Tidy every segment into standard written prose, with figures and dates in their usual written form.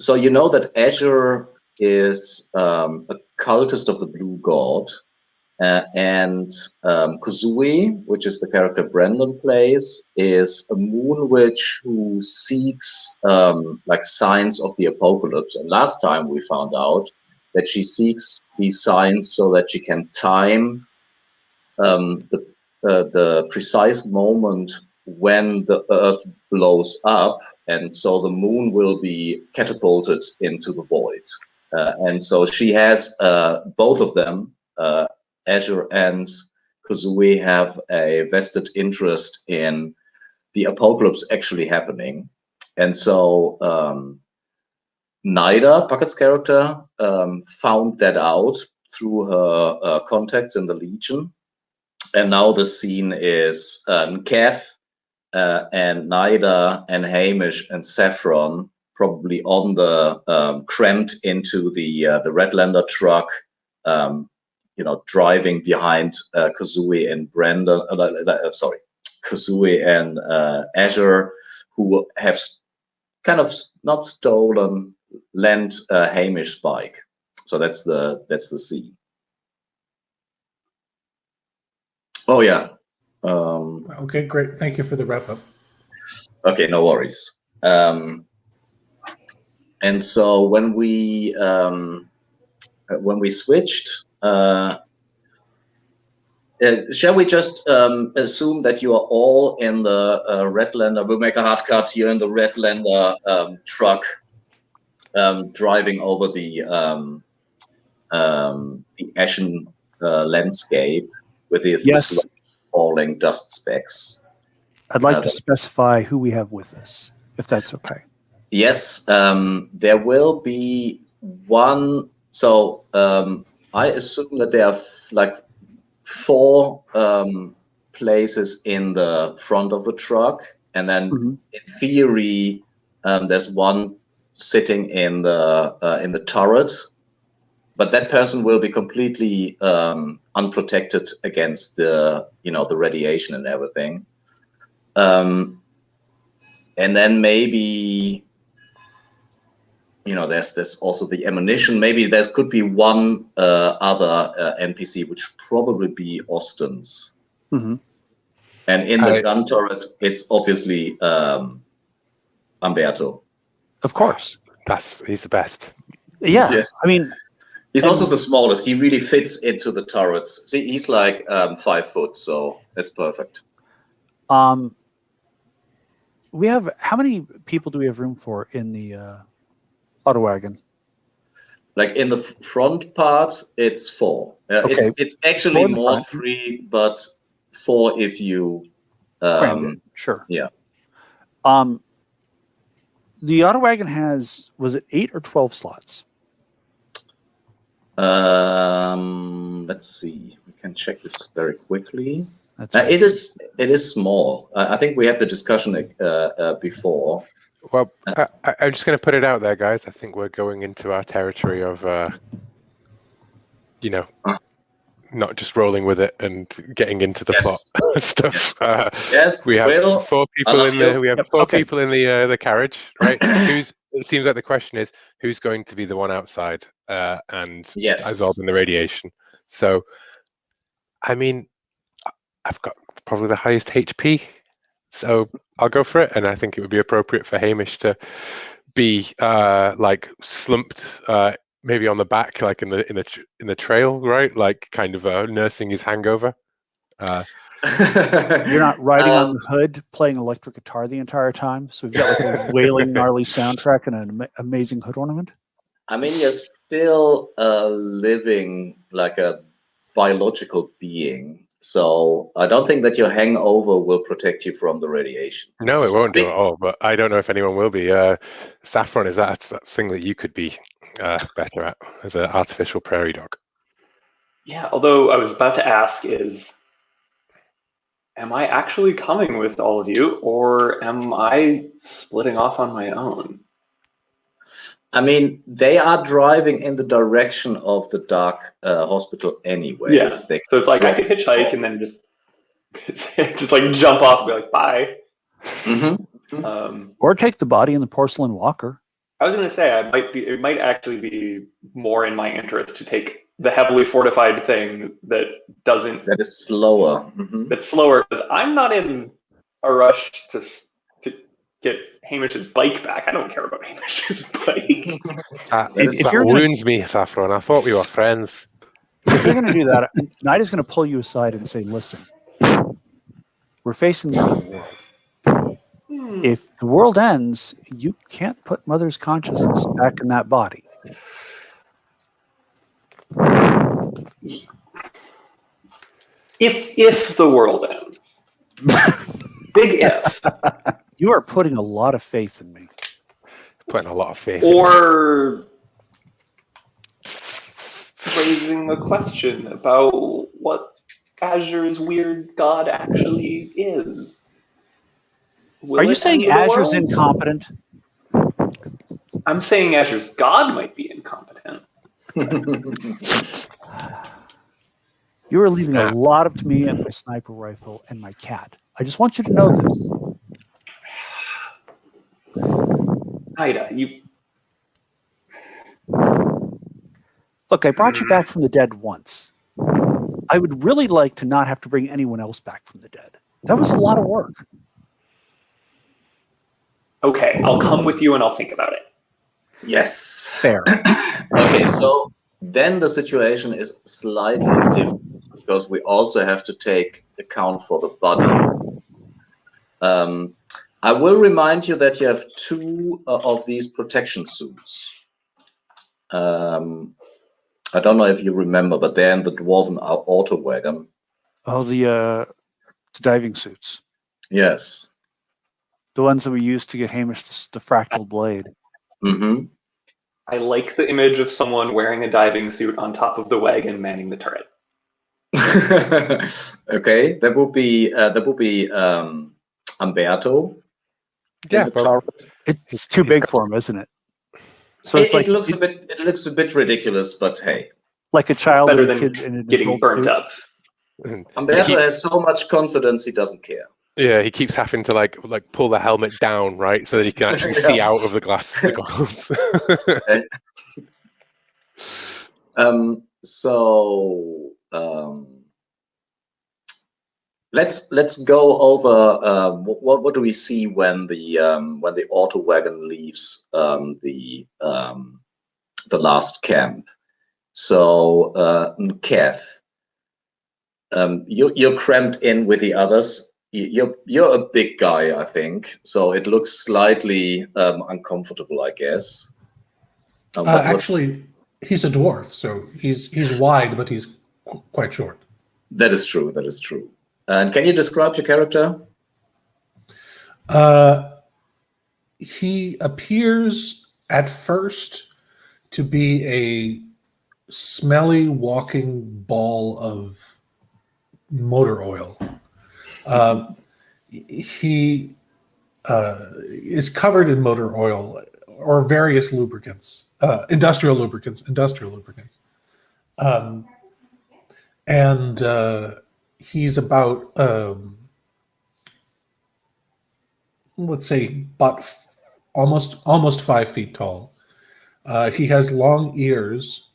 So you know that Azure is a cultist of the Blue God, and Kuzui, which is the character Brendan plays, is a moon witch who seeks like signs of the apocalypse. And last time we found out that she seeks these signs so that she can time the precise moment when the Earth blows up, and so the moon will be catapulted into the void. And so she has both of them, Azure and Kuzui, have a vested interest in the apocalypse actually happening. And so Nida, Puckett's character, found that out through her contacts in the Legion. And now the scene is Kev and Nida and Hamish and Saffron probably on the cramped into the Redlander truck, driving behind Kuzui and Brendan. Kuzui and Azure, who have kind of not stolen, lent Hamish's bike. So that's the scene. Oh yeah. Okay, great. Thank you for the wrap up. Okay, no worries. And so when we switched, shall we just assume that you are all in the Redlander? We'll make a hard cut. You're in the Redlander truck, driving over the ashen landscape with the falling dust specks. I'd like to specify who we have with us, if that's okay. Yes, there will be one. So I assume that there are like 4 places in the front of the truck, and then in theory, there's one sitting in the turret. But that person will be completely unprotected against the radiation and everything. And then maybe there's also the ammunition. Maybe there could be one other NPC, which probably be Austin's. Mm-hmm. And in the gun turret, it's obviously Umberto. Of course, he's the best. Yeah, yes. I mean. He's also the smallest. He really fits into the turrets. See, he's like 5 foot, so it's perfect. We have, how many people do we have room for in the auto wagon? Like in the front part, it's 4. Okay. It's actually more 3, but 4 if you. Sure. Yeah. The auto wagon has, was it 8 or 12 slots? Let's see. We can check this very quickly. Right. It is small. I think we had the discussion before. Well, I'm just going to put it out there, guys. I think we're going into our territory of, not just rolling with it and getting into the plot stuff. Yes, we have 4 people in the. We have 4 people in the carriage, right? It seems like the question is who's going to be the one outside and absorbing the radiation. So, I mean, I've got probably the highest HP, so I'll go for it. And I think it would be appropriate for Hamish to be like slumped, maybe on the back, like in the trail, right? Like kind of nursing his hangover. You're not riding on the hood playing electric guitar the entire time, so we've got like a wailing, gnarly soundtrack and an amazing hood ornament. I mean, you're still living like a biological being, so I don't think that your hangover will protect you from the radiation. No, it won't do at all. But I don't know if anyone will be. Saffron, is that thing that you could be better at as an artificial prairie dog? Yeah, although I was about to ask is, am I actually coming with all of you, or am I splitting off on my own? I mean, they are driving in the direction of the Dark Hospital anyways. Yeah, so it's like I could hitchhike and then just like jump off and be like, bye. Mm-hmm. Or take the body in the porcelain walker. I was going to say it might actually be more in my interest to take the heavily fortified thing that is slower. That's slower, because I'm not in a rush to get Hamish's bike back. I don't care about Hamish's bike. That wounds me, Saffron. I thought we were friends. If you're going to do that, Knight is going to pull you aside and say, "Listen, we're facing the end of the world. If the world ends, you can't put Mother's consciousness back in that body." If the world ends, big if. You are putting a lot of faith in me. Putting a lot of faith. Or raising a question about what Azure's weird god actually is. Are you saying Azure's incompetent? I'm saying Azure's god might be incompetent. You are leaving a lot up to me and my sniper rifle and my cat. I just want you to know this. Ida, you... Look, I brought you back from the dead once. I would really like to not have to bring anyone else back from the dead. That was a lot of work. Okay, I'll come with you and I'll think about it. Yes. Fair. Okay, so then the situation is slightly different because we also have to take account for the body. I will remind you that you have two of these protection suits. I don't know if you remember, but they're in the Dwarven auto wagon. Oh, the diving suits. Yes. The ones that we used to get Hamish the fractal blade. Mm-hmm. I like the image of someone wearing a diving suit on top of the wagon manning the turret. Okay, that would be Umberto. Yeah, it's too big for him, isn't it? So it looks a bit ridiculous, but hey, like a child better and a than kid in getting burnt up. Umberto has so much confidence he doesn't care. Yeah, he keeps having to like pull the helmet down, right, so that he can actually see out of the glass. The goggles. Let's go over what do we see when the auto wagon leaves the last camp. So Kath, you're cramped in with the others. You're a big guy, I think. So it looks slightly uncomfortable, I guess. Actually, he's a dwarf, so he's wide, but he's quite short. That is true. That is true. And can you describe your character? He appears at first to be a smelly walking ball of motor oil. He is covered in motor oil or various lubricants, industrial lubricants. And he's about, let's say, about almost 5 feet tall. He has long ears,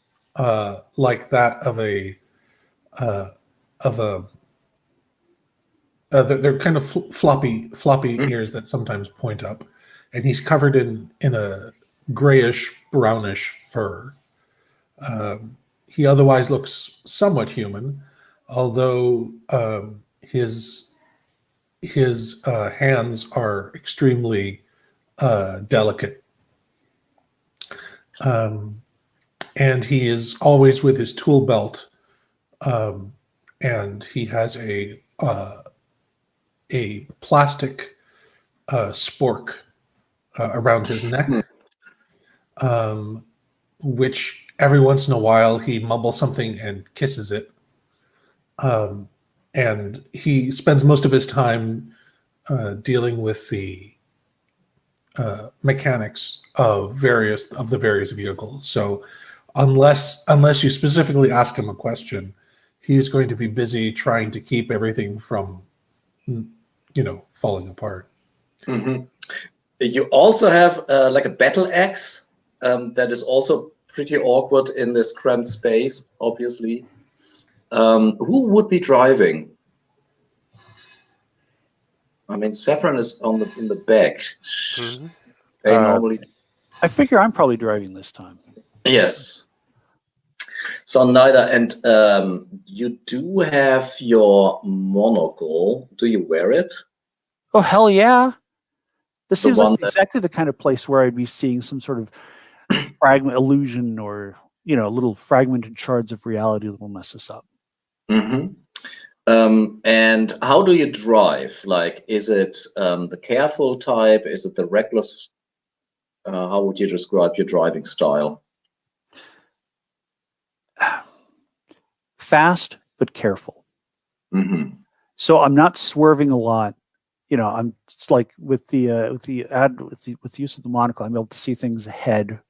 like that of a they're kind of floppy ears that sometimes point up, and he's covered in a grayish brownish fur. He otherwise looks somewhat human, although his hands are extremely delicate. And he is always with his tool belt, and he has a plastic spork around his neck, which every once in a while he mumbles something and kisses it. And he spends most of his time dealing with the mechanics of the various vehicles. So unless you specifically ask him a question, he's going to be busy trying to keep everything from falling apart. Mm-hmm. You also have like a battle axe that is also pretty awkward in this cramped space, obviously. Who would be driving? I mean, Saffron is in the back. Mm-hmm. They normally. I figure I'm probably driving this time. Yes. So neither, and you do have your monocle. Do you wear it? Oh hell yeah! This The seems one like that- exactly the kind of place where I'd be seeing some sort of fragment illusion, or little fragmented shards of reality that will mess us up. Mm-hmm. And how do you drive? Like, is it the careful type? Is it the reckless? How would you describe your driving style? Fast but careful. Mm-hmm. So I'm not swerving a lot. I'm just like with the use of the monocle, I'm able to see things ahead.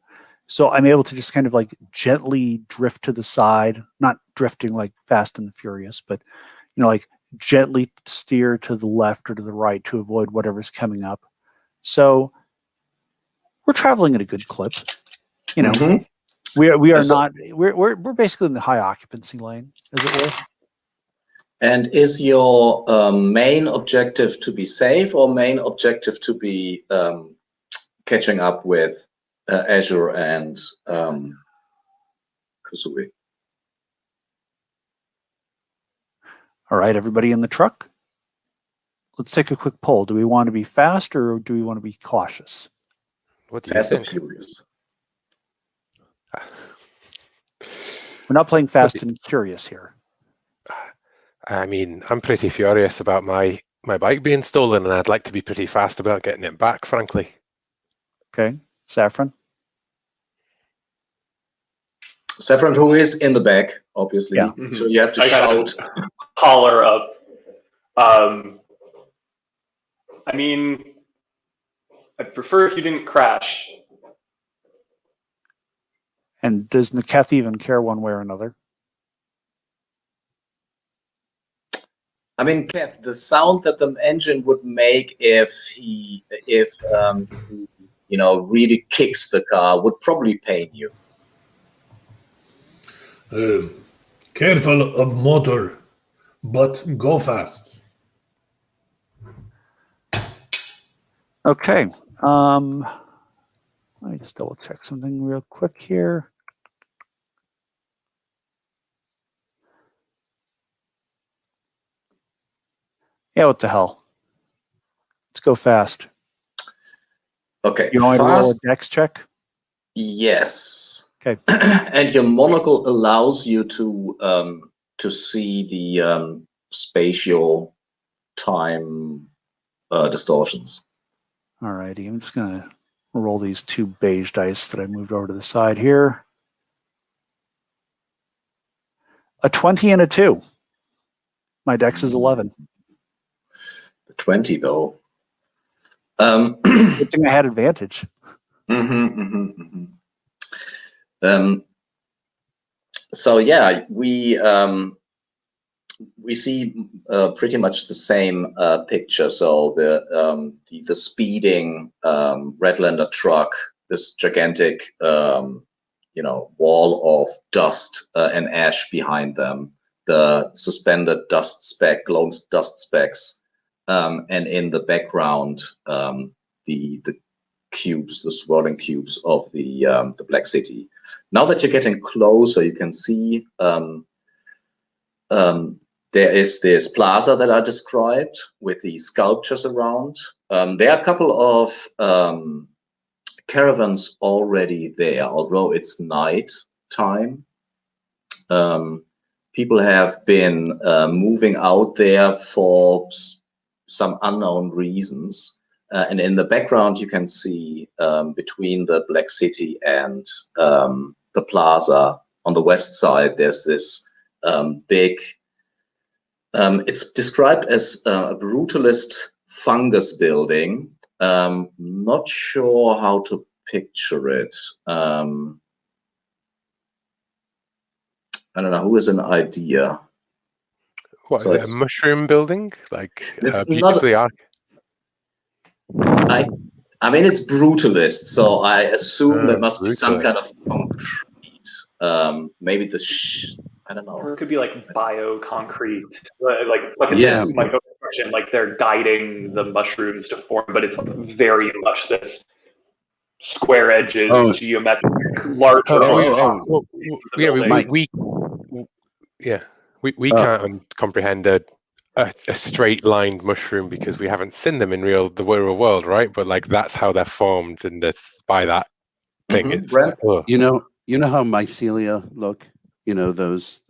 So I'm able to just kind of like gently drift to the side, not drifting like Fast and the Furious, but like gently steer to the left or to the right to avoid whatever's coming up. So we're traveling at a good clip. Mm-hmm. We are not. We're basically in the high occupancy lane, as it were. And is your main objective to be safe, or main objective to be catching up with Azure and Kusui? All right, everybody in the truck. Let's take a quick poll. Do we want to be fast or do we want to be cautious? What do you Fast and think? Furious. We're not playing Fast and Curious here. I mean, I'm pretty furious about my bike being stolen, and I'd like to be pretty fast about getting it back, frankly. Okay, Saffron. Saffron, who is in the back, obviously. Yeah. So you have to I shout. Collar up. I mean, I'd prefer if you didn't crash. And does Niketh even care one way or another? I mean, Kev, the sound that the engine would make if he really kicks the car would probably pain you. Careful of motor, but go fast. Okay. Let me just double check something real quick here. Yeah, what the hell? Let's go fast. Okay. You want me to roll a dex check? Yes. Okay. And your monocle allows you to see the spatial time distortions. All righty. I'm just going to roll these two beige dice that I moved over to the side here. A 20 and a 2. My dex is 11. 20, though. Good thing I had advantage. So yeah, we see pretty much the same picture. So the speeding Redlander truck, this gigantic wall of dust and ash behind them, the suspended glowing dust specks, and in the background the cubes, the swirling cubes of the Black City. Now that you're getting closer, you can see there is this plaza that I described with the sculptures around. There are a couple of caravans already there, although it's night time. People have been moving out there for some unknown reasons. And in the background, you can see between the Black City and the plaza on the west side, there's this big, it's described as a brutalist fungus building. Not sure how to picture it. I don't know, who has an idea? What, So is it a mushroom building? Like it's beautifully arc? I mean, it's brutalist, so I assume there must be some brutalist. kind of concrete. Maybe I don't know. Or it could be like bioconcrete, like Yes. my construction, like they're guiding the mushrooms to form, but it's very much this square edges, geometric, larger. Yeah, we can't comprehend a straight lined mushroom because we haven't seen them in the real world, right? But like that's how they're formed, and that's by that thing. It's like, you know how mycelia look. You know those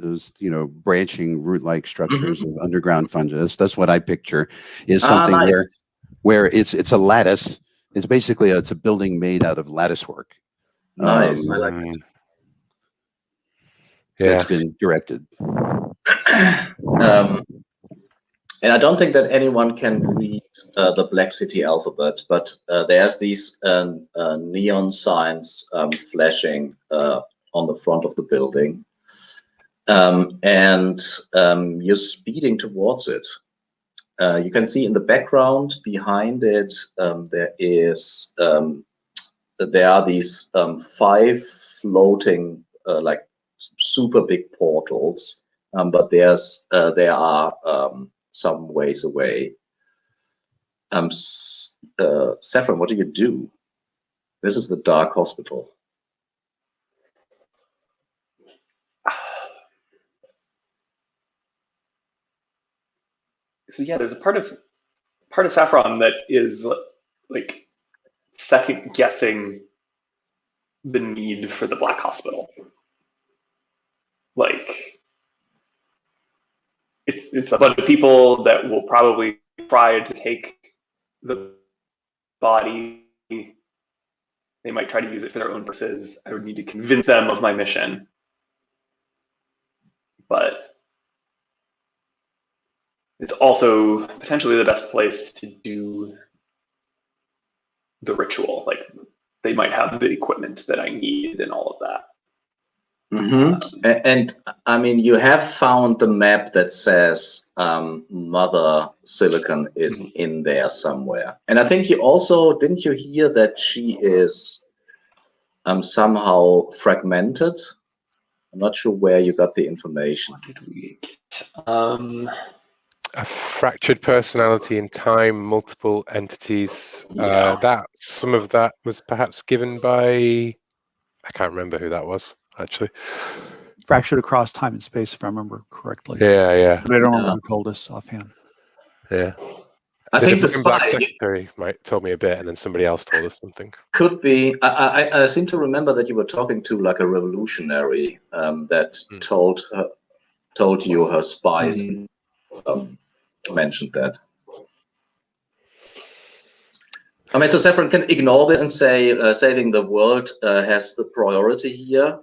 branching root-like structures of underground fungi. That's what I picture is something nice. where it's a lattice. It's basically it's a building made out of lattice work. Nice, I like it. Yeah, that's been directed. And I don't think that anyone can read the Black City alphabet, but there's these neon signs flashing on the front of the building. And you're speeding towards it. You can see in the background behind it, there are these 5 floating like super big portals, but there are some ways away. Saffron, what do you do? This is the Dark Hospital. So yeah, there's a part of Saffron that is like second guessing the need for the Black Hospital. Like it's a bunch of people that will probably try to take the body. They might try to use it for their own purposes. I would need to convince them of my mission. But it's also potentially the best place to do the ritual. Like they might have the equipment that I need and all of that. And I mean, you have found the map that says Mother Silicon is in there somewhere. And I think didn't you hear that she is somehow fragmented? I'm not sure where you got the information. What did we get? A fractured personality in time, multiple entities. That some of that was perhaps given by, I can't remember who that was actually. Fractured across time and space, if I remember correctly. Yeah. But I don't remember who told us offhand. Yeah. I think the Black Secretary told me a bit, and then somebody else told us something. Could be. I seem to remember that you were talking to like a revolutionary that told you her spies mentioned that. I mean, so Saffron can ignore this and say saving the world has the priority here,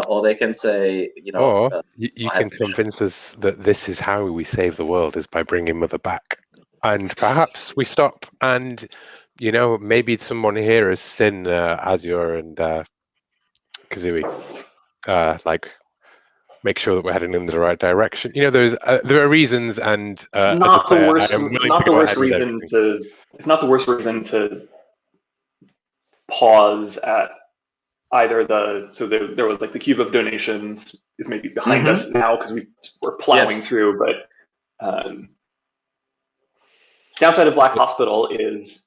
or they can say, Or you can convince us that this is how we save the world is by bringing Mother back. And perhaps we stop and, maybe someone here has seen Azure and Kazooie, make sure that we're heading in the right direction. There are reasons, and it's not the worst reason to pause at either there was like the cube of donations is maybe behind us now because we're plowing through, but downside of Black Hospital is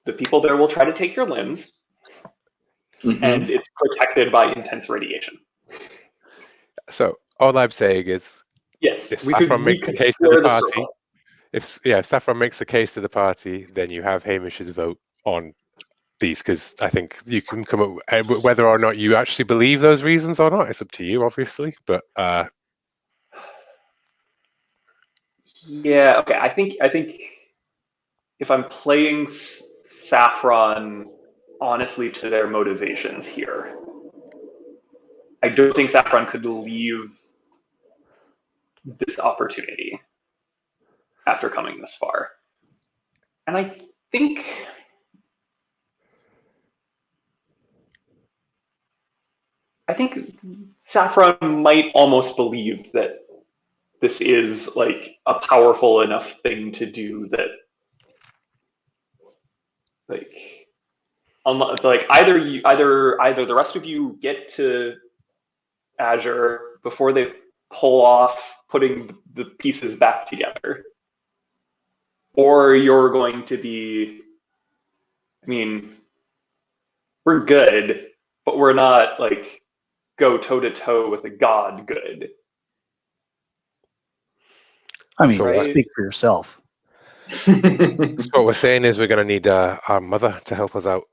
the people there will try to take your limbs, and it's protected by intense radiation. So all I'm saying is, if Saffron makes a case to the party, if Saffron makes a case to the party, then you have Hamish's vote on these, because I think you can come up whether or not you actually believe those reasons or not. It's up to you, obviously, but. Yeah. Okay. I think if I'm playing Saffron honestly to their motivations here, I don't think Saffron could leave this opportunity after coming this far. And I think Saffron might almost believe that this is like a powerful enough thing to do that Like, like either the rest of you get to Azure before they pull off putting the pieces back together, or you're going to be, I mean, we're good, but we're not like go toe to toe with a god good. I mean, right? Speak for yourself. So what we're saying is we're going to need our mother to help us out.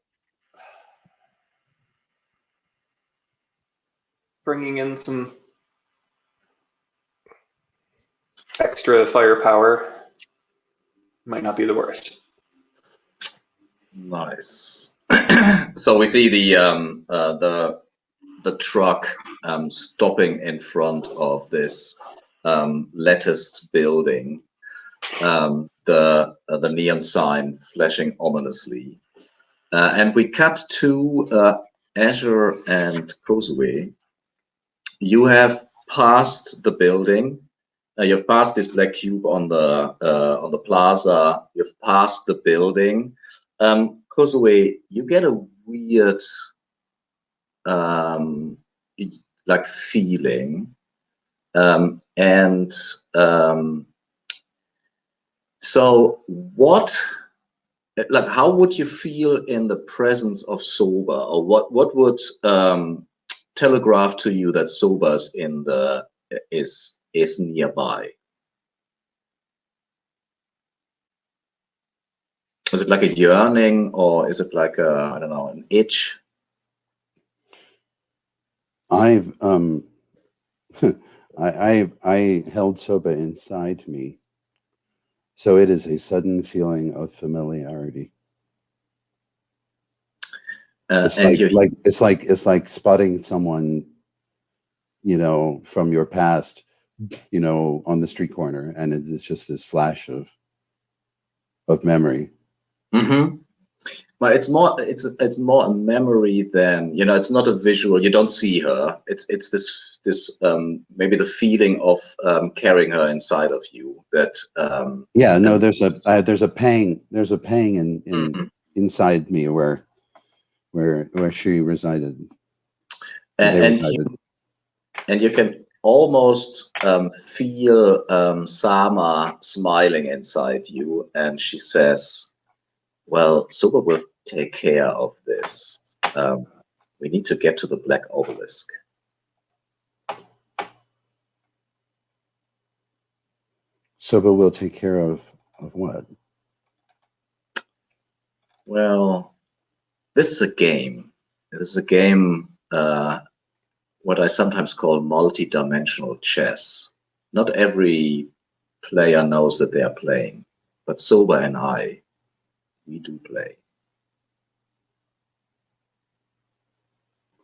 Bringing in some extra firepower might not be the worst. Nice. So we see the truck stopping in front of this latticed building. The neon sign flashing ominously, and we cut to Azure and Kozue. You have passed the building. You've passed this black cube on the plaza. You've passed the building. Kozue, you get a weird like feeling, and so what? Like, how would you feel in the presence of Soba, or what would telegraph to you that Soba's is nearby? Is it like a yearning, or is it like I don't know, an itch? I've I held Soba inside me, so it is a sudden feeling of familiarity. It's like spotting someone, from your past, on the street corner, and it's just this flash of memory. Mm-hmm. But it's more a memory than, it's not a visual. You don't see her. It's this maybe the feeling of carrying her inside of you. That there's a pang in inside me where she resided. And you can almost feel Sama smiling inside you, and she says, well, Soba will take care of this. We need to get to the Black Obelisk. Soba will take care of what? Well, this is a game. This is a game, what I sometimes call multi-dimensional chess. Not every player knows that they are playing, but Soba and I, we do play.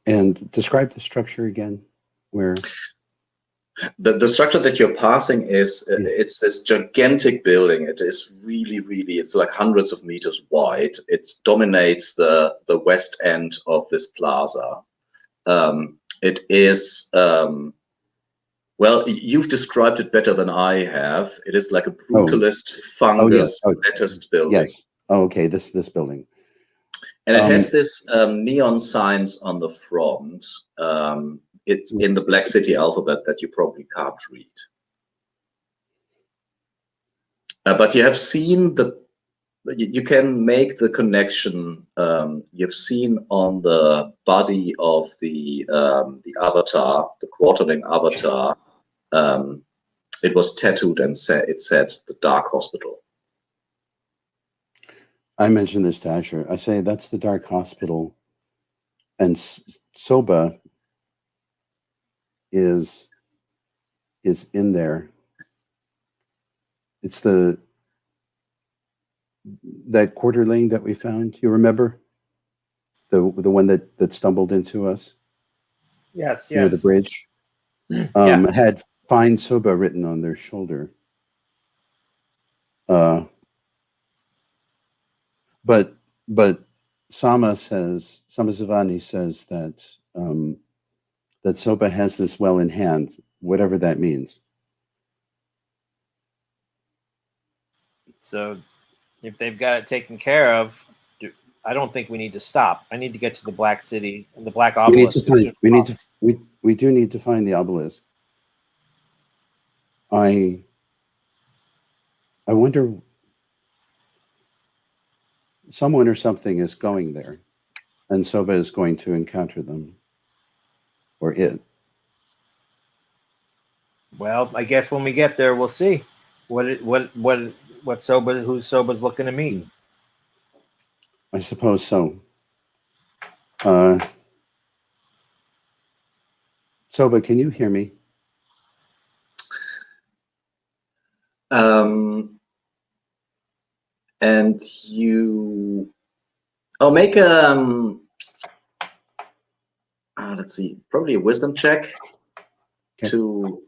And describe the structure again. Where the structure that you're passing is it's this gigantic building. It is really, it's like hundreds of meters wide. It dominates the west end of this plaza. It is well, you've described it better than I have. It is like a brutalist fungus latticed building. Yes. Oh, okay. This building. And it has this neon signs on the front. It's in the Black City alphabet that you probably can't read. But you have seen you can make the connection. You've seen on the body of the avatar, the quarterling avatar, it was tattooed and it said the Dark Hospital. I mentioned this to Asher. I say that's the Dark Hospital, and Soba is in there. It's that quarterling that we found. You remember the one that stumbled into us? Yes. Near the bridge. Had "Find Soba" written on their shoulder. But Sama Zavani says that that Soba has this well in hand, whatever that means. So if they've got it taken care of, I don't think we need to stop. I need to get to the Black City and the Black Obelisk. We do need to find the obelisk. I wonder, someone or something is going there, and Soba is going to encounter them, or it. Well, I guess when we get there, we'll see what Soba, who Soba's looking to meet. I suppose so. Soba, can you hear me? And you, make let's see, probably a wisdom check to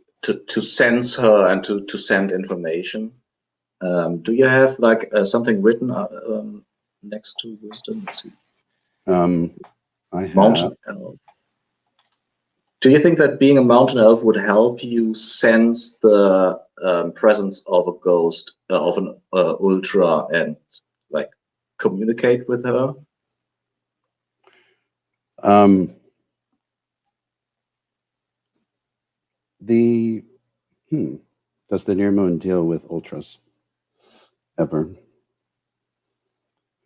sense her and to send information. Do you have like something written next to wisdom? Let's see. I have. Mountain elf. Do you think that being a mountain elf would help you sense the presence of a ghost, of an ultra, and like communicate with her? Does the near moon deal with ultras ever?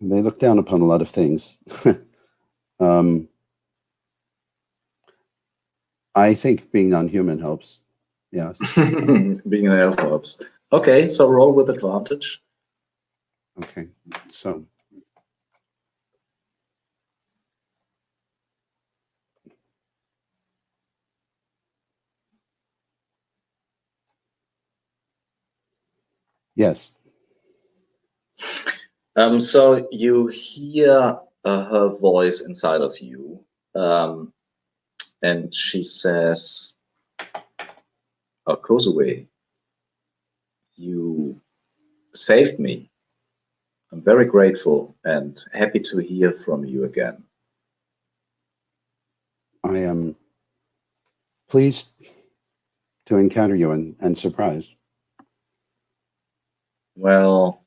They look down upon a lot of things. I think being non-human helps. Yes. Being an elf helps. Okay, so roll with advantage. Okay, so. Yes. So you hear her voice inside of you, and she says, Kozue, you saved me. I'm very grateful and happy to hear from you again. I am pleased to encounter you and surprised. Well,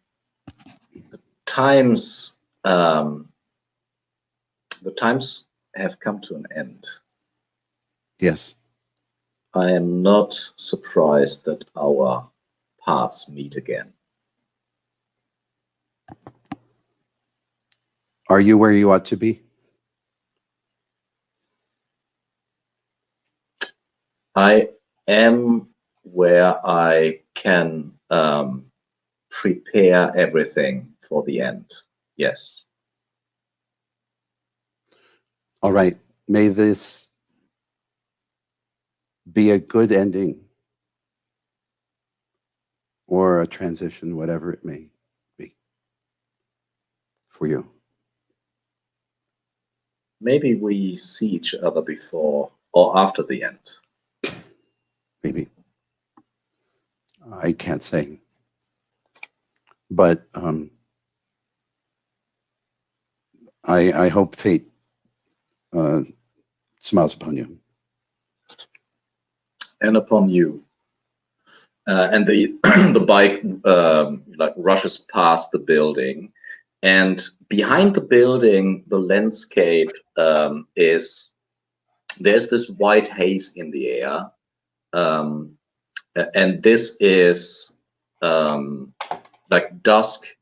the times have come to an end. Yes. I am not surprised that our paths meet again. Are you where you ought to be? I am where I can prepare everything for the end. Yes. All right. May this be a good ending or a transition, whatever it may be for you. Maybe we see each other before or after the end. Maybe. I can't say. But I hope fate smiles upon you. And upon you. And the the bike like rushes past the building, and behind the building, the landscape there's this white haze in the air, and this is like dusk.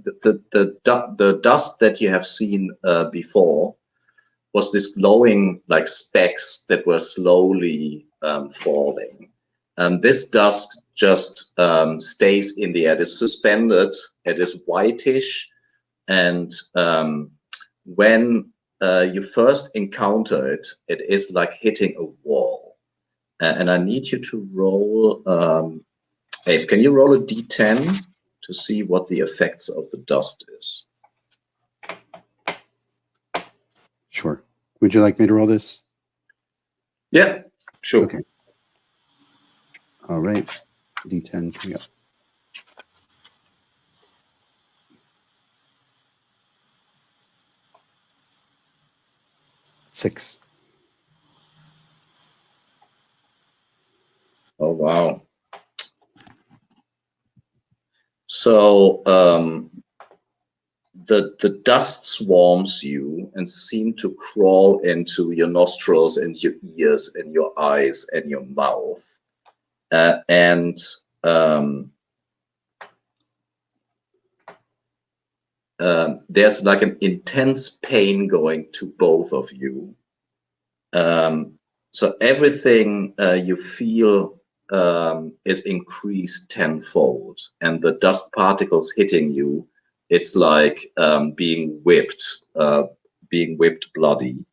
The dust that you have seen before was this glowing like specks that were slowly falling. This dust just stays in the air. It is suspended. It is whitish, and when you first encounter it, it is like hitting a wall. And I need you to roll. Abe, can you roll a d10 to see what the effects of the dust is? Sure. Would you like me to roll this? Yeah, sure. Okay. All right. D10 coming up. 6. Oh, wow. So the dust swarms you and seem to crawl into your nostrils and your ears and your eyes and your mouth, and there's like an intense pain going to both of you. So everything you feel is increased tenfold, and the dust particles hitting you, it's like being whipped bloody.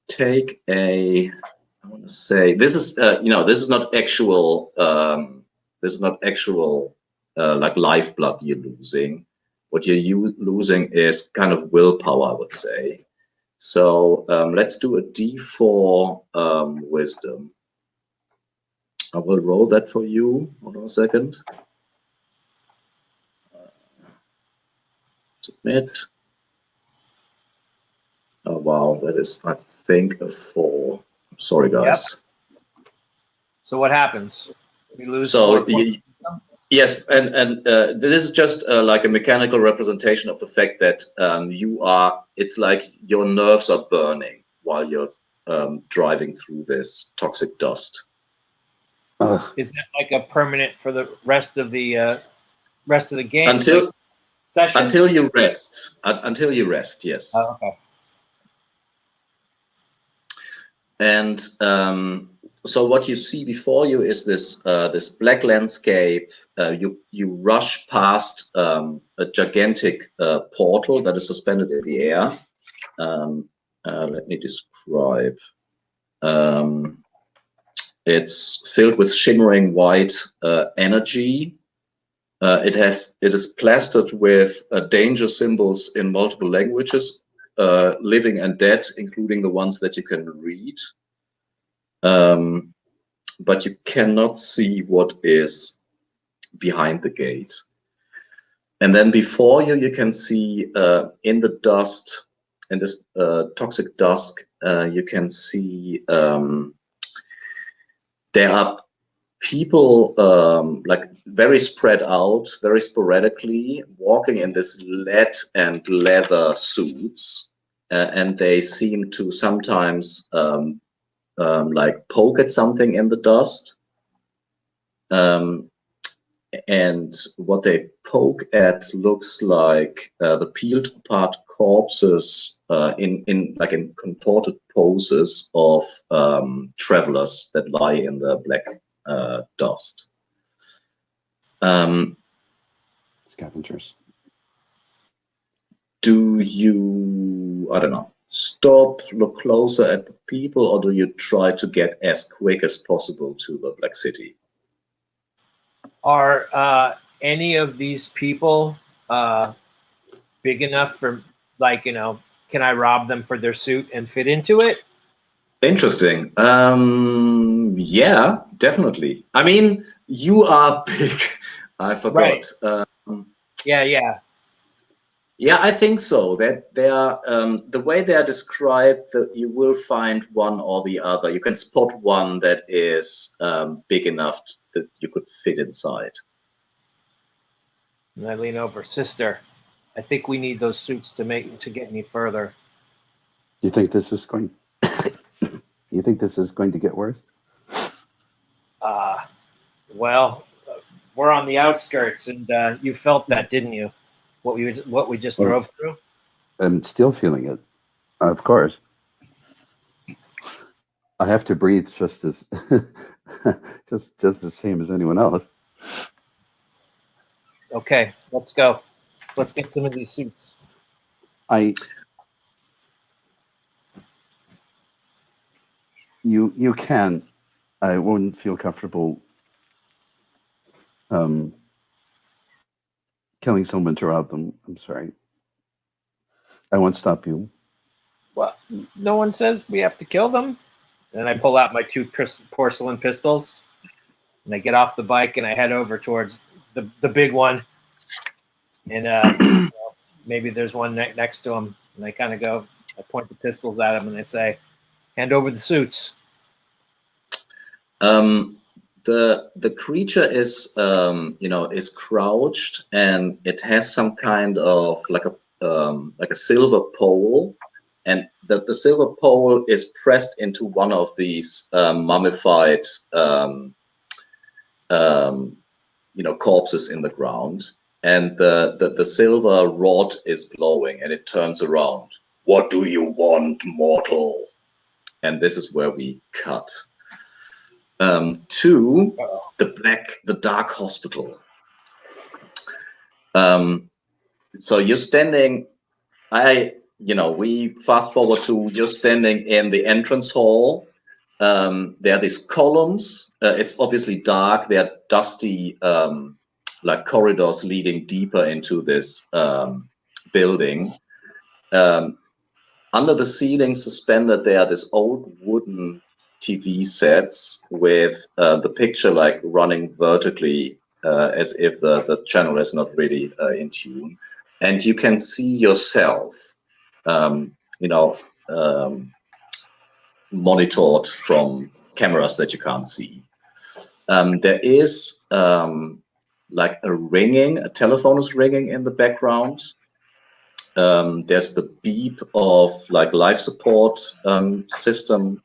Take a, I want to say, this is this is not actual like lifeblood you're losing. What you're losing is kind of willpower, I would say. So let's do a D4 wisdom. I will roll that for you. Hold on a second. Submit. Oh wow, that is, I think, a 4. Sorry, guys. Yep. So what happens? We lose. So yes, and this is just like a mechanical representation of the fact that it's like your nerves are burning while you're driving through this toxic dust. Is that like a permanent for the rest of the game? Until session? Until you rest. Until you rest, yes. Oh, okay. And so what you see before you is this this black landscape. You rush past a gigantic portal that is suspended in the air. Let me describe. It's filled with shimmering white energy. It is plastered with danger symbols in multiple languages, living and dead, including the ones that you can read. But you cannot see what is behind the gate. And then before you, you can see in the dust, in this toxic dust, you can see there are people like very spread out, very sporadically, walking in this lead and leather suits, and they seem to sometimes like poke at something in the dust. And what they poke at looks like the peeled apart corpses in contorted poses of travelers that lie in the black dust. Scavengers. Do you, I don't know, stop, look closer at the people, or do you try to get as quick as possible to the Black City? Are any of these people big enough for, like, can I rob them for their suit and fit into it? Interesting. Yeah, definitely. I mean, you are big. I forgot. Right. Yeah. Yeah, I think so. That they are the way they are described. You will find one or the other. You can spot one that is big enough that you could fit inside. And I lean over, sister. I think we need those suits to get any further. You think this is going? You think this is going to get worse? Well, we're on the outskirts, and you felt that, didn't you? What we just drove through. I'm still feeling it, of course. I have to breathe just as just the same as anyone else. Okay, let's go. Let's get some of these suits. You can. I wouldn't feel comfortable killing someone to rob them. I'm sorry. I won't stop you. Well, no one says we have to kill them. And I pull out my 2 porcelain pistols, and I get off the bike and I head over towards the big one. And maybe there's one next to him. And I kind of go, I point the pistols at him and I say, hand over the suits. The creature is is crouched, and it has some kind of like a silver pole, and the silver pole is pressed into one of these mummified corpses in the ground, and the silver rod is glowing, and it turns around. What do you want, mortal? And this is where we cut. To the dark hospital. So you're standing. We fast forward to you're standing in the entrance hall. There are these columns. It's obviously dark. There are dusty, like corridors leading deeper into this building. Under the ceiling, suspended, there are this old wooden TV sets with the picture like running vertically as if the channel is not really in tune. And you can see yourself, monitored from cameras that you can't see. There is like a telephone is ringing in the background. There's the beep of like life support system.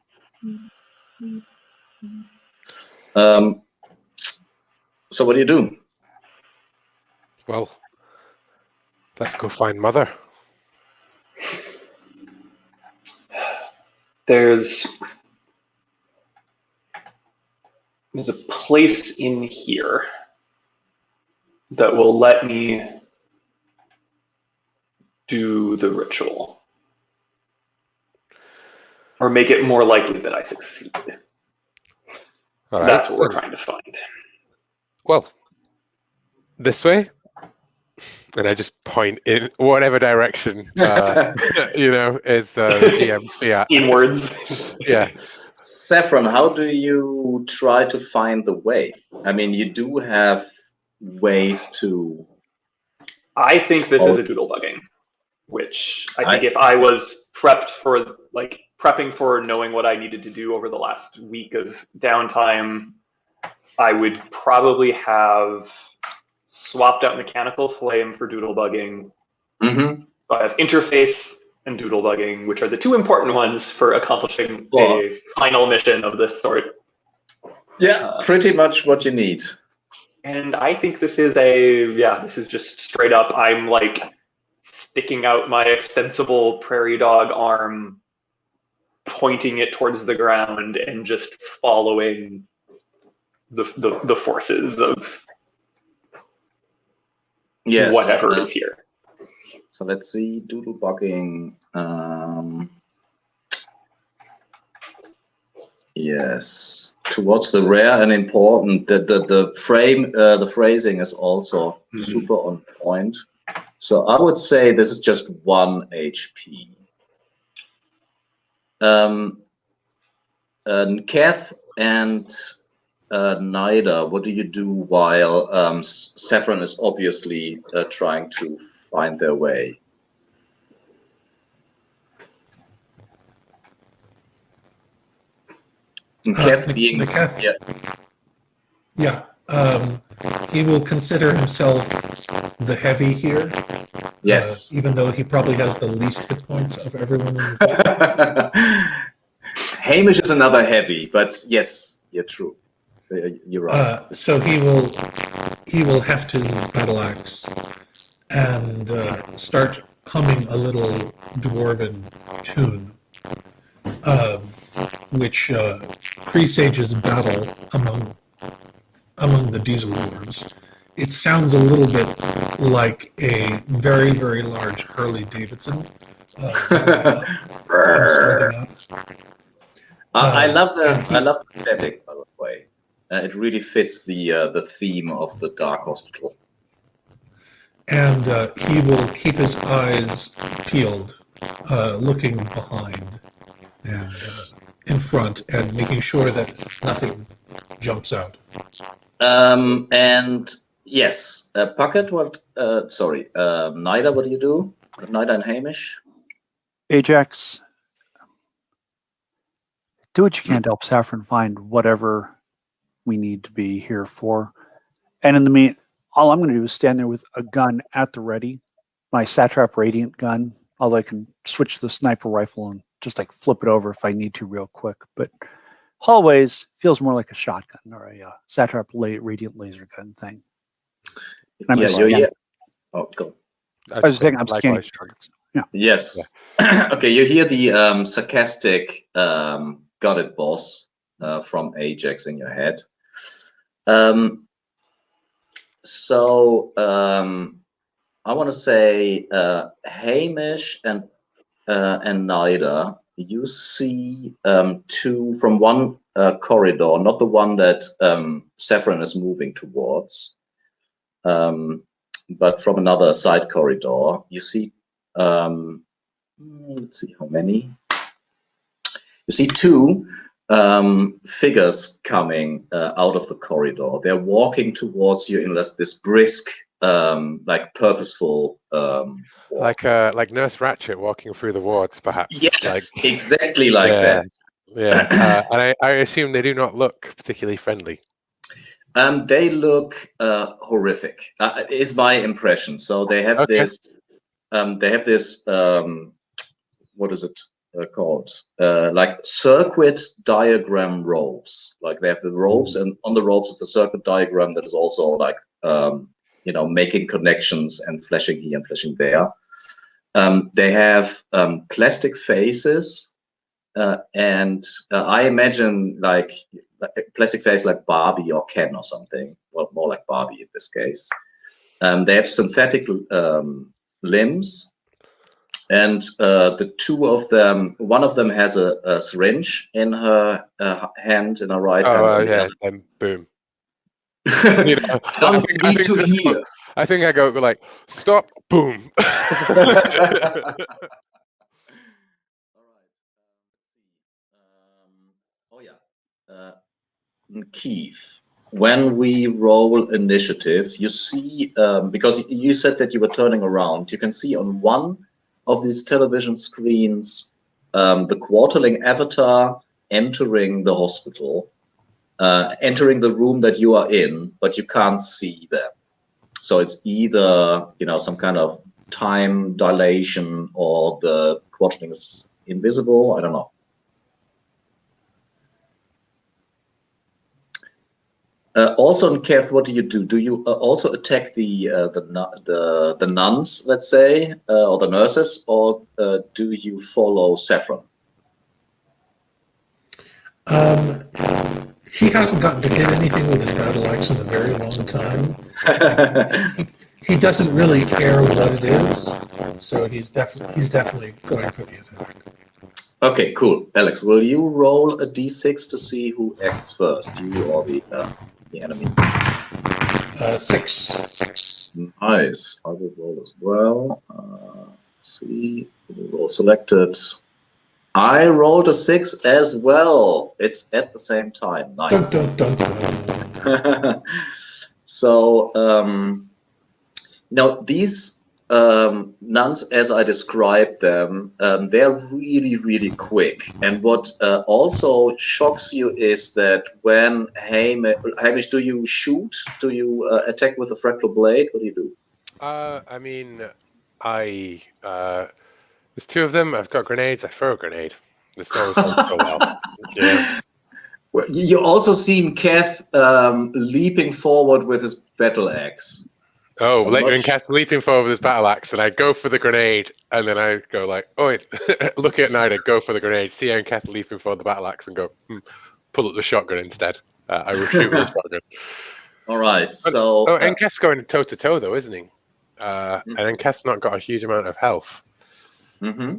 So what do you do? Well, let's go find Mother. There's a place in here that will let me do the ritual, or make it more likely that I succeed. All right. That's what we're trying to find. Well, this way, and I just point in whatever direction is GM's fiat. Inwards. Yeah. Saffron, how do you try to find the way? I mean, you do have ways to. I think this is a doodle bugging, which I think if I was prepping for knowing what I needed to do over the last week of downtime, I would probably have swapped out mechanical flame for doodle bugging. Mm-hmm. I have interface and doodle bugging, which are the two important ones for accomplishing a final mission of this sort. Yeah, pretty much what you need. And I think this is just straight up, I'm like sticking out my extensible prairie dog arm, pointing it towards the ground, and just following the forces of whatever is here. So let's see, doodle bugging. Yes, towards the rare and important. The phrasing is also super on point. So I would say this is just 1 HP. Kath and Nida, what do you do while Saffron is obviously trying to find their way? Kath being he will consider himself the heavy here. Yes, even though he probably has the least hit points of everyone in the group. Hamish is another heavy, but yes, you're true. You're right. So he will heft his battle axe and start humming a little dwarven tune, which presages battle among the diesel dwarves. It sounds a little bit like a very, very large Harley Davidson. I love the aesthetic, by the way. It really fits the theme of the Dark Hospital. And he will keep his eyes peeled, looking behind and in front, and making sure that nothing jumps out. And yes, Puckett, what? Nida, what do you do? Nida and Hamish? Ajax, do what you can to help Saffron find whatever we need to be here for. And in the mean, all I'm going to do is stand there with a gun at the ready, my Satrap Radiant gun, although I can switch to the sniper rifle and just like flip it over if I need to real quick. But hallways feels more like a shotgun or a Satrap Radiant laser gun thing. And yeah. Oh, go. I was thinking I'm scanning targets. Yeah. Yes. Yeah. Okay, you hear the sarcastic got it, boss, from Ajax in your head. I want to say, Hamish and Nida, you see two from one corridor, not the one that Saffron is moving towards, but from another side corridor. You see, let's see how many. You see two figures coming out of the corridor. They're walking towards you in this brisk, like purposeful walk. Like Nurse Ratched walking through the wards, perhaps. Yes, like, exactly like that. Yeah, and I assume they do not look particularly friendly. They look horrific. Is my impression. So they have this. They have this. What is it called? Like circuit diagram ropes. Like they have the ropes, and on the ropes is the circuit diagram that is also like making connections and flashing here and flashing there. They have plastic faces, and I imagine like a plastic face like Barbie or Ken or something. Well, more like Barbie in this case. They have synthetic limbs, and the two of them, one of them has a syringe in her hand, in her right hand. Oh, yeah, and boom. I think I go like, stop, boom. Keith, when we roll initiative, you see, because you said that you were turning around, you can see on one of these television screens the Quarterling avatar entering the hospital, entering the room that you are in, but you can't see them. So it's either some kind of time dilation or the Quarterling is invisible. I don't know. Also, in Keth, what do you do? Do you also attack the nuns, let's say, or the nurses, or do you follow Saffron? He hasn't gotten to hit anything with his battle axe in a very long time. He doesn't really care what it is, so he's definitely going for the attack. Okay, cool. Alex, will you roll a d6 to see who acts first, you or the enemies? 6. Nice. I will roll as well. Let's see. Roll selected. I rolled a 6 as well. It's at the same time. Nice. Dun, dun, dun. So, these nuns, as I described them, they're really, really quick. And what also shocks you is that when Hamish, do you shoot? Do you attack with a fractal blade? What do you do? I mean, there's two of them. I've got grenades. I throw a grenade. This always goes so well. Yeah. Well, you also seen Keth leaping forward with his battle axe. Oh, later in Keth leaping forward with his battle axe, and I go for the grenade, and then I go like, "Oh, wait." Look at Nida, go for the grenade. See Aaron Keth leaping forward the battle axe, and go, pull up the shotgun instead. I will shoot with the shotgun. All right. So, and Keth's going toe to toe though, isn't he? And then Keth's not got a huge amount of health. Mm-hmm.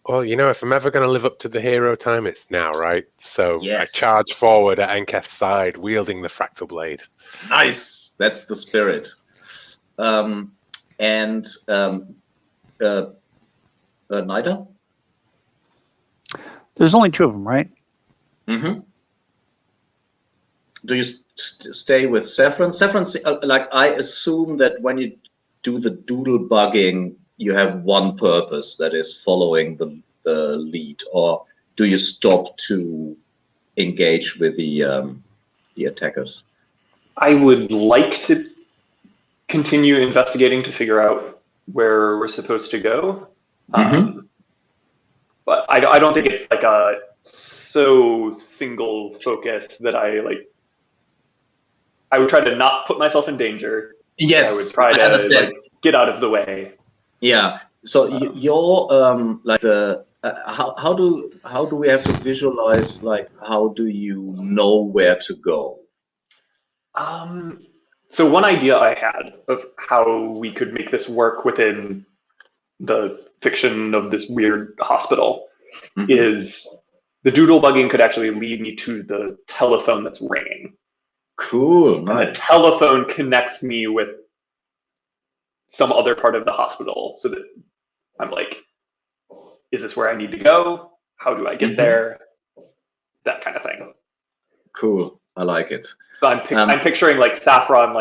Well, if I'm ever going to live up to the hero time, it's now, right? So yes. I charge forward at Enketh's side, wielding the fractal blade. Nice. That's the spirit. Nida? There's only two of them, right? Mm-hmm. Do you stay with Saffron? Saffron, I assume that when you do the doodle bugging, you have one purpose, that is following the lead, or do you stop to engage with the the attackers? I would like to continue investigating to figure out where we're supposed to go. But I don't think it's like a so single focus that I would try to not put myself in danger. Yes, I would try to get out of the way. Yeah. So you're like the how do we have to visualize, like, how do you know where to go? So one idea I had of how we could make this work within the fiction of this weird hospital is the doodle bugging could actually lead me to the telephone that's ringing. Cool, nice. And the telephone connects me with some other part of the hospital, so that I'm like, is this where I need to go? How do I get there? That kind of thing. Cool, I like it. So I'm picturing like Saffron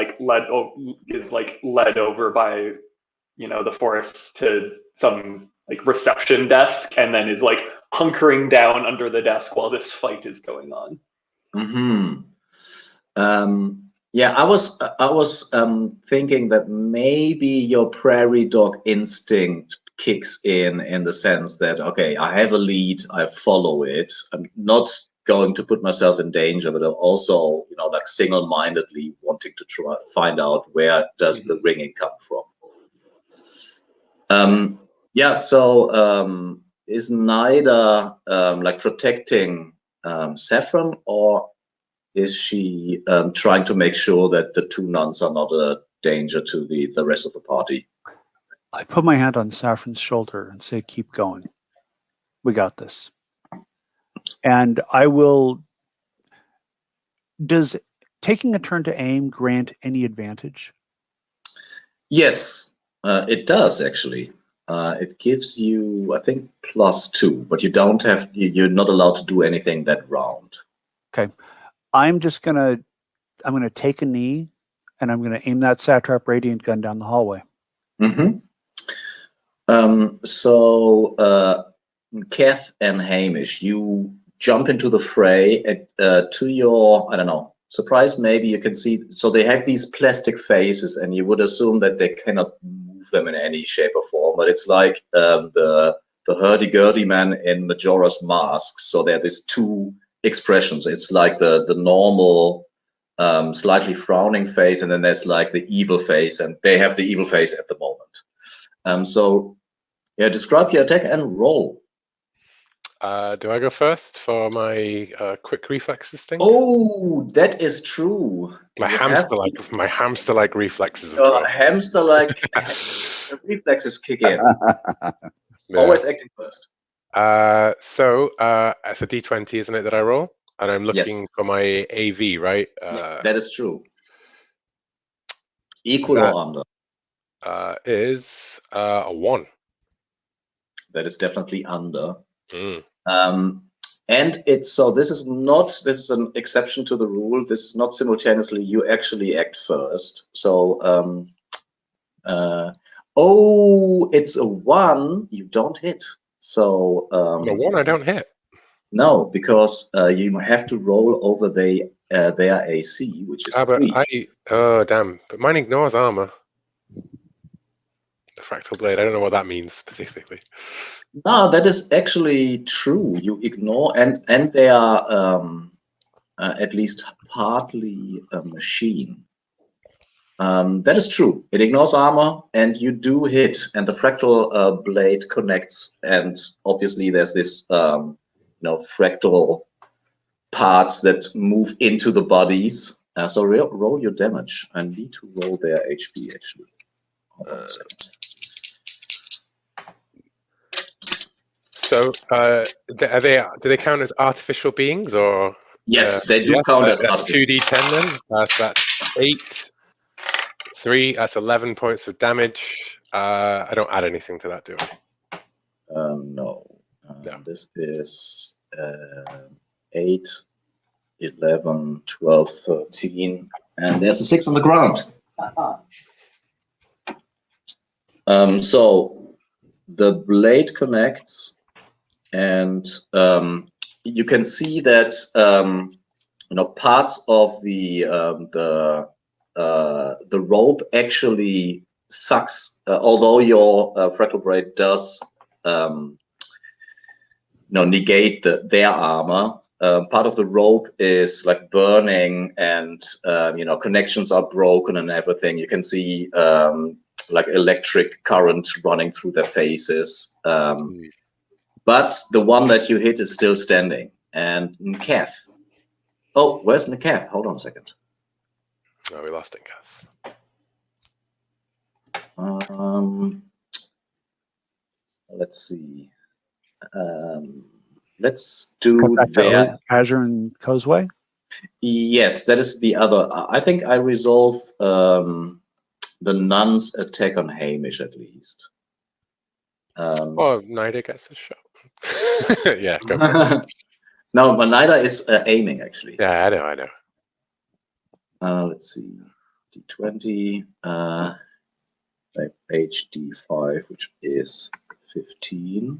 is led over by the forest to some like reception desk, and then is like hunkering down under the desk while this fight is going on. Yeah, I was thinking that maybe your prairie dog instinct kicks in the sense that, okay, I have a lead, I follow it. I'm not going to put myself in danger, but I'm also, like single-mindedly wanting to try find out where does the ringing come from. Yeah, so is Nida like protecting Saffron, or is she trying to make sure that the two nuns are not a danger to the rest of the party? I put my hand on Saffron's shoulder and say, keep going. We got this. And I will... Does taking a turn to aim grant any advantage? Yes, it does, actually. It gives you, I think, +2, but you don't have... You're not allowed to do anything that round. Okay. I'm gonna take a knee, and I'm gonna aim that satrap radiant gun down the hallway. So Kath and Hamish, you jump into the fray. To your, I don't know, surprise, maybe you can see. So they have these plastic faces, and you would assume that they cannot move them in any shape or form. But it's like the hurdy-gurdy man in Majora's Mask. So there are these two expressions. It's like the normal slightly frowning face, and then there's like the evil face, and they have the evil face at the moment. So yeah, describe your attack and roll. Do I go first for my quick reflexes thing? Oh, that is true. My hamster-like reflexes. Hamster-like reflexes kick in. Yeah. Always acting first. So it's a D20, isn't it, that I roll? And I'm looking for my AV, right? Yeah, that is true. Equal or under? Is a 1. That is definitely under. And it's so this is an exception to the rule. This is not simultaneously. You actually act first. So it's a 1. You don't hit. So a 1 I don't hit. No, because you have to roll over their AC, which is 3. Oh damn! But mine ignores armor. The fractal blade. I don't know what that means specifically. No, that is actually true. You ignore, and they are at least partly a machine. That is true. It ignores armor, and you do hit, and the fractal blade connects, and obviously there's this fractal parts that move into the bodies. So roll your damage. I need to roll their HP actually. Hold on a second. So, do they count as artificial beings, or? Yes, they do count as that's 2d10 then. That's 8, 3. That's 11 points of damage. I don't add anything to that, do I? No. This is 8, 11, 12, 13, and there's a 6 on the ground. So the blade connects. And you can see that parts of the rope actually sucks. Although your fractal braid does negate their armor. Part of the rope is like burning, and connections are broken and everything. You can see like electric current running through their faces. But the one that you hit is still standing. And Nketh. Oh, where's Nketh? Hold on a second. Oh, we lost Nketh. Let's see. Let's do there. Azure and Causeway? Yes, that is the other. I think I resolve the nun's attack on Hamish at least. Nida gets a shot. Yeah, go for it. No, but Nida is aiming actually. Yeah, I know. Let's see. D20, HD5, which is 15.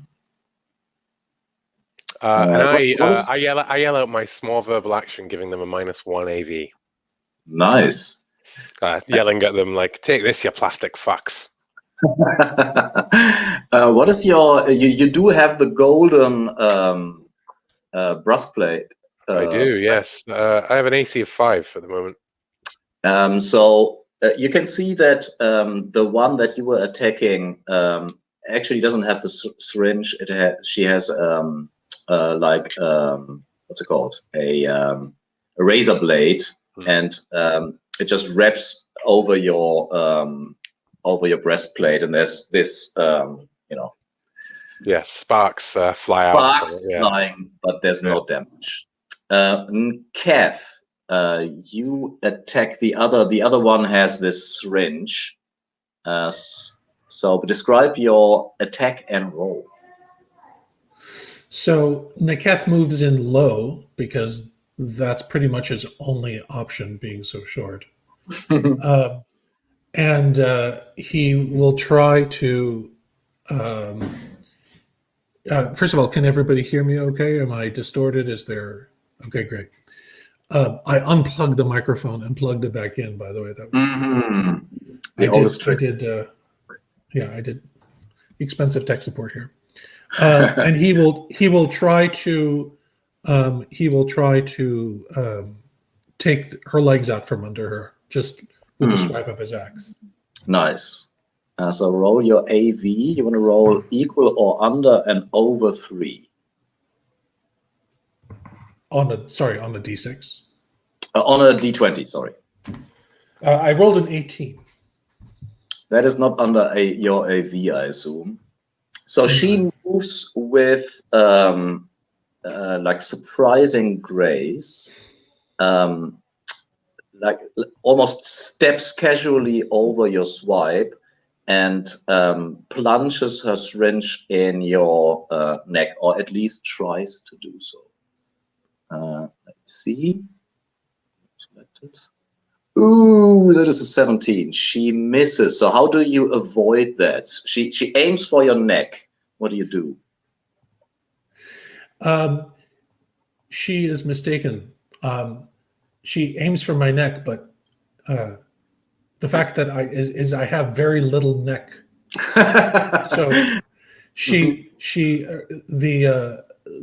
And I yell out my small verbal action, giving them a -1 AV. Nice. Yelling at them like, "Take this, you plastic fucks." What is your? You do have the golden breastplate. I do, yes. I have an AC of 5 at the moment. So you can see that the one that you were attacking actually doesn't have the syringe. She has like what's it called? A razor blade, and it just wraps over your breastplate, and there's this yeah, sparks fly out. Sparks flying, but there's no damage. Kev, you attack the other. The other one has this syringe. So describe your attack and roll. So Neketh moves in low because that's pretty much his only option, being so short. And he will try to. First of all, can everybody hear me okay? Am I distorted? Is there... Okay, great. I unplugged the microphone and plugged it back in, by the way. That was... I did expensive tech support here. And he will try to take her legs out from under her, just with the swipe of his axe. Nice. So roll your AV. You want to roll equal or under and over 3. On a D6. On a D20, sorry. I rolled an 18. That is not under your AV, I assume. So she moves with like surprising grace, like almost steps casually over your swipe and plunges her syringe in your neck, or at least tries to do so. Let's see. Ooh, that is a 17. She misses. So how do you avoid that? She aims for your neck. What do you do? She is mistaken. She aims for my neck, but the fact that I have very little neck. So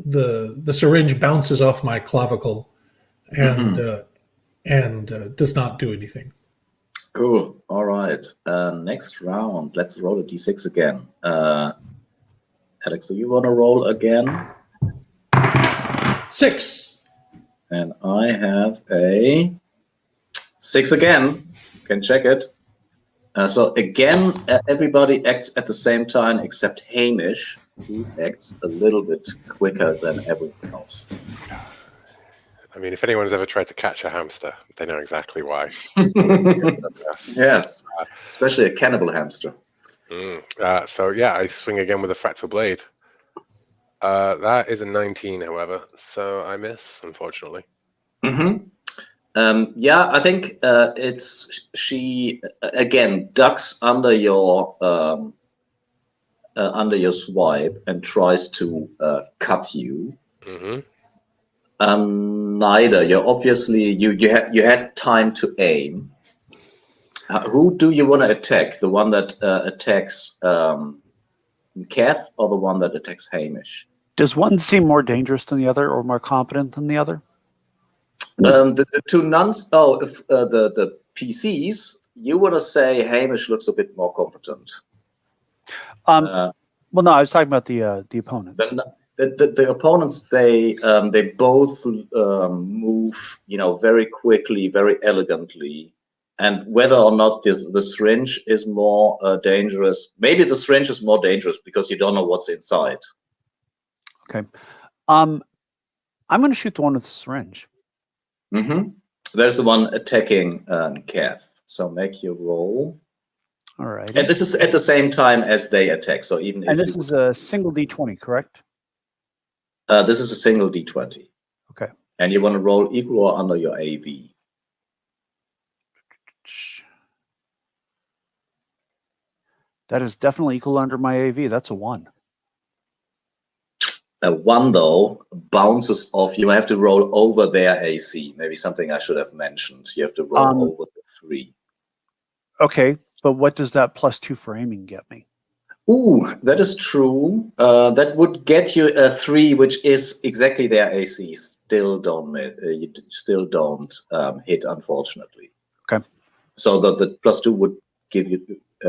the syringe bounces off my clavicle and does not do anything. Cool. All right. Next round. Let's roll a d6 again. Alex, do you want to roll again? 6. And I have a 6 again. Can check it. So again, everybody acts at the same time except Hamish, who acts a little bit quicker than everyone else. I mean, if anyone's ever tried to catch a hamster, they know exactly why. Yes, especially a cannibal hamster. So yeah, I swing again with a fractal blade. That is a 19, however, so I miss, unfortunately. Yeah, I think she again ducks under your swipe and tries to cut you. Neither. You're obviously you had time to aim. Who do you want to attack? The one that attacks Kath, or the one that attacks Hamish? Does one seem more dangerous than the other, or more competent than the other? The two nuns. Oh, the PCs. You want to say Hamish looks a bit more competent. Well, no, I was talking about the opponents. The opponents, they both move, very quickly, very elegantly, and whether or not the syringe is more dangerous, maybe the syringe is more dangerous because you don't know what's inside. Okay, I'm going to shoot the one with the syringe. Mm-hmm. There's the one attacking Kath. So make your roll. All right. And this is at the same time as they attack. So even if this is a single D20, correct? This is a single D20. Okay. And you want to roll equal or under your AV. That is definitely equal under my AV. That's a 1. A 1, though, bounces off. You have to roll over their AC. Maybe something I should have mentioned. You have to roll over the 3. Okay, but what does that +2 for aiming get me? Ooh, that is true. That would get you a 3, which is exactly their AC. Still don't you still don't hit, unfortunately. Okay. So the +2 would give you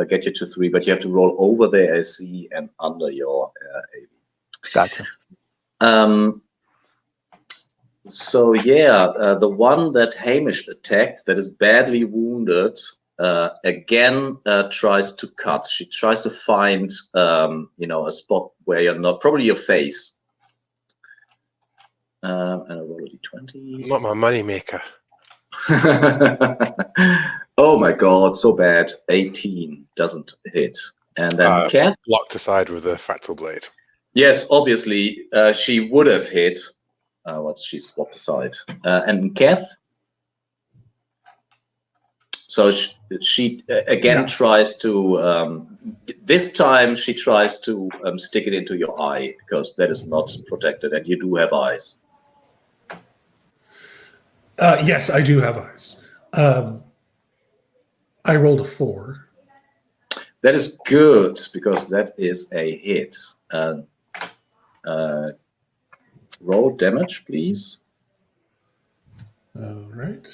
get you to 3, but you have to roll over their AC and under your AV. Gotcha. So yeah, the one that Hamish attacked, that is badly wounded, again tries to cut. She tries to find a spot where you're not, probably your face. And I roll a d20. Not my money maker. Oh my god, so bad. 18 doesn't hit. And then Kath blocked aside with a fractal blade. Yes, obviously she would have hit. What she swapped aside. And Kath. So she again tries to. This time she tries to stick it into your eye because that is not protected, and you do have eyes. Yes, I do have eyes. I rolled a 4. That is good because that is a hit. Roll damage, please. All right.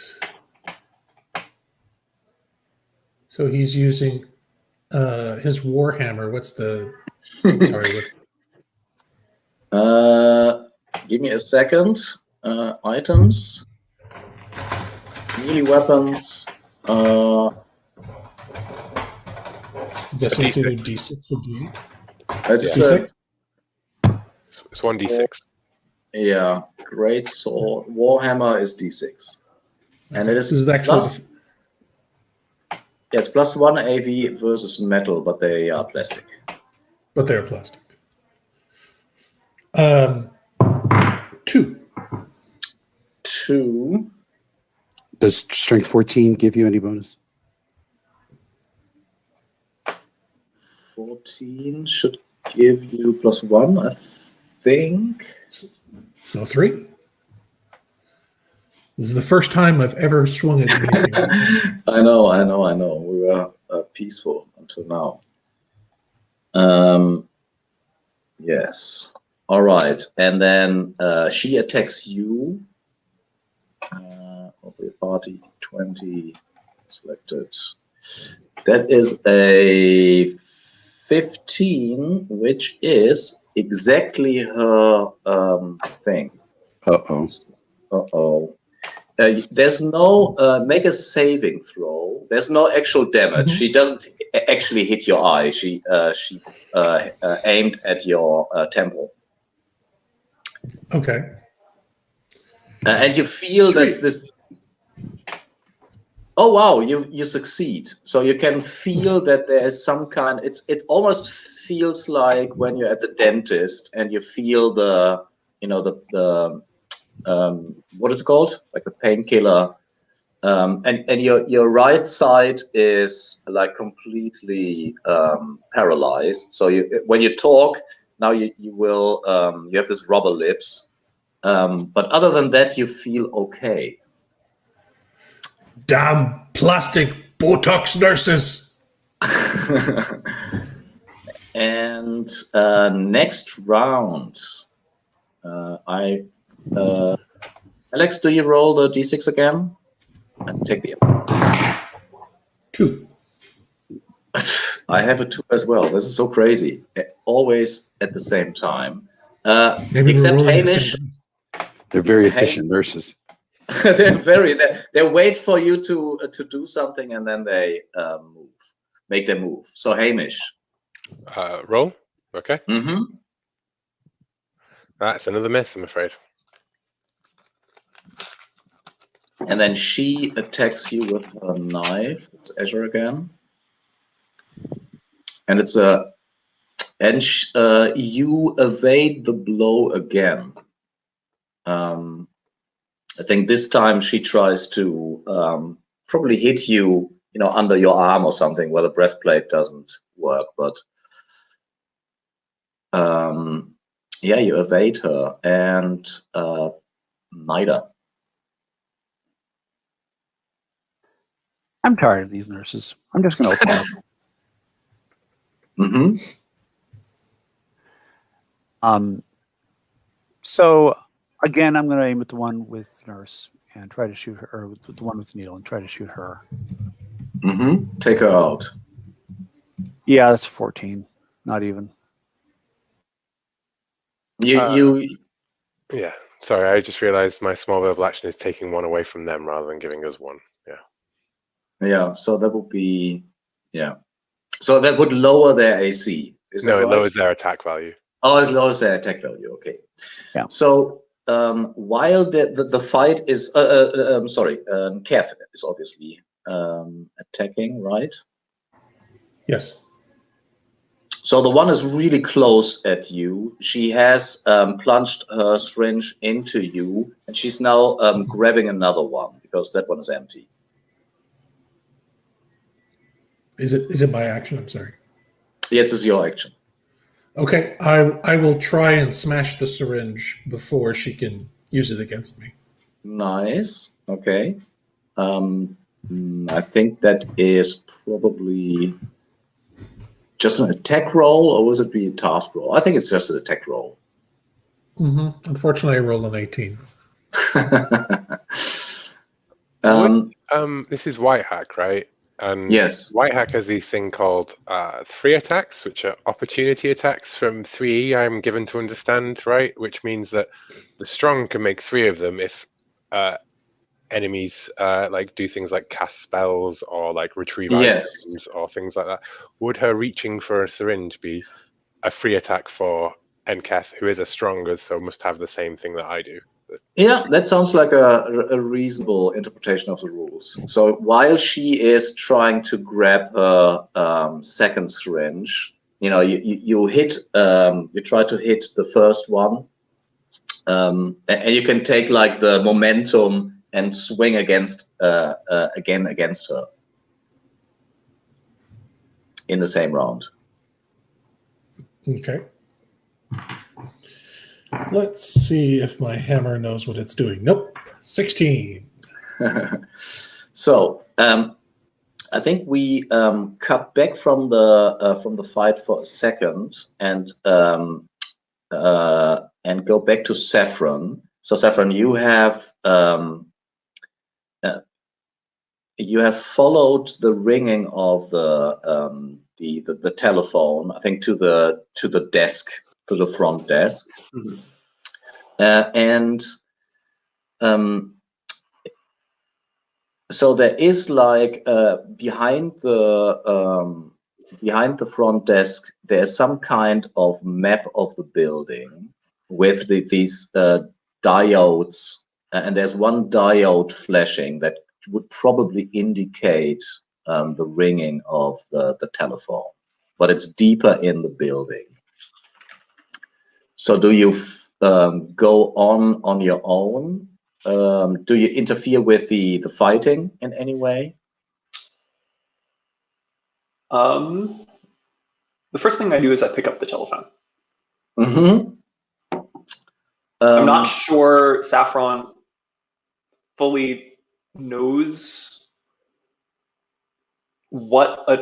So he's using his Warhammer. What's the? Sorry, what's? Give me a second. Items. Melee weapons. I guess it's either D6 or D8. It's D6? It's 1d6. Yeah, great sword. Warhammer is D6. And it is plus. Yeah, it's +1 AV versus metal, but they are plastic. But they're plastic. 2. 2. Does strength 14 give you any bonus? 14 should give you +1, I think. So 3. This is the first time I've ever swung at anything. I know. We were peaceful until now. Yes. All right. And then she attacks you. Of your party, 20 selected. That is a 15, which is exactly her thing. Uh-oh. There's no make a saving throw. There's no actual damage. She doesn't actually hit your eye. She aimed at your temple. Okay. And you feel this. Oh wow! You succeed. So you can feel that there is some kind. It almost feels like when you're at the dentist and you feel the what is it called? Like the painkiller. And your right side is like completely paralyzed. So when you talk now, you have this rubber lips, but other than that, you feel okay. Damn plastic Botox nurses. And next round, Alex, do you roll the d6 again? And take the 2. I have a 2 as well. This is so crazy. Always at the same time. Except Hamish. They're very efficient nurses. They wait for you to do something and then they make their move. So Hamish. Roll. Okay. Mm-hmm. That's another miss, I'm afraid. And then she attacks you with her knife. It's Azure again. And it's you evade the blow again. I think this time she tries to probably hit you, under your arm or something where the breastplate doesn't work. But yeah, you evade her, and Nida. I'm tired of these nurses. I'm just going to open up. Mm-hmm. So again, I'm going to aim at the one with nurse and try to shoot her, or with the one with needle and try to shoot her. Mm-hmm. Take her out. Yeah, that's 14. Not even. You. Yeah. Sorry, I just realized my small verbal action is taking one away from them rather than giving us one. Yeah. Yeah. So that would be. Yeah. So that would lower their AC. Is that right? It lowers their attack value. Oh, it lowers their attack value. Okay. Yeah. So while the fight is, Kath is obviously attacking, right? Yes. So the one is really close at you. She has plunged her syringe into you, and she's now grabbing another one because that one is empty. Is it my action? I'm sorry. Yes, it's your action. Okay, I will try and smash the syringe before she can use it against me. Nice. Okay. I think that is probably just an attack roll, or was it be a task roll? I think it's just an attack roll. Mm-hmm. Unfortunately, I rolled an 18. This is White Hack, right? And yes. White Hack has these thing called 3 attacks, which are opportunity attacks from 3E, I'm given to understand, right? Which means that the strong can make 3 of them if enemies do things like cast spells or retrieve items or things like that. Would her reaching for a syringe be a free attack for Enketh, who is as strong so must have the same thing that I do? Yeah, that sounds like a reasonable interpretation of the rules. So while she is trying to grab her second syringe, you hit, you try to hit the first one, and you can take the momentum and swing against her in the same round. Okay. Let's see if my hammer knows what it's doing. Nope. 16. So I think we cut back from the fight for a second and go back to Saffron. So Saffron, you have followed the ringing of the telephone, I think, to the desk, to the front desk. Mm-hmm. So there is behind the front desk, there's some kind of map of the building with these diodes, and there's one diode flashing that would probably indicate the ringing of the telephone, but it's deeper in the building. So do you go on your own? Do you interfere with the fighting in any way? The first thing I do is I pick up the telephone. Mm-hmm. I'm not sure Saffron fully knows how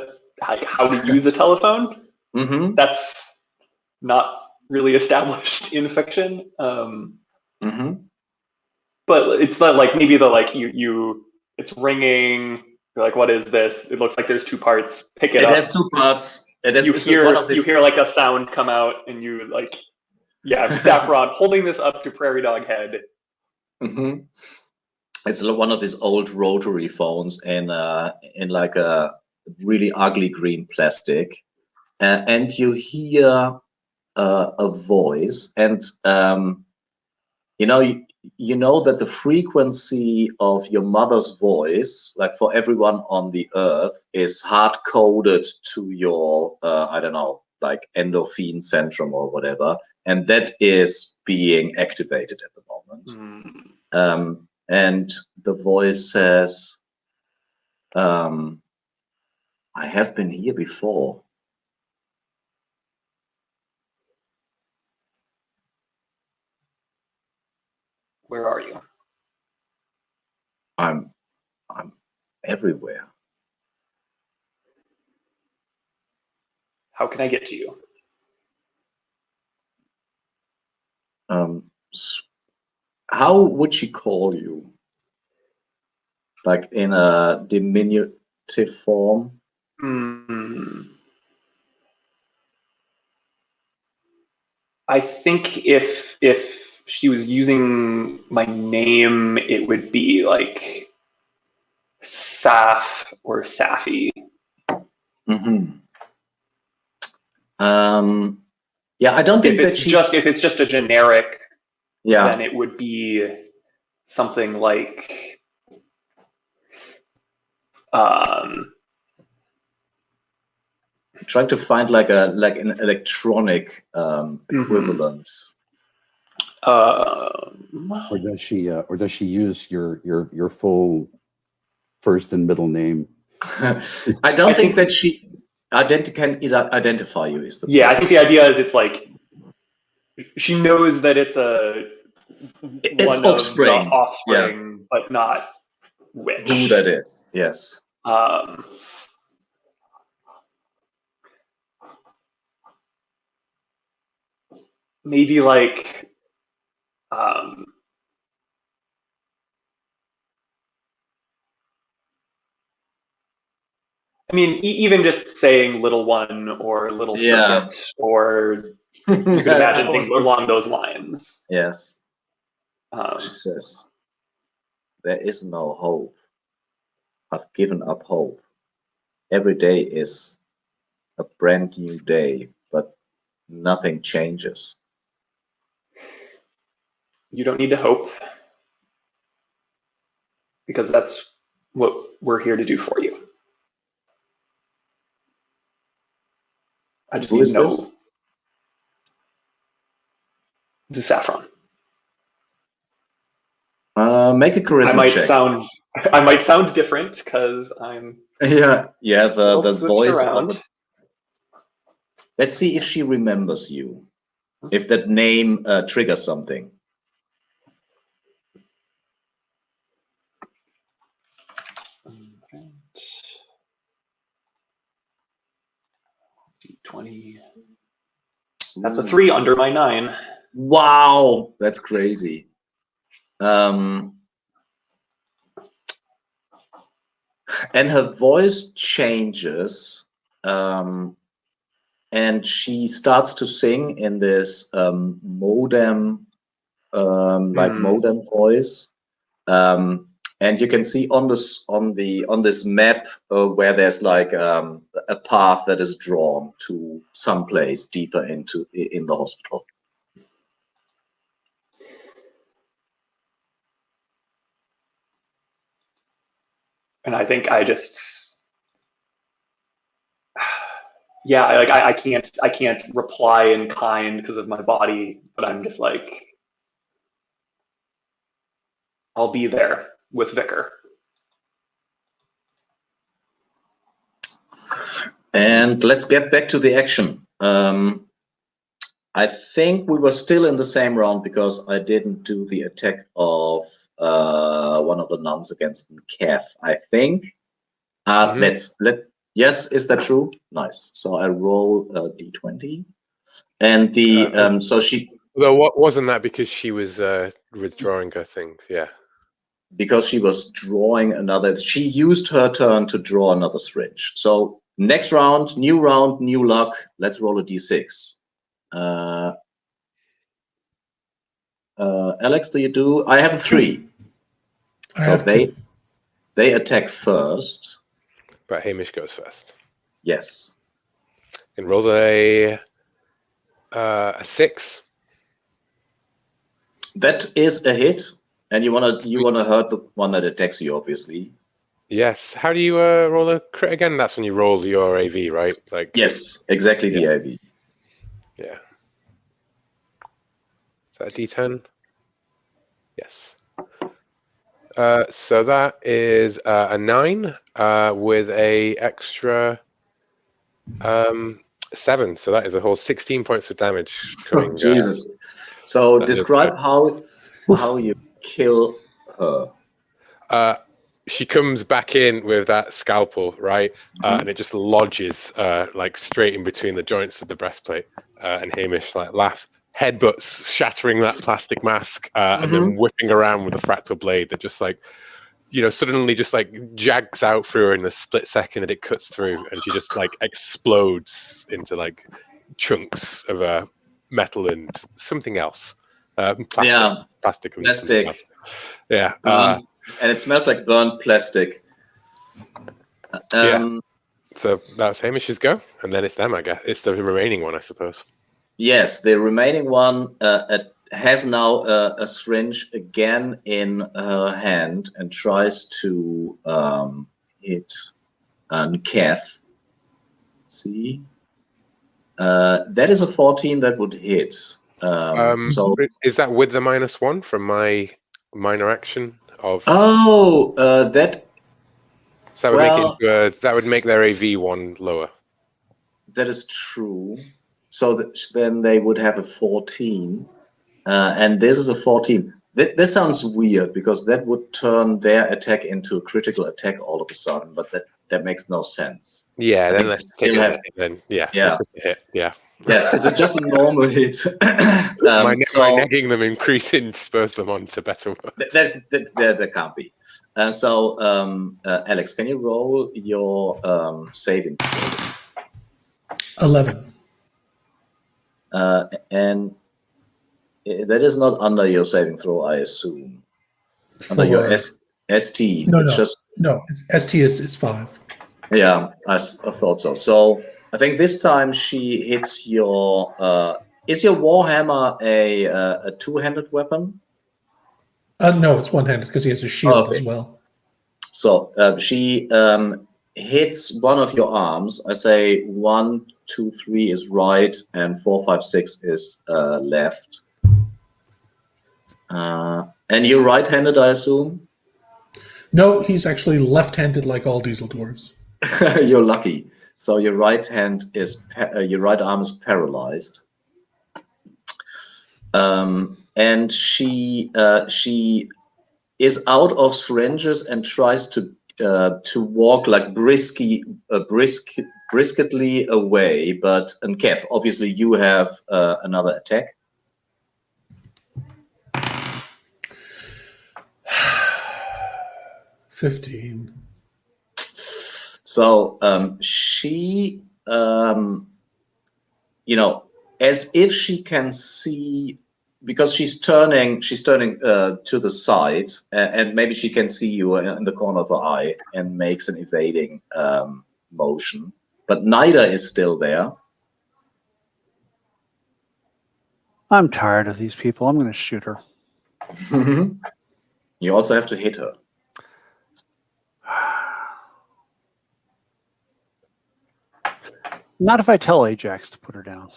to use a telephone. Mm-hmm. That's not really established in fiction. Mm-hmm. But it's not like maybe it's ringing. You're like, what is this? It looks like there's two parts. Pick it up. It has two parts. You hear like a sound come out, and you like, yeah, Saffron holding this up to Prairie Dog Head. Mm-hmm. It's one of these old rotary phones in like a really ugly green plastic, and you hear a voice, and you know that the frequency of your mother's voice, like for everyone on the earth, is hard coded to your I don't know, like endorphin centrum or whatever, and that is being activated at the moment. And the voice says, I have been here before. Where are you? I'm everywhere. How can I get to you? How would she call you? Like in a diminutive form? I think if she was using my name, it would be like Saf or Safi. Mm-hmm. Yeah, I don't think if it's just a generic, then it would be something like trying to find like an electronic equivalence. Or does she use your full first and middle name? I don't think that she can identify you. Is the point. I think the idea is it's like she knows that it's one offspring. Of the offspring, but not which. Who that is? Yes. Maybe like I mean, even just saying little one or little circuit, or you could imagine things along those lines. Yes. She says, there is no hope. I've given up hope. Every day is a brand new day, but nothing changes. You don't need to hope, because that's what we're here to do for you. I just need to know. This is Saffron. Make a charisma check. I might sound different because I'm. Yeah. The voice around. Let's see if she remembers you. If that name triggers something. D20. That's a 3 under my 9. Wow, that's crazy. And her voice changes, and she starts to sing in this modem, modem voice. And you can see on this map where there's like a path that is drawn to someplace deeper in the hospital. And I think I just, I can't reply in kind because of my body, but I'm just like, I'll be there with Vicar. And let's get back to the action. I think we were still in the same round because I didn't do the attack of one of the nuns against Kev. I think. Yes, is that true? Nice. So I roll d20, and the so she. Though what wasn't that because she was withdrawing her thing? Yeah. Because she was drawing another. She used her turn to draw another syringe. So next round, new luck. Let's roll a d6. Alex, do you do? I have a 3. So they attack first. But Hamish goes first. Yes. And rolls a 6. That is a hit, and you wanna hurt the one that attacks you, obviously. Yes. How do you roll a crit again? That's when you roll your AV, right? Like. Yes, exactly. The AV. Yeah. Is that a D10? Yes. So that is a 9 with a extra 7. So that is a whole 16 points of damage coming. Jesus. So describe how you kill her. She comes back in with that scalpel, right? And it just lodges like straight in between the joints of the breastplate. And Hamish like laughs, headbutts, shattering that plastic mask, and then whipping around with a fractal blade that just like, suddenly just like jags out through her in the split second that it cuts through, and she just like explodes into like chunks of metal and something else. Plastic. Yeah. And it smells like burnt plastic. Yeah. So that's Hamish's go, and then it's them, I guess. It's the remaining one, I suppose. Yes, the remaining one has now a syringe again in her hand and tries to hit Kev. See? That is a 14 that would hit. So is that with the -1 from my minor action of? That. So that would make their AV 1 lower. That is true. So then they would have a 14, and this is a 14. This sounds weird because that would turn their attack into a critical attack all of a sudden, but that makes no sense. Yeah, then let's take it. Then yeah, let's take a hit. Yeah. Yes, is it just a normal hit? My negging them increasing spurs them on to better work. That can't be. So Alex, can you roll your saving throw? 11. And that is not under your saving throw, I assume. Under your ST. No. ST is 5. Yeah, I thought so. So I think this time she hits your. Is your warhammer a two-handed weapon? No, it's one-handed because he has a shield as well. So she hits one of your arms. I say 1, 2, 3 is right, and 4, 5, 6 is left. And you're right-handed, I assume? No, he's actually left-handed, like all diesel dwarves. You're lucky. So your right hand is your right arm is paralyzed. And she is out of syringes and tries to walk like briskly away. But Kev, obviously you have another attack. 15. So she, as if she can see, because she's turning to the side, and maybe she can see you in the corner of her eye, and makes an evading motion. But neither is still there. I'm tired of these people. I'm going to shoot her. You also have to hit her. Not if I tell Ajax to put her down.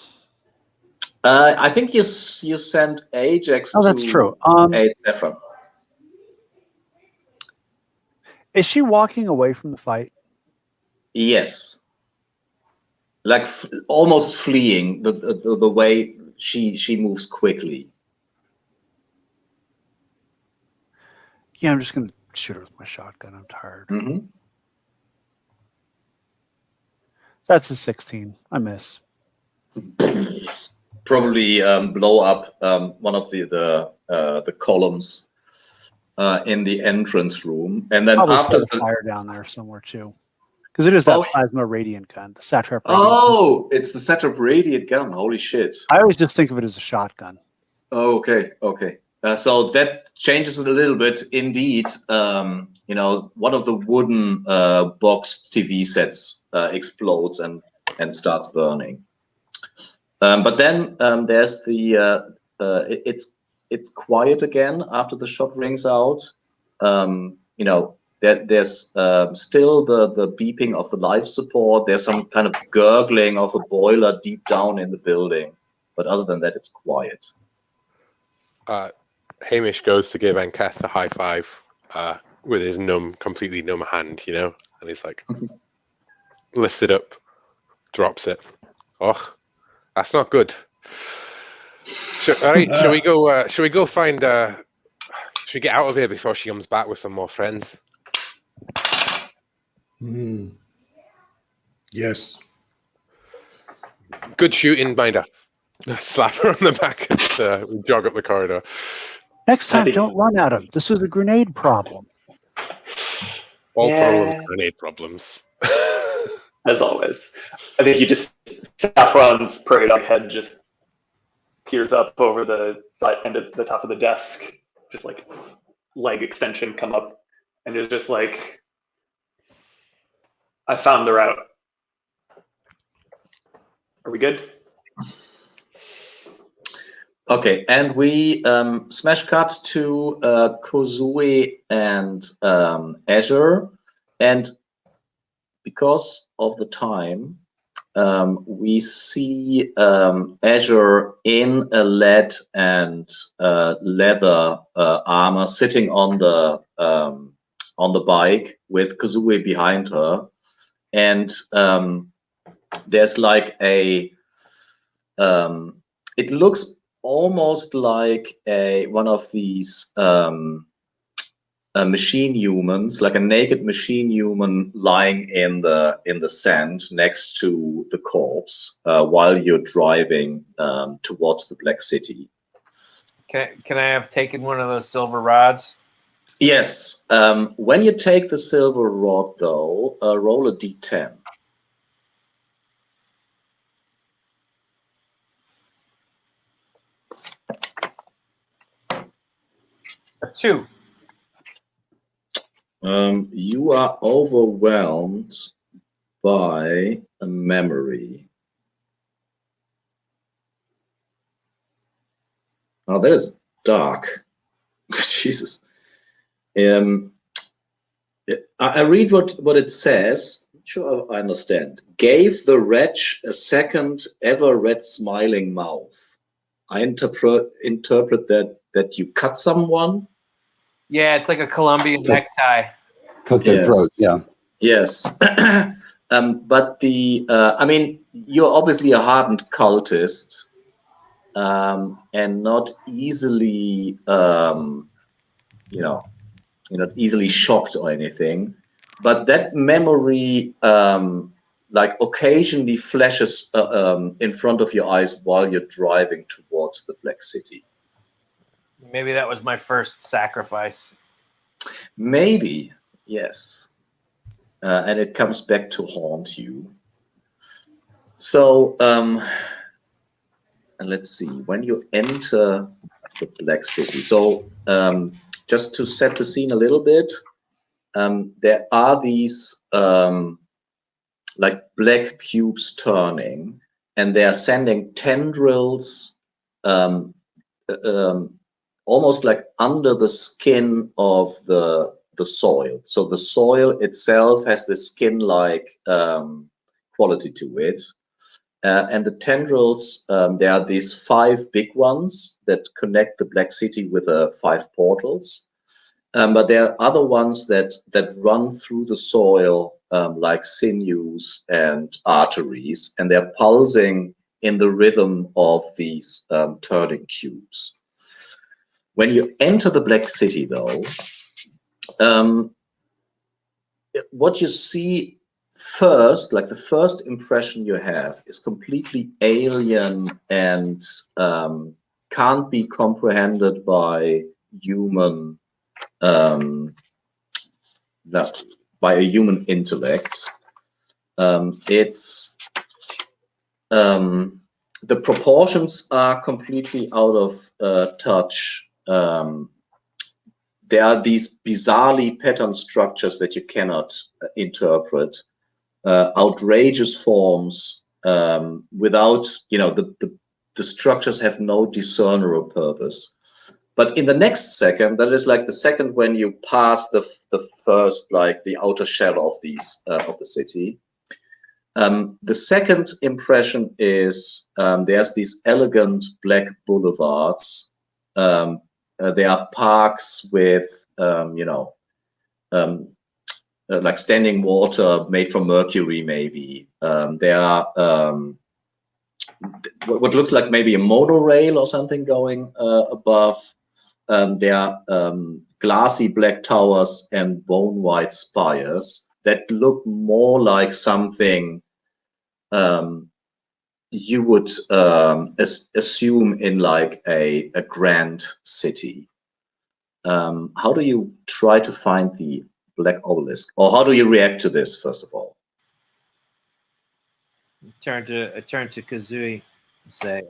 I think you sent Ajax to that's true. aid Zephyr. Is she walking away from the fight? Yes. Like almost fleeing the way she moves quickly. Yeah, I'm just gonna shoot her with my shotgun. I'm tired. Mm-hmm. That's a 16. I miss. Probably blow up one of the columns in the entrance room, and then Probably after start a fire down there somewhere too, because it is that plasma radiant gun, the satrap. Oh, it's the satrap radiant gun. Holy shit! I always just think of it as a shotgun. Oh, okay. So that changes it a little bit. Indeed, one of the wooden box TV sets explodes and starts burning. But then there's it's quiet again after the shot rings out. There's still the beeping of the life support. There's some kind of gurgling of a boiler deep down in the building. But other than that, it's quiet. Hamish goes to give Anketh a high five with his completely numb hand, and he's like, lifts it up, drops it. Oh, that's not good. All right, shall we go? Shall we go find? Should we get out of here before she comes back with some more friends? Yes. Good shooting, Minder. Slap her on the back and we jog up the corridor. Next time, don't run at him. This is a grenade problem. All problems, grenade problems. As always. I think you just, Saffron's prairie dog head just peers up over the side end of the top of the desk, just like leg extension come up, and is just like, I found the route. Are we good? Okay, and we smash cut to Kozue and Azure, and because of the time, we see Azure in a lead and leather armor, sitting on the bike with Kozue behind her, and there's like a it looks almost like one of these machine humans, like a naked machine human lying in the sand next to the corpse while you're driving towards the Black City. Can I have taken one of those silver rods? Yes. When you take the silver rod, though, roll a d10. A 2. You are overwhelmed by a memory. Oh, that is dark. Jesus. I read what it says. Sure, I understand. Gave the wretch a second ever red smiling mouth. I interpret that you cut someone. Yeah, it's like a Colombian necktie. Cut their throat. Yeah. Yes. But I mean, you're obviously a hardened cultist, and not easily, you're not easily shocked or anything. But that memory, like occasionally flashes in front of your eyes while you're driving towards the Black City. Maybe that was my first sacrifice. Maybe, yes. And it comes back to haunt you. So, and let's see, when you enter the Black City. So, just to set the scene a little bit, there are these like black cubes turning, and they are sending tendrils almost like under the skin of the soil. So the soil itself has this skin-like quality to it. And the tendrils, there are these 5 big ones that connect the Black City with 5 portals. But there are other ones that run through the soil like sinews and arteries, and they're pulsing in the rhythm of these turning cubes. When you enter the Black City, though, what you see first, like the first impression you have, is completely alien and can't be comprehended by human, by a human intellect. The proportions are completely out of touch. There are these bizarrely patterned structures that you cannot interpret. Outrageous forms without, the structures have no discernible purpose. But in the next second, that is like the second when you pass the first, like the outer shell of these of the city. The second impression is there's these elegant black boulevards. There are parks with, like standing water made from mercury, maybe. There are what looks like maybe a monorail or something going above. There are glassy black towers and bone white spires that look more like something you would assume in like a grand city. How do you try to find the black obelisk, or how do you react to this, first of all? I turn to Kazui and say,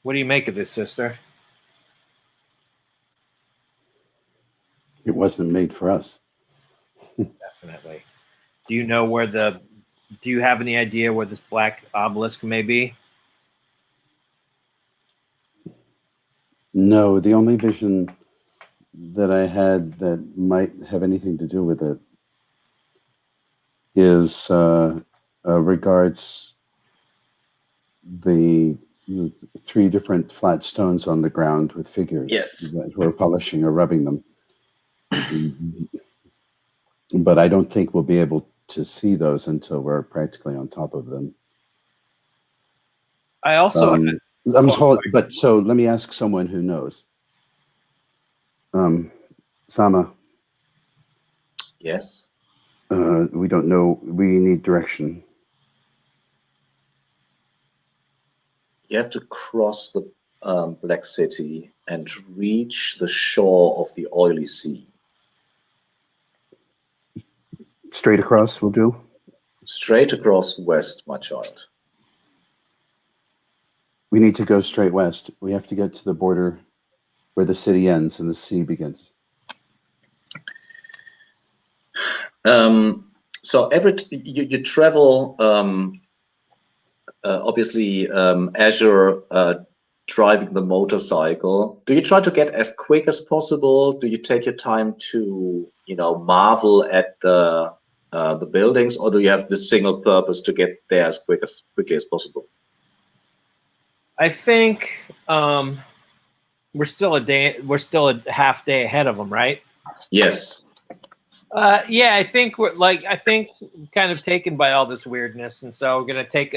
what do you make of this, sister? It wasn't made for us. Definitely. Do you know where do you have any idea where this black obelisk may be? No, the only vision that I had that might have anything to do with it is regards the 3 different flat stones on the ground with figures. Yes. Who are polishing or rubbing them. But I don't think we'll be able to see those until we're practically on top of them. I also but so let me ask someone who knows. Sama. Yes. We don't know. We need direction. You have to cross the Black City and reach the shore of the oily sea. Straight across will do? Straight across west, my child. We need to go straight west. We have to get to the border where the city ends and the sea begins. So you travel, obviously, Azure driving the motorcycle. Do you try to get as quick as possible? Do you take your time to, marvel at the buildings, or do you have this single purpose to get there as quickly as possible? I think we're still a half day ahead of them, right? Yes. Yeah, I think we're kind of taken by all this weirdness, and so we're gonna take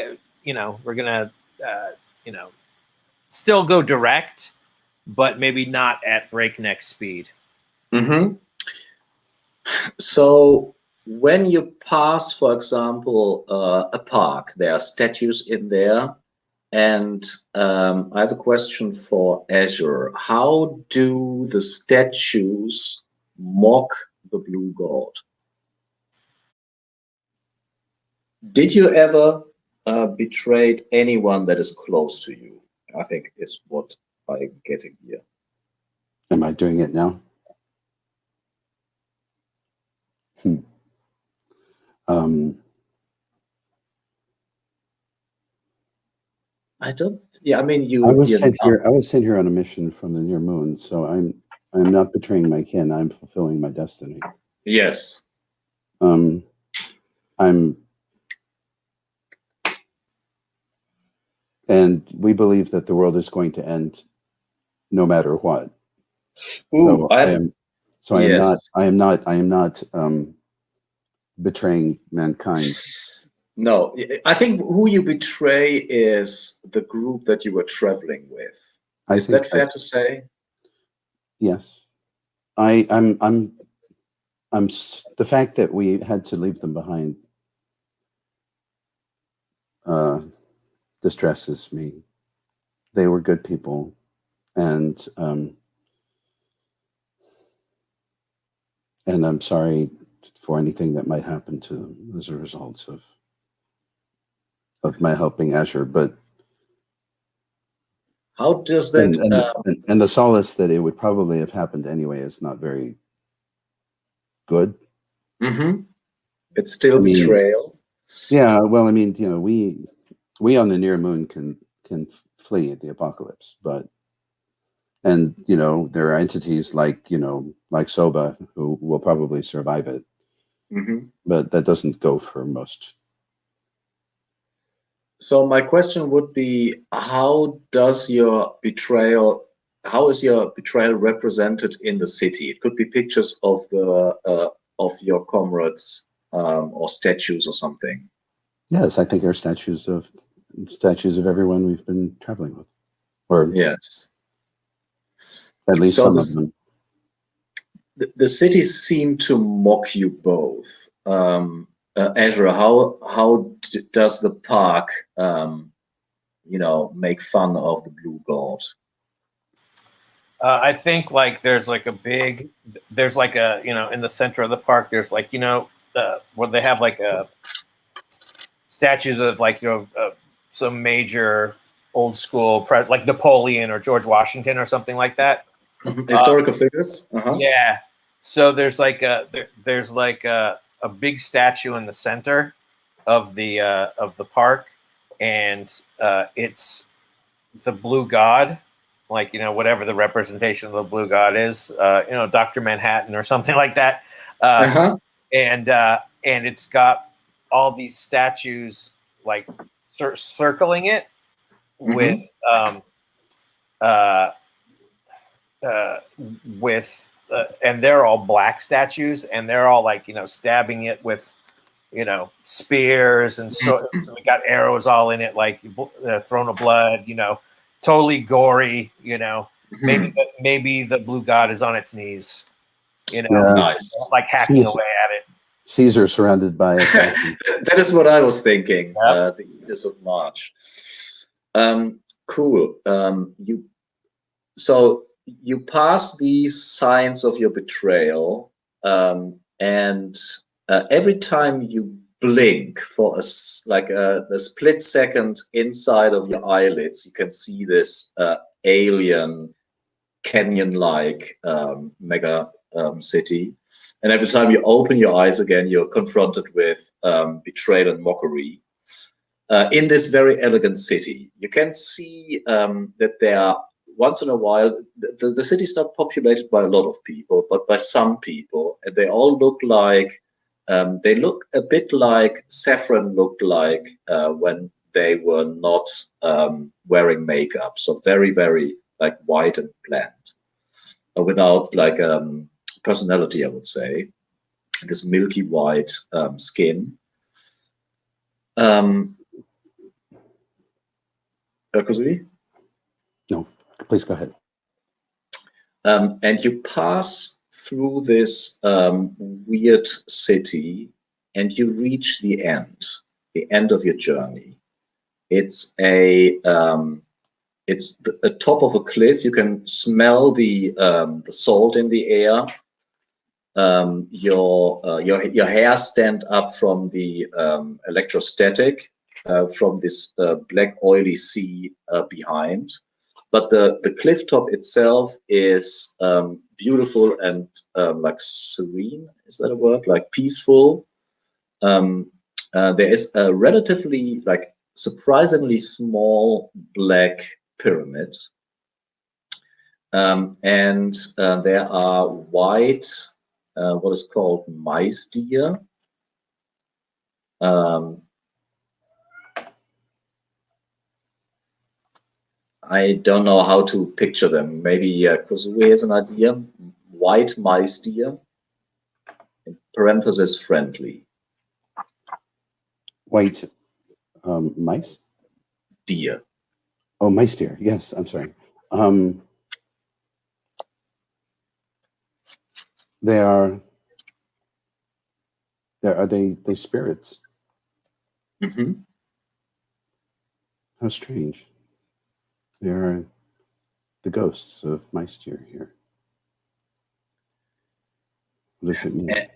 still go direct, but maybe not at breakneck speed. Mm-hmm. So when you pass, for example, a park, there are statues in there. And I have a question for Azure. How do the statues mock the blue god? Did you ever betray anyone that is close to you? I think is what I'm getting here. Am I doing it now? I don't. Yeah, I mean, I was sent here. I was sent here on a mission from the near moon, so I'm not betraying my kin. I'm fulfilling my destiny. Yes. And we believe that the world is going to end, no matter what. Ooh, so I am not betraying mankind. No, I think who you betray is the group that you were traveling with. Is that fair to say? Yes. The fact that we had to leave them behind distresses me. They were good people, and I'm sorry for anything that might happen to them as a result of my helping Azure. But how does that? And the solace that it would probably have happened anyway is not very good. Mm-hmm. It's still betrayal. Yeah, well, I mean, you know, we on the near moon can flee the apocalypse, and you know, there are entities like, you know, like Soba who will probably survive it. Mm-hmm. But that doesn't go for most. So my question would be, how is your betrayal represented in the city? It could be pictures of of your comrades, or statues or something. Yes, I think there are statues of everyone we've been traveling with, or yes, at least some of them. The cities seem to mock you both. Ezra, how does the park, make fun of the Blue God? I think like there's like in the center of the park, there's like, where they have like statues of like, some major old school, like Napoleon or George Washington or something like that. Historical figures. Yeah. So there's like a big statue in the center of the park, and it's the Blue God, like, whatever the representation of the Blue God is, Dr. Manhattan or something like that. And it's got all these statues like circling it with and they're all black statues, and they're all like, stabbing it with, spears, and so we got arrows all in it, like throne of blood, totally gory, maybe the Blue God is on its knees, nice, like hacking away at it. Caesar surrounded by that is what I was thinking. Yep. The Edicts of March. Cool. You pass these signs of your betrayal, and every time you blink for a split second inside of your eyelids, you can see this alien canyon-like mega city. And every time you open your eyes again, you're confronted with betrayal and mockery. In this very elegant city, you can see that there are, once in a while, the city is not populated by a lot of people, but by some people, and they all look like, they look a bit like Saffron looked like when they were not wearing makeup. So very, very like white and bland, without like personality, I would say. This milky white skin. Kozui? No, please go ahead. And you pass through this weird city, and you reach the end of your journey. It's the top of a cliff. You can smell the salt in the air. Your hair stand up from the electrostatic, from this black oily sea behind. But the cliff top itself is beautiful and like serene. Is that a word? Like peaceful. There is a relatively like surprisingly small black pyramid, and there are white, what is called mice deer. I don't know how to picture them. Maybe Kozue has an idea. White mice deer. In parenthesis, friendly. white mice? Deer. Oh, mice deer. Yes, I'm sorry. They are they spirits? Mm-hmm. How strange. They are the ghosts of mice deer here. What does it mean?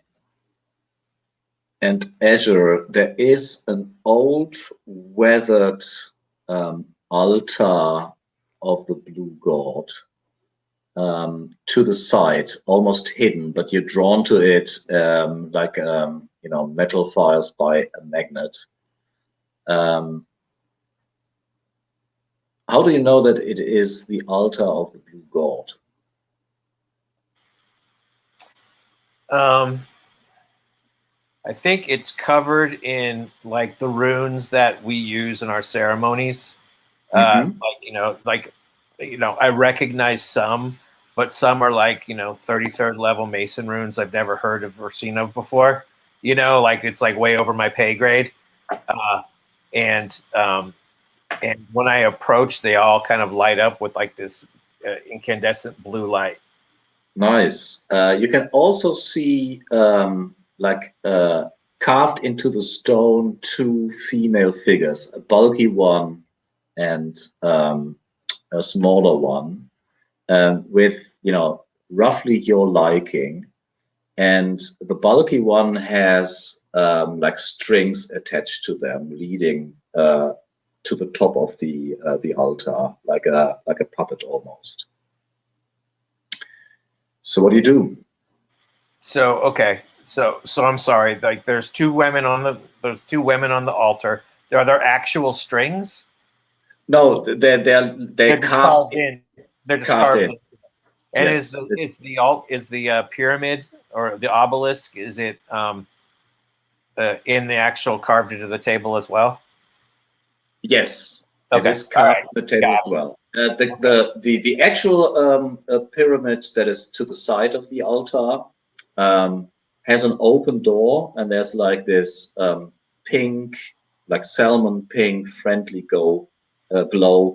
And Azure, there is an old weathered altar of the blue god to the side, almost hidden, but you're drawn to it like metal files by a magnet. How do you know that it is the altar of the blue god? I think it's covered in like the runes that we use in our ceremonies. I recognize some, but some are like 33rd level Mason runes I've never heard of or seen of before. Like it's like way over my pay grade. And when I approach, they all kind of light up with like this incandescent blue light. Nice. You can also see carved into the stone two female figures, a bulky one and a smaller one, with roughly your liking. And the bulky one has like strings attached to them, leading to the top of the altar, like a puppet almost. So what do you do? So okay, so I'm sorry. Like there's two women on the altar. Are there actual strings? No, they're carved in. They're just carved in. And yes, is the pyramid or the obelisk, is it in the actual carved into the table as well? Yes, okay. It is carved on the table as well. The actual pyramid that is to the side of the altar has an open door, and there's like this pink, like salmon pink, friendly glow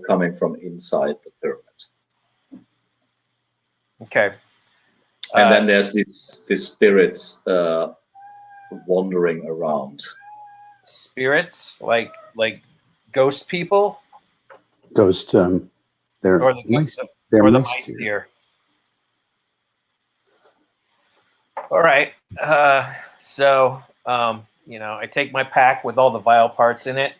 coming from inside the pyramid. Okay. And then there's these spirits wandering around. Spirits like ghost people. Ghost. They're or the mice. Or the mice deer. All right. So I take my pack with all the vile parts in it.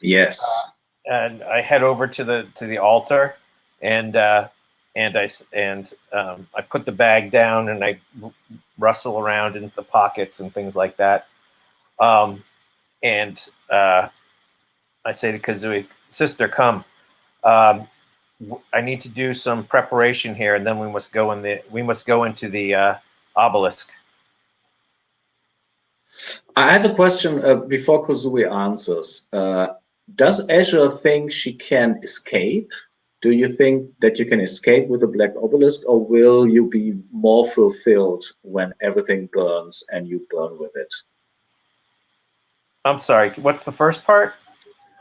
Yes. And I head over to the altar, and I put the bag down and I rustle around into the pockets and things like that. And I say to Kazooie, "Sister, come. I need to do some preparation here, and then we must go into the obelisk." I have a question before Kazooie answers. Does Azure think she can escape? Do you think that you can escape with the Black Obelisk, or will you be more fulfilled when everything burns and you burn with it? I'm sorry, what's the first part?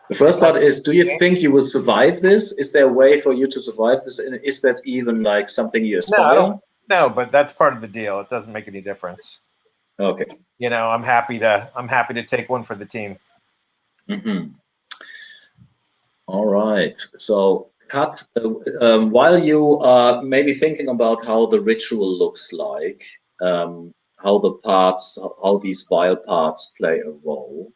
The first part is, do you think you will survive this? Is there a way for you to survive this? And is that even like something you aspire? No, but that's part of the deal. It doesn't make any difference. Okay. I'm happy to take one for the team. Mm-hmm. All right. So cut while you are maybe thinking about how the ritual looks like, how these vile parts play a role.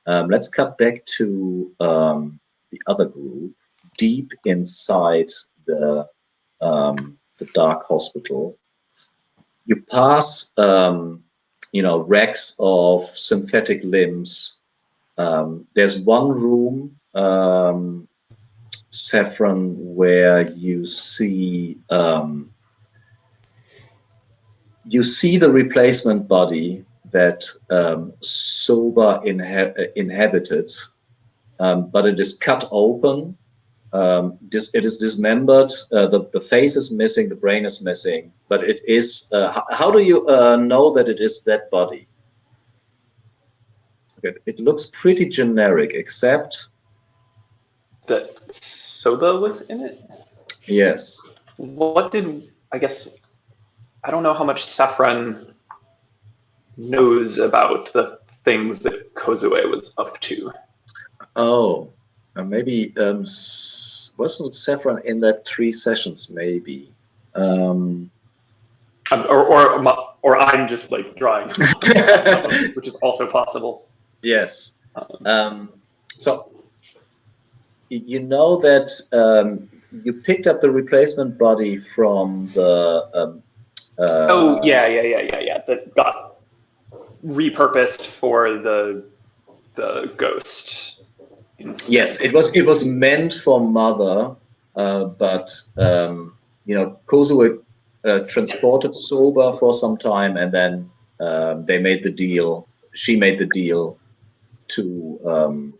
Let's cut back to the other group, deep inside the dark hospital. You pass, racks of synthetic limbs. There's one room, Saffron, where you see the replacement body that Soba inhabited, but it is cut open. It is dismembered. The face is missing, the brain is missing, but it is. How do you know that it is that body? It looks pretty generic, except that Soba was in it. Yes. What did I guess? I don't know how much Saffron knows about the things that Kozue was up to. Oh, maybe wasn't Saffron in that 3 sessions? Maybe. Or I'm just like drawing, which is also possible. Yes. So you know that you picked up the replacement body from the. Yeah. That got repurposed for the ghost. Yes, it was meant for Mother, but Kozue transported Soba for some time, and then they made the deal. She made the deal to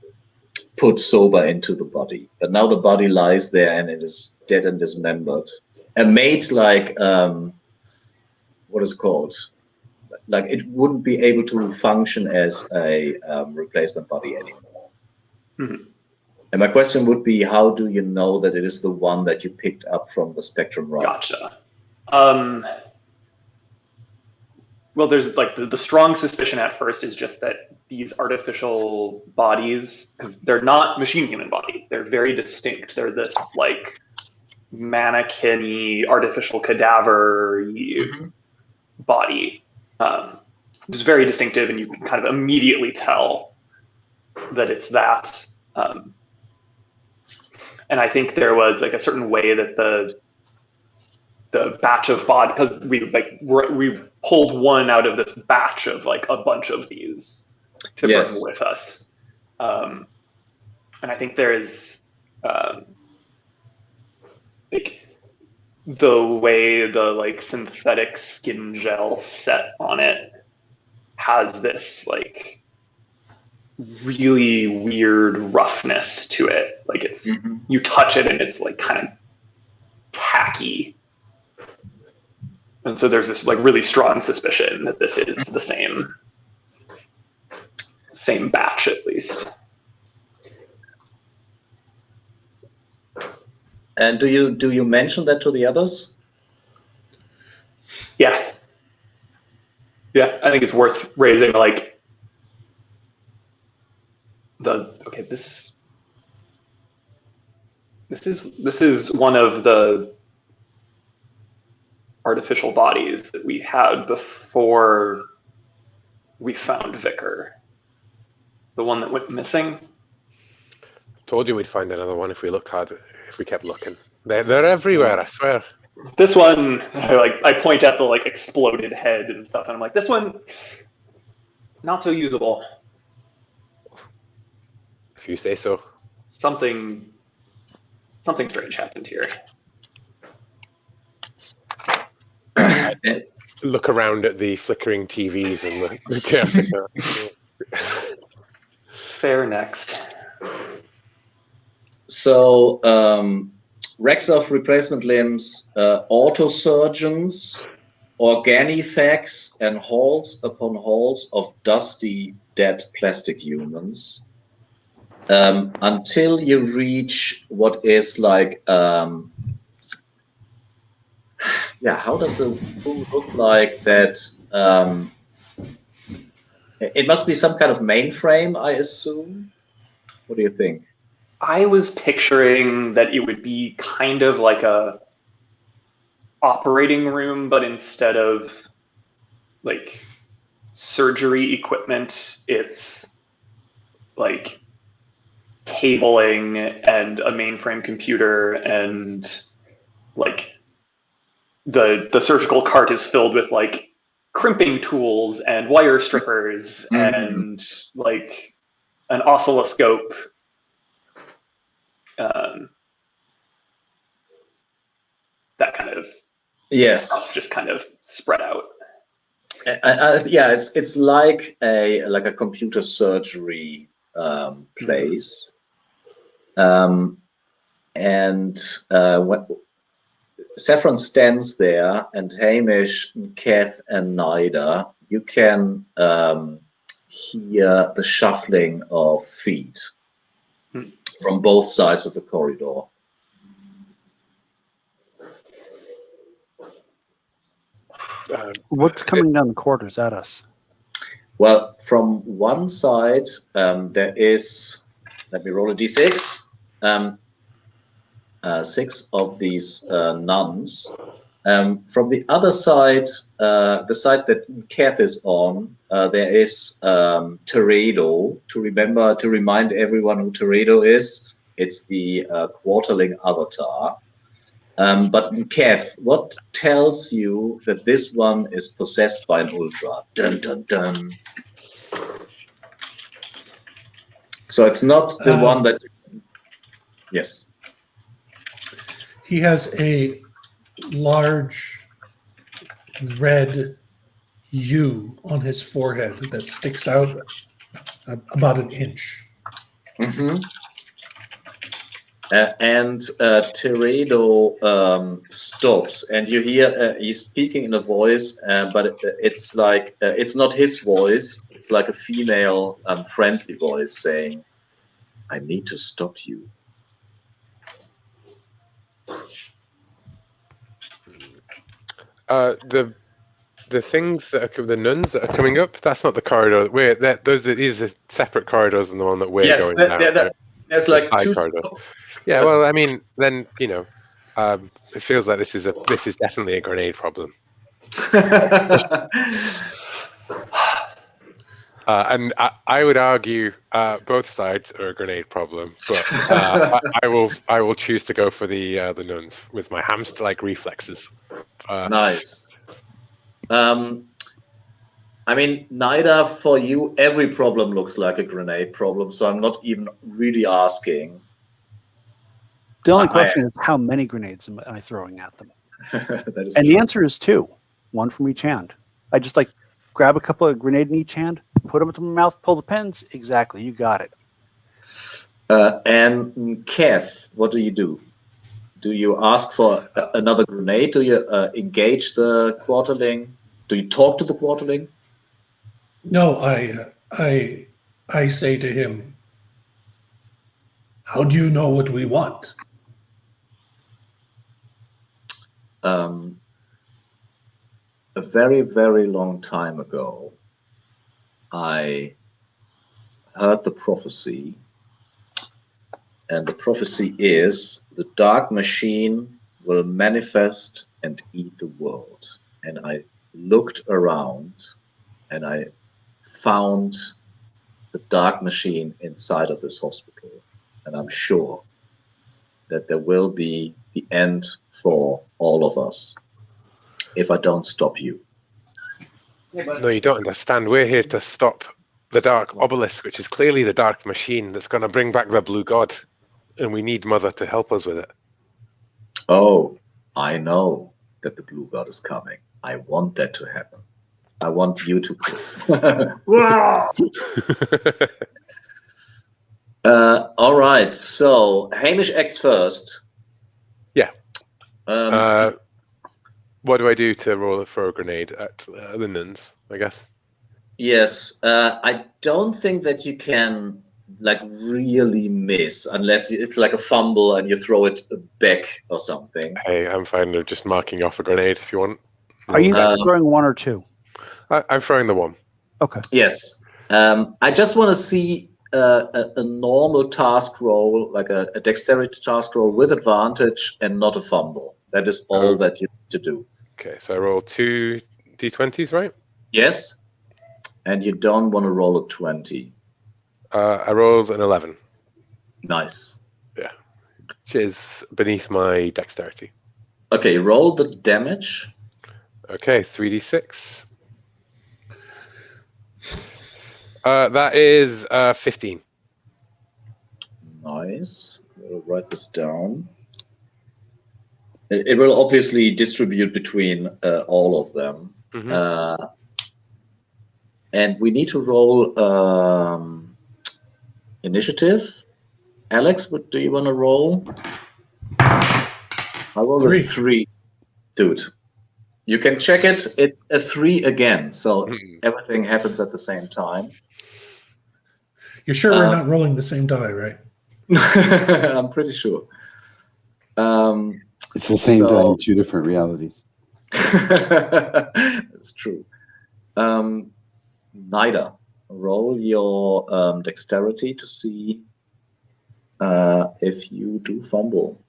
put Soba into the body, but now the body lies there and it is dead and dismembered. And made like what is it called? Like it wouldn't be able to function as a replacement body anymore. Mm-hmm. And my question would be, how do you know that it is the one that you picked up from the spectrum run? Gotcha. Well, there's like the strong suspicion at first is just that these artificial bodies, because they're not machine human bodies, they're very distinct. They're this like mannequin-y, artificial cadaver body. It's very distinctive, and you can kind of immediately tell that it's that. And I think there was like a certain way that the batch of body, because we pulled one out of this batch of like a bunch of these to bring with us. And I think there is like the way the like synthetic skin gel set on it has this like really weird roughness to it. Like it's you touch it and it's like kind of tacky. And so there's this like really strong suspicion that this is the same batch at least. And do you mention that to the others? Yeah. Yeah, I think it's worth raising like this is one of the artificial bodies that we had before we found Vicar. The one that went missing. Told you we'd find another one if we looked hard, if we kept looking. They're everywhere, I swear. This one, I point at the like exploded head and stuff, and I'm like, this one, not so usable. If you say so. Something strange happened here. Look around at the flickering TVs and the chaos. Fair next. So, wrecks of replacement limbs, autosurgeons, organifacts, and halls upon halls of dusty, dead plastic humans. Until you reach what is like, how does the room look like that? It must be some kind of mainframe, I assume. What do you think? I was picturing that it would be kind of like a operating room, but instead of like surgery equipment, it's like cabling and a mainframe computer, and like the surgical cart is filled with like crimping tools and wire strippers and like an oscilloscope. That kind of stuff just kind of spread out. It's like a computer surgery place, and when Saffron stands there, and Hamish, Kath, and Nida, you can hear the shuffling of feet from both sides of the corridor. What's coming down the corridors at us? Well, from one side, there is, let me roll a d6, 6 of these nuns. From the other side, the side that Keth is on, there is Teredo. To remind everyone who Teredo is, it's the quarterling avatar. But Keth, what tells you that this one is possessed by an Ultra? Dun dun dun. So it's not the one that. Yes. He has a large red U on his forehead that sticks out about an inch. Mm-hmm. And Teredo stops, and you hear he's speaking in a voice, but it's like it's not his voice. It's like a female, friendly voice saying, "I need to stop you." The things that are the nuns that are coming up. That's not the corridor. These are separate corridors than the one that we're going down. There's like two corridors. Yeah, well, I mean, then it feels like this is definitely a grenade problem. And I would argue both sides are a grenade problem, but I will choose to go for the nuns with my hamster-like reflexes. Nice. I mean, Nida, for you, every problem looks like a grenade problem, so I'm not even really asking. The only question is, how many grenades am I throwing at them? That is and true. the answer is 2, one from each hand. I just grab a couple of grenade in each hand, put them into my mouth, pull the pins. Exactly, you got it. And Kev, what do you do? Do you ask for another grenade? Do you engage the quarterling? Do you talk to the quarterling? No, I say to him, "How do you know what we want?" A very, very long time ago, I heard the prophecy, and the prophecy is the dark machine will manifest and eat the world. And I looked around, and I found the dark machine inside of this hospital, and I'm sure that there will be the end for all of us if I don't stop you. No, you don't understand. We're here to stop the Dark Obelisk, which is clearly the Dark Machine that's going to bring back the Blue God, and we need Mother to help us with it. Oh, I know that the Blue God is coming. I want that to happen. I want you to. All right. So Hamish acts first. Yeah. What do I do to roll for a grenade at the nuns? I guess. Yes. I don't think that you can really miss unless it's like a fumble and you throw it back or something. Hey, I'm fine with just marking off a grenade if you want. Are you throwing 1 or 2? I'm throwing the 1. Okay. Yes. I just want to see a normal task roll, like a dexterity task roll with advantage and not a fumble. That is all that you need to do. Okay, so I roll 2 d20s, right? Yes. And you don't want to roll a 20. I rolled an 11. Nice. Yeah. Which is beneath my dexterity. Okay, roll the damage. Okay, 3d6. That is 15. Nice. We'll write this down. It will obviously distribute between all of them. Mm-hmm. And we need to roll initiative. Alex, what do you want to roll? I rolled a 3. Dude, you can check it. It's a 3 again. So everything happens at the same time. You're sure we're not rolling the same die, right? I'm pretty sure. It's the same die in two different realities. That's true. Neither. Roll your dexterity to see if you do fumble.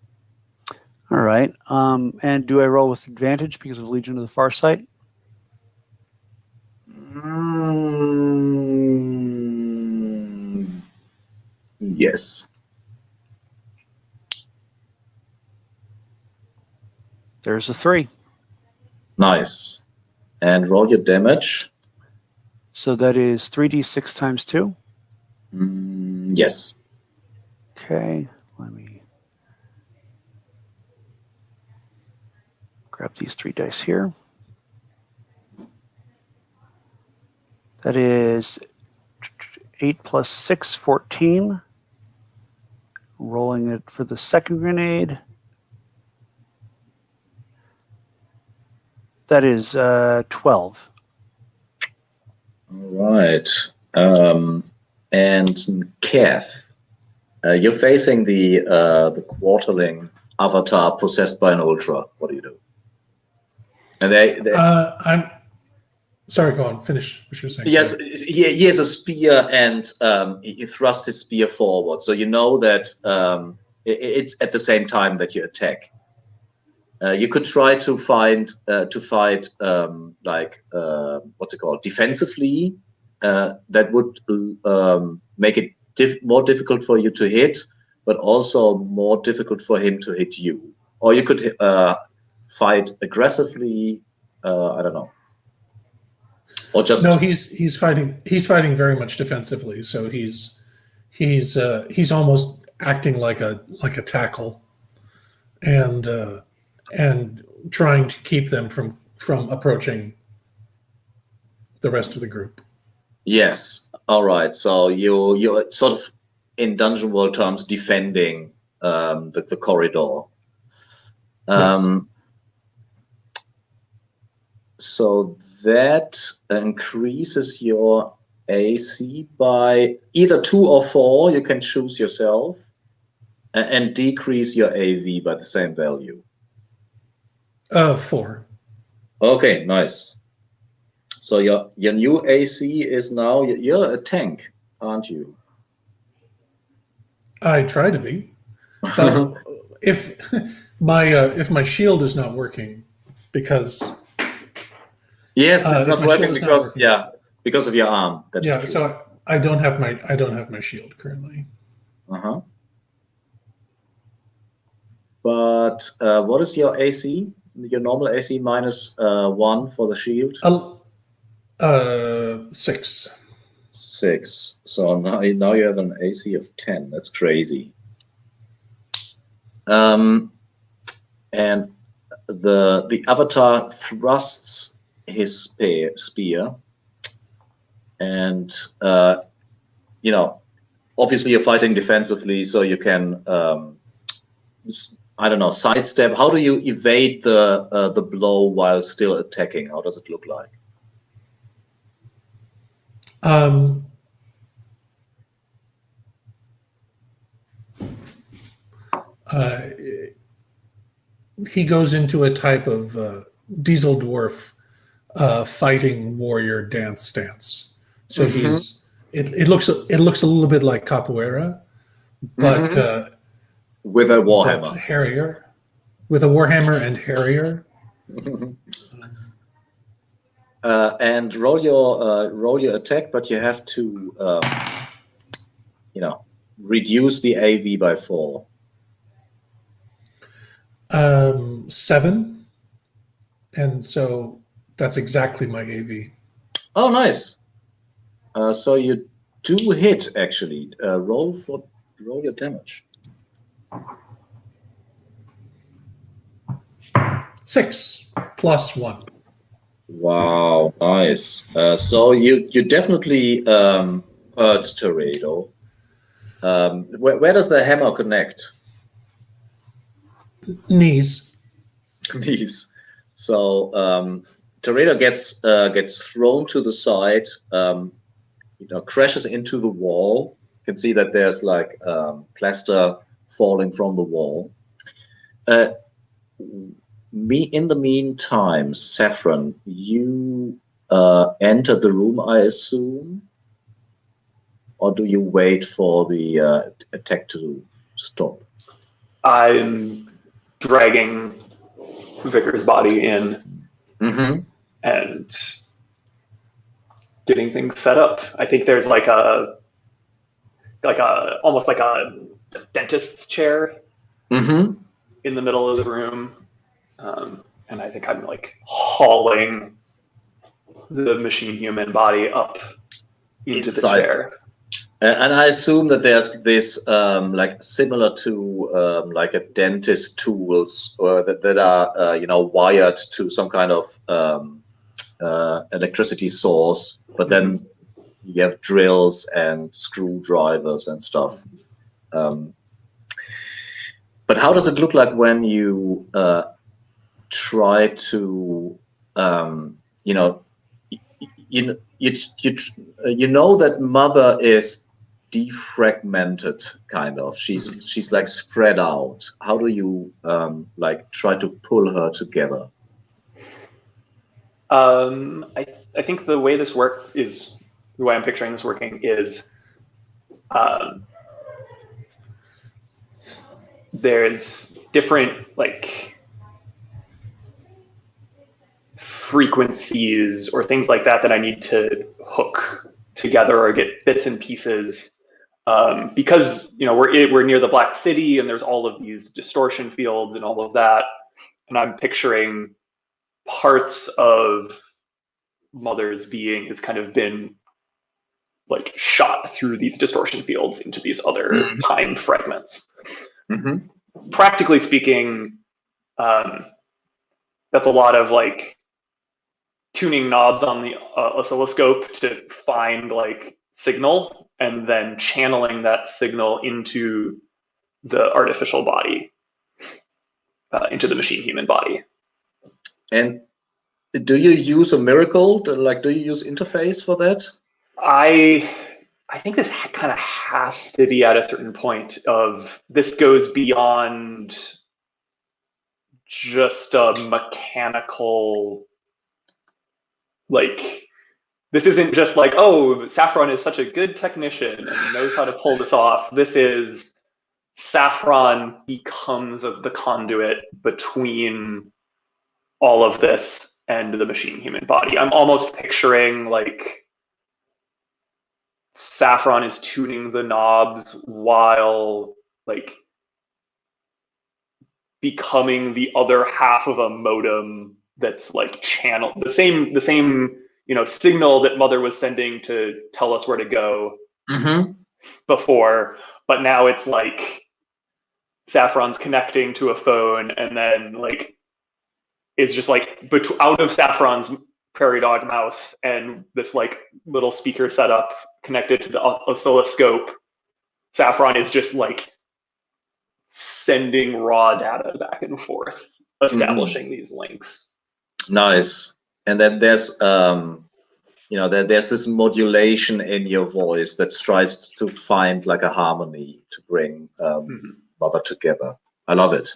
All right. And do I roll with advantage because of Legion of the Farsight? Yes. There's a 3. Nice. And roll your damage. So that is 3d6 times 2? Yes. Okay. Let me grab these 3 dice here. That is 8 plus 6, 14. Rolling it for the second grenade. That is 12. All right. And Kath, you're facing the quarterling avatar possessed by an ultra. What do you do? And I'm sorry. Go on. Finish what you were saying. Yes, he has a spear, and he thrusts his spear forward. So you know that it's at the same time that you attack. You could try to fight like what's it called, defensively. That would make it more difficult for you to hit, but also more difficult for him to hit you. Or you could fight aggressively. I don't know. Or just no, he's fighting very much defensively. So he's almost acting like a tackle, and trying to keep them from approaching the rest of the group. Yes. All right. So you're sort of, in Dungeon World terms, defending the corridor. Yes. So that increases your AC by either 2 or 4. You can choose yourself, and decrease your AV by the same value. 4. Okay, nice. So your new AC is now, you're a tank, aren't you? I try to be, but if my shield is not working because it's not working because because of your arm. That's true. So I don't have my shield currently. But what is your AC? Your normal AC minus 1 for the shield? 6. 6. So now you have an AC of 10. That's crazy. And the avatar thrusts his spear, and obviously you're fighting defensively, so you can sidestep. How do you evade the blow while still attacking? How does it look like? He goes into a type of diesel dwarf fighting warrior dance stance. So it looks a little bit like capoeira, but with a warhammer, but hairier, with a warhammer and hairier. And roll your attack, but you have to reduce the AV by 4. 7, and so that's exactly my AV. Oh, nice. So you do hit, actually. Roll your damage. 6 plus 1. Wow, nice. So you definitely hurt Teredo. Where does the hammer connect? Knees. Knees. So Teredo gets thrown to the side, crashes into the wall, can see that there's like plaster falling from the wall. In the meantime, Saffron, you entered the room, I assume, or do you wait for the attack to stop? I'm dragging Vicar's body in and getting things set up. I think there's like a almost like a dentist's chair in the middle of the room, and I think I'm like hauling the machine human body up into inside the chair. And I assume that there's this like similar to like a dentist tools or that are you know, wired to some kind of electricity source, but then you have drills and screwdrivers and stuff. But how does it look like when you try to you know, you know that Mother is defragmented, kind of. She's like spread out. How do you like try to pull her together? I think the way this works is, the way I'm picturing this working is there's different like frequencies or things like that that I need to hook together or get bits and pieces, because you know we're near the Black City and there's all of these distortion fields and all of that, and I'm picturing parts of Mother's being has kind of been like shot through these distortion fields into these other time fragments. Practically speaking, that's a lot of like tuning knobs on the oscilloscope to find like signal and then channeling that signal into the artificial body, into the machine human body. And do you use a miracle? Like, do you use interface for that? I think this kind of has to be at a certain point of this goes beyond just a mechanical, like, this isn't just like, oh, Saffron is such a good technician and knows how to pull this off. This is Saffron becomes the conduit between all of this and the machine human body. I'm almost picturing like Saffron is tuning the knobs while like becoming the other half of a modem that's like channel the same you know signal that Mother was sending to tell us where to go before, but now it's like Saffron's connecting to a phone and then like is just like out of Saffron's prairie dog mouth and this like little speaker setup connected to the oscilloscope. Saffron is just like sending raw data back and forth, establishing these links. Nice. And then there's you know, there's this modulation in your voice that tries to find like a harmony to bring Mother together. I love it.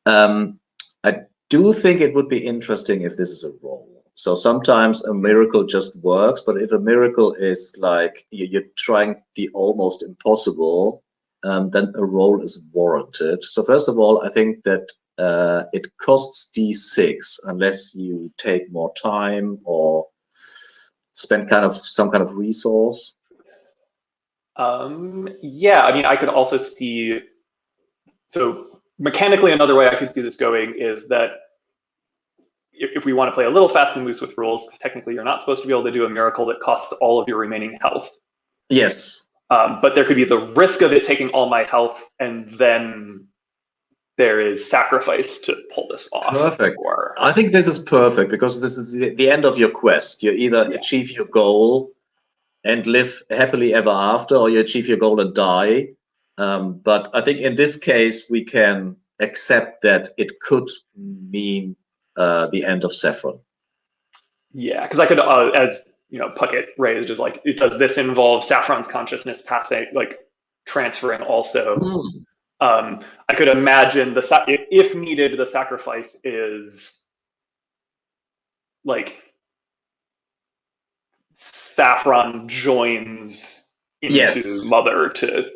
I do think it would be interesting if this is a role. So sometimes a miracle just works, but if a miracle is like you're trying the almost impossible, then a role is warranted. So first of all, I think that it costs D6 unless you take more time or spend some kind of resource. Yeah, I mean, I could also see, so mechanically another way I could see this going is that if we want to play a little fast and loose with rules, technically you're not supposed to be able to do a miracle that costs all of your remaining health. Yes. But there could be the risk of it taking all my health, and then there is sacrifice to pull this off. Perfect. I think this is perfect because this is the end of your quest. You either achieve your goal and live happily ever after, or you achieve your goal and die. But I think in this case, we can accept that it could mean the end of Saffron. Yeah, because I could, as Puckett raised is like, does this involve Saffron's consciousness passing, like transferring also? I could imagine if needed, the sacrifice is like Saffron joins into Mother to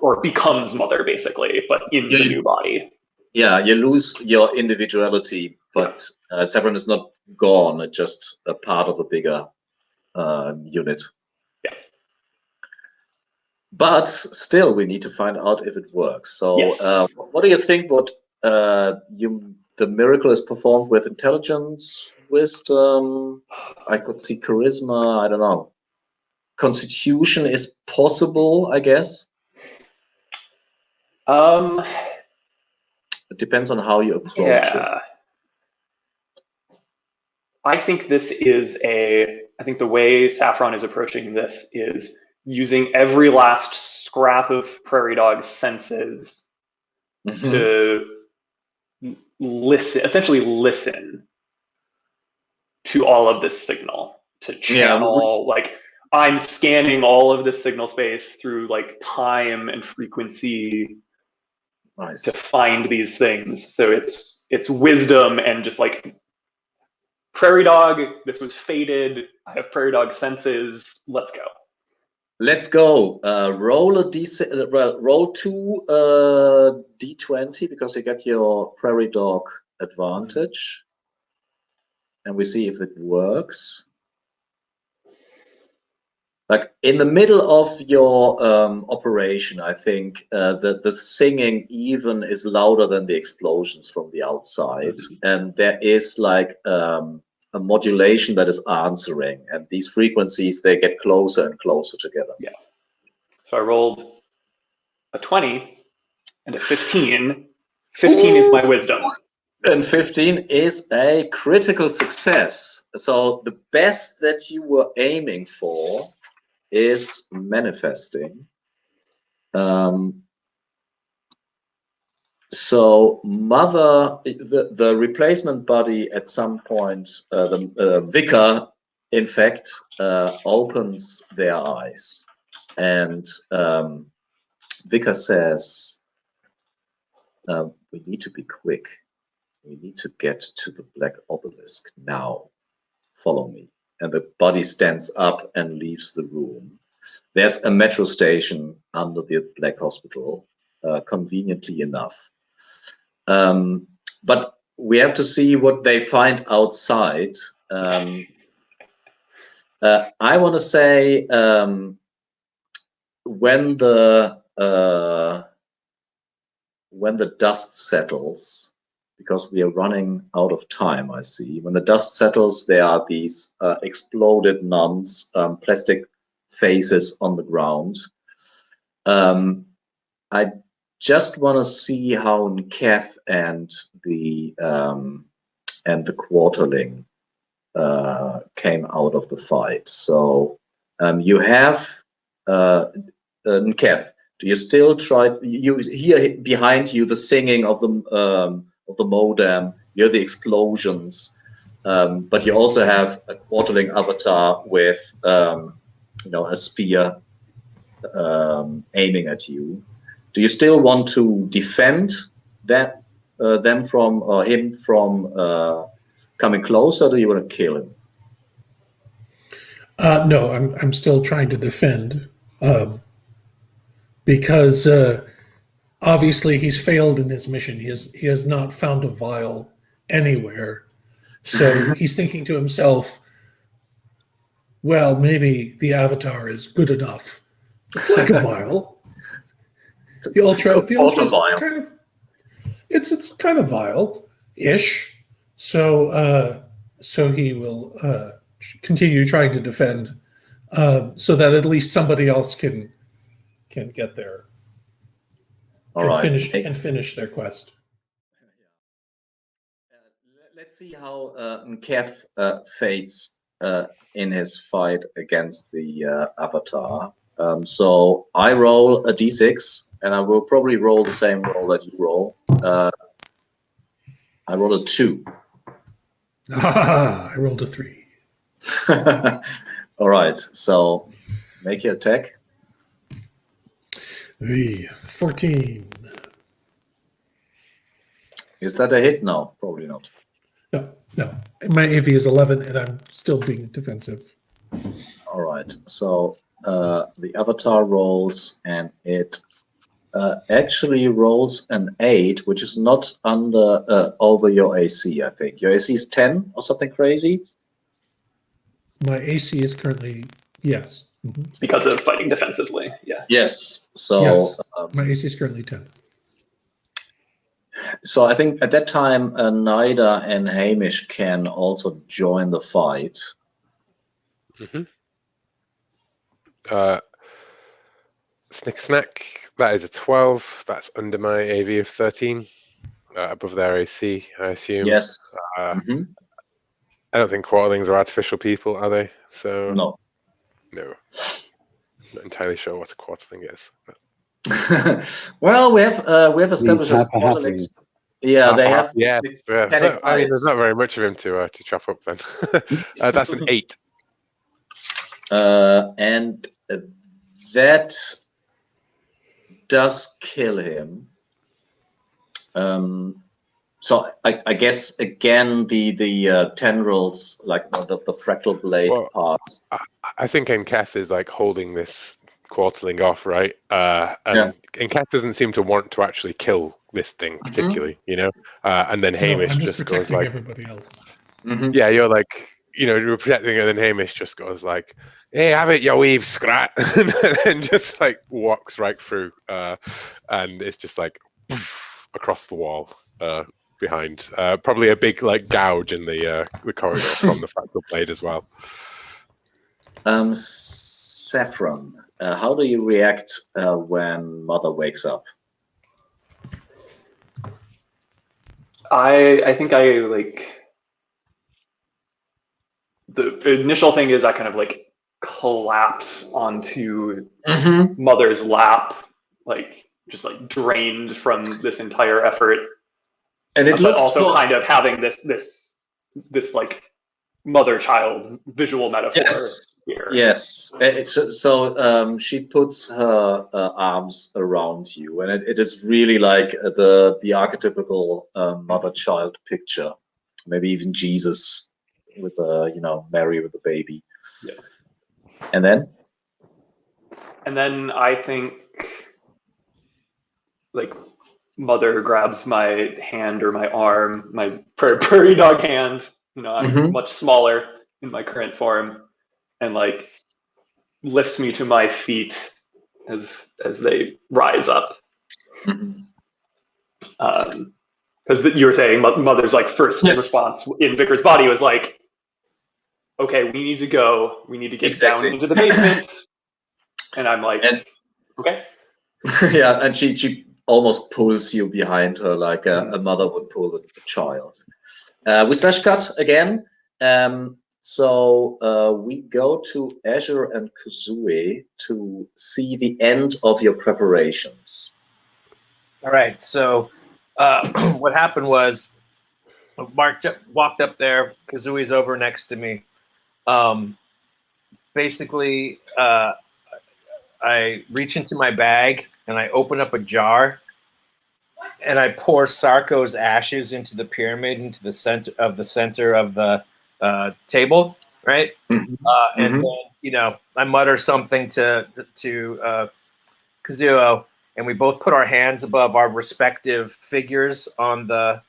or becomes Mother basically, but in the new body. Yeah, you lose your individuality, but Saffron is not gone. It's just a part of a bigger unit. Yeah. But still, we need to find out if it works. So, what do you think? What the miracle is performed with intelligence, wisdom? I could see charisma. I don't know. Constitution is possible, I guess. It depends on how you approach it. I think I think the way Saffron is approaching this is using every last scrap of Prairie Dog's senses to essentially listen to all of this signal, to channel, like I'm scanning all of this signal space through like time and frequency to find these things. So it's wisdom and just like, Prairie Dog, this was fated. I have Prairie Dog senses. Let's go. Let's go. Roll roll 2 d20 because you get your Prairie Dog advantage, and we see if it works. Like in the middle of your operation, I think the singing even is louder than the explosions from the outside, and there is like a modulation that is answering, and these frequencies, they get closer and closer together. Yeah. So I rolled a 20 and a 15. 15 is my wisdom. And 15 is a critical success. So the best that you were aiming for is manifesting. So Mother, the replacement body at some point, the vicar, in fact, opens their eyes. And vicar says, we need to be quick. We need to get to the Black Obelisk now. Follow me. And the body stands up and leaves the room. There's a metro station under the Black Hospital, conveniently enough. But we have to see what they find outside. I want to say when the dust settles, because we are running out of time, I see. When the dust settles, there are these exploded nuns, plastic faces on the ground. I just want to see how Nketh and the quarterling came out of the fight. So you have Nketh. Do you still try? You hear behind you the singing of the modem. You hear the explosions, but you also have a quarterling avatar with a spear aiming at you. Do you still want to defend them from him from coming closer? Or do you want to kill him? No, I'm still trying to defend because obviously he's failed in his mission. He has not found a vial anywhere, so he's thinking to himself, "Well, maybe the Avatar is good enough. It's like a vial." The ultra vial. Kind of, it's kind of vile-ish. So he will continue trying to defend, so that at least somebody else can get there. Can finish their quest. Let's see how Nketh fates in his fight against the Avatar. So I roll a d6, and I will probably roll the same roll that you roll. I rolled a 2. I rolled a 3. All right, so make your attack. 14. Is that a hit? No, probably not. No. My AV is 11, and I'm still being defensive. All right, so the avatar rolls, and it actually rolls an 8, which is not over your AC, I think. Your AC is 10 or something crazy? My AC is currently, yes. Mm-hmm. Because of fighting defensively, yeah. Yes, so... Yes, my AC is currently 10. So I think at that time, Nida and Hamish can also join the fight. Mm-hmm. Snick snack, that is a 12. That's under my AV of 13. Above their AC, I assume. Yes. I don't think quarterlings are artificial people, are they? So no. Not entirely sure what a quarterling is. Well, we have established as quarterlings. Yeah, they have. Yeah. I mean, there's not very much of him to chop up then. That's an 8. And that does kill him. So I guess again the tendrils, like the fractal blade parts. I think Enketh is like holding this quarterling off, right? And Enketh doesn't seem to want to actually kill this thing particularly, you know. And then Hamish just goes like, everybody else. Yeah, you're like, you're protecting it, and then Hamish just goes like, "Hey, have it, you weave scrat," and just like walks right through, and it's just like across the wall behind, probably a big like gouge in the corridor from the fractal blade as well. Saffron, how do you react when Mother wakes up? I think I like. The initial thing is I kind of like collapse onto Mother's lap, like just like drained from this entire effort, and it looks also kind of having this like mother-child visual metaphor. Here. Yes. So she puts her arms around you, and it is really like the archetypical mother-child picture, maybe even Jesus with Mary with the baby. Yeah. And then I think like Mother grabs my hand or my arm, my prairie dog hand. I'm much smaller in my current form, and like lifts me to my feet as they rise up. Because you were saying Mother's like first response in Vicar's body was like, okay, we need to go. We need to get down into the basement. And I'm like, okay. Yeah, and she almost pulls you behind her like a mother would pull a child. We slash cut again. So we go to Azure and Kazue to see the end of your preparations. All right. So what happened was Mark walked up there. Kazue's over next to me. Basically, I reach into my bag and I open up a jar and I pour Sarko's ashes into the pyramid, into the center of the table, right? And then, I mutter something to Kazuo, and we both put our hands above our respective figures on that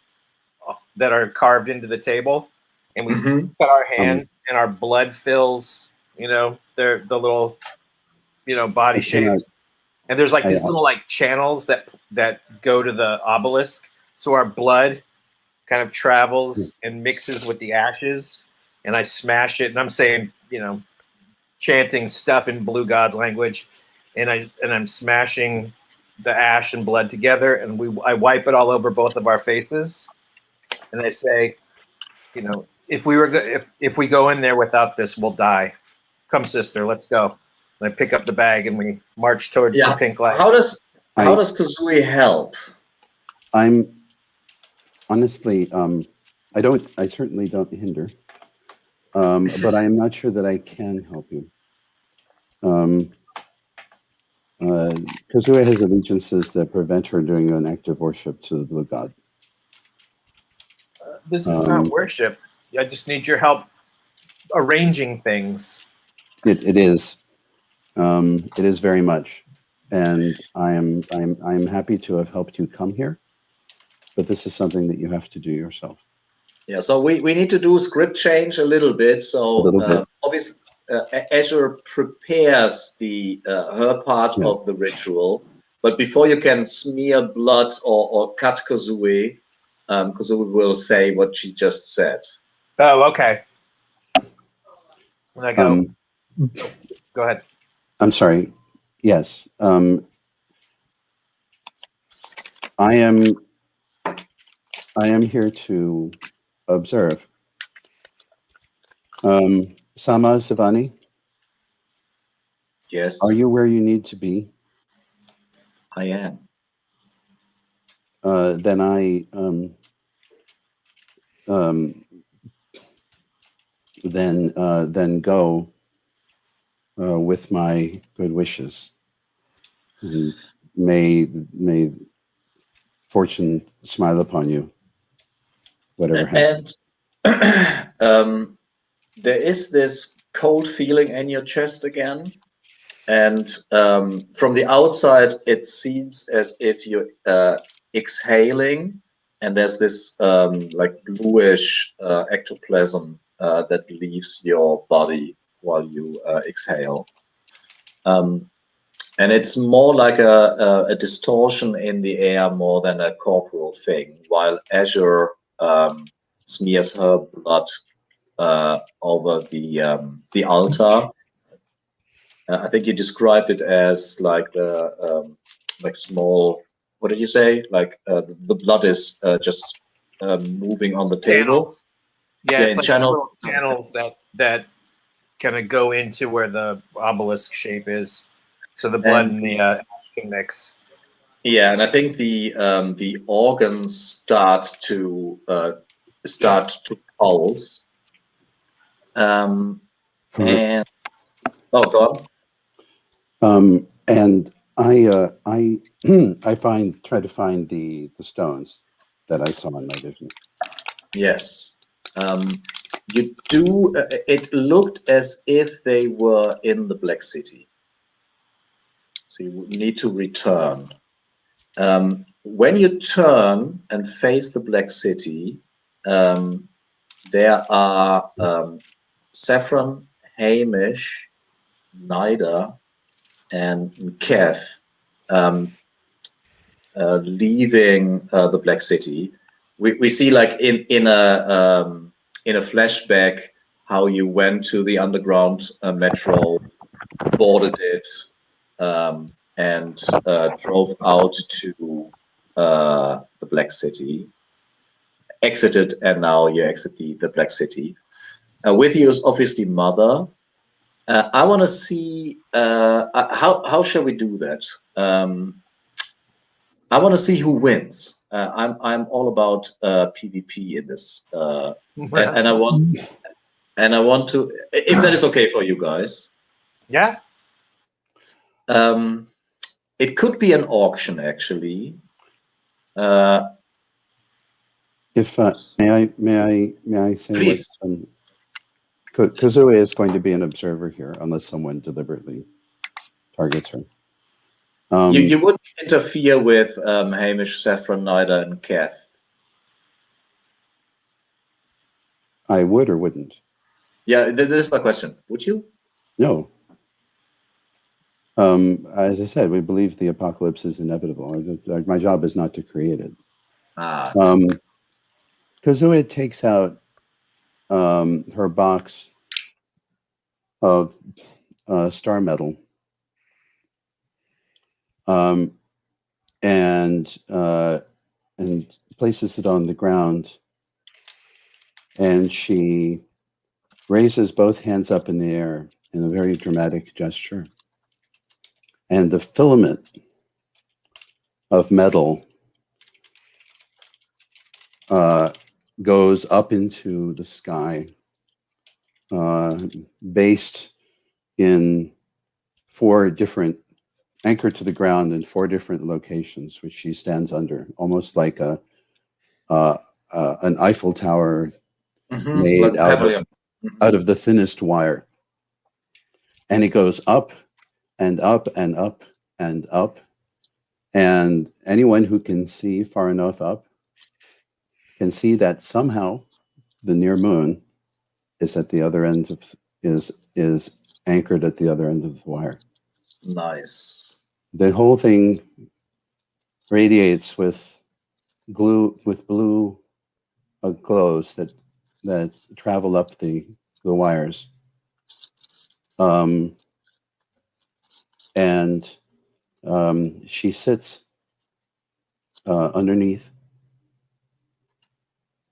are carved into the table, and we cut our hands, and our blood fills, the little, body shapes. And there's like these little like channels that go to the obelisk. So our blood kind of travels and mixes with the ashes, and I smash it. And I'm saying, chanting stuff in Blue God language, and I'm smashing the ash and blood together, and I wipe it all over both of our faces, and I say, if we go in there without this, we'll die. Come, sister, let's go. And I pick up the bag and we march towards the pink light. How does Kazue help? I'm honestly, I certainly don't hinder. but I am not sure that I can help you. Kazue has allegiances that prevent her doing an active worship to the blue god. This is not worship. I just need your help arranging things. It is. It is very much, and I'm happy to have helped you come here, but this is something that you have to do yourself. Yeah, so we need to do script change a little bit. So obviously, Azure prepares the her part of the ritual, but before you can smear blood or cut Kazue, Kazue will say what she just said. Oh, okay. When I go, go ahead. I'm sorry. Yes. I am here to observe. Sama Savani? Yes. Are you where you need to be? I am. Then go with my good wishes. And may fortune smile upon you. Whatever happens. And there is this cold feeling in your chest again, and from the outside, it seems as if you're exhaling, and there's this like bluish ectoplasm that leaves your body while you exhale. And it's more like a distortion in the air more than a corporal thing, while Azure smears her blood over the altar. I think you described it as like the like small. What did you say? Like the blood is just moving on the table. Yeah, it's like little channels that kind of go into where the obelisk shape is, so the blood and the ash can mix. Yeah, and I think the organs start to pulse. And oh, go on. And I try to find the stones that I saw in my vision. Yes. You do. It looked as if they were in the Black City. So you need to return. When you turn and face the Black City, there are Saffron, Hamish, Nida, and Keth leaving the Black City. We see like in a flashback how you went to the underground metro, boarded it, and drove out to the Black City, exited, and now you exit the Black City. With you is obviously Mother. I want to see how shall we do that. I want to see who wins. I'm all about PvP in this, and I want to, if that is okay for you guys. Yeah. It could be an auction actually. If may I say, please. Kazue is going to be an observer here, unless someone deliberately targets her. You wouldn't interfere with Hamish, Saffron, Nida, and Keth. I would or wouldn't. Yeah, that is my question. Would you? No. As I said, we believe the apocalypse is inevitable. My job is not to create it. Kazue takes out her box of star metal, and places it on the ground, and she raises both hands up in the air in a very dramatic gesture, and the filament of metal goes up into the sky based in anchored to the ground in 4 different locations, which she stands under, almost like an Eiffel Tower made out of the thinnest wire. And it goes up and up and up and up. And anyone who can see far enough up can see that somehow the near moon is at the other end of is anchored at the other end of the wire. Nice. The whole thing radiates with blue glows that travel up the wires. She sits underneath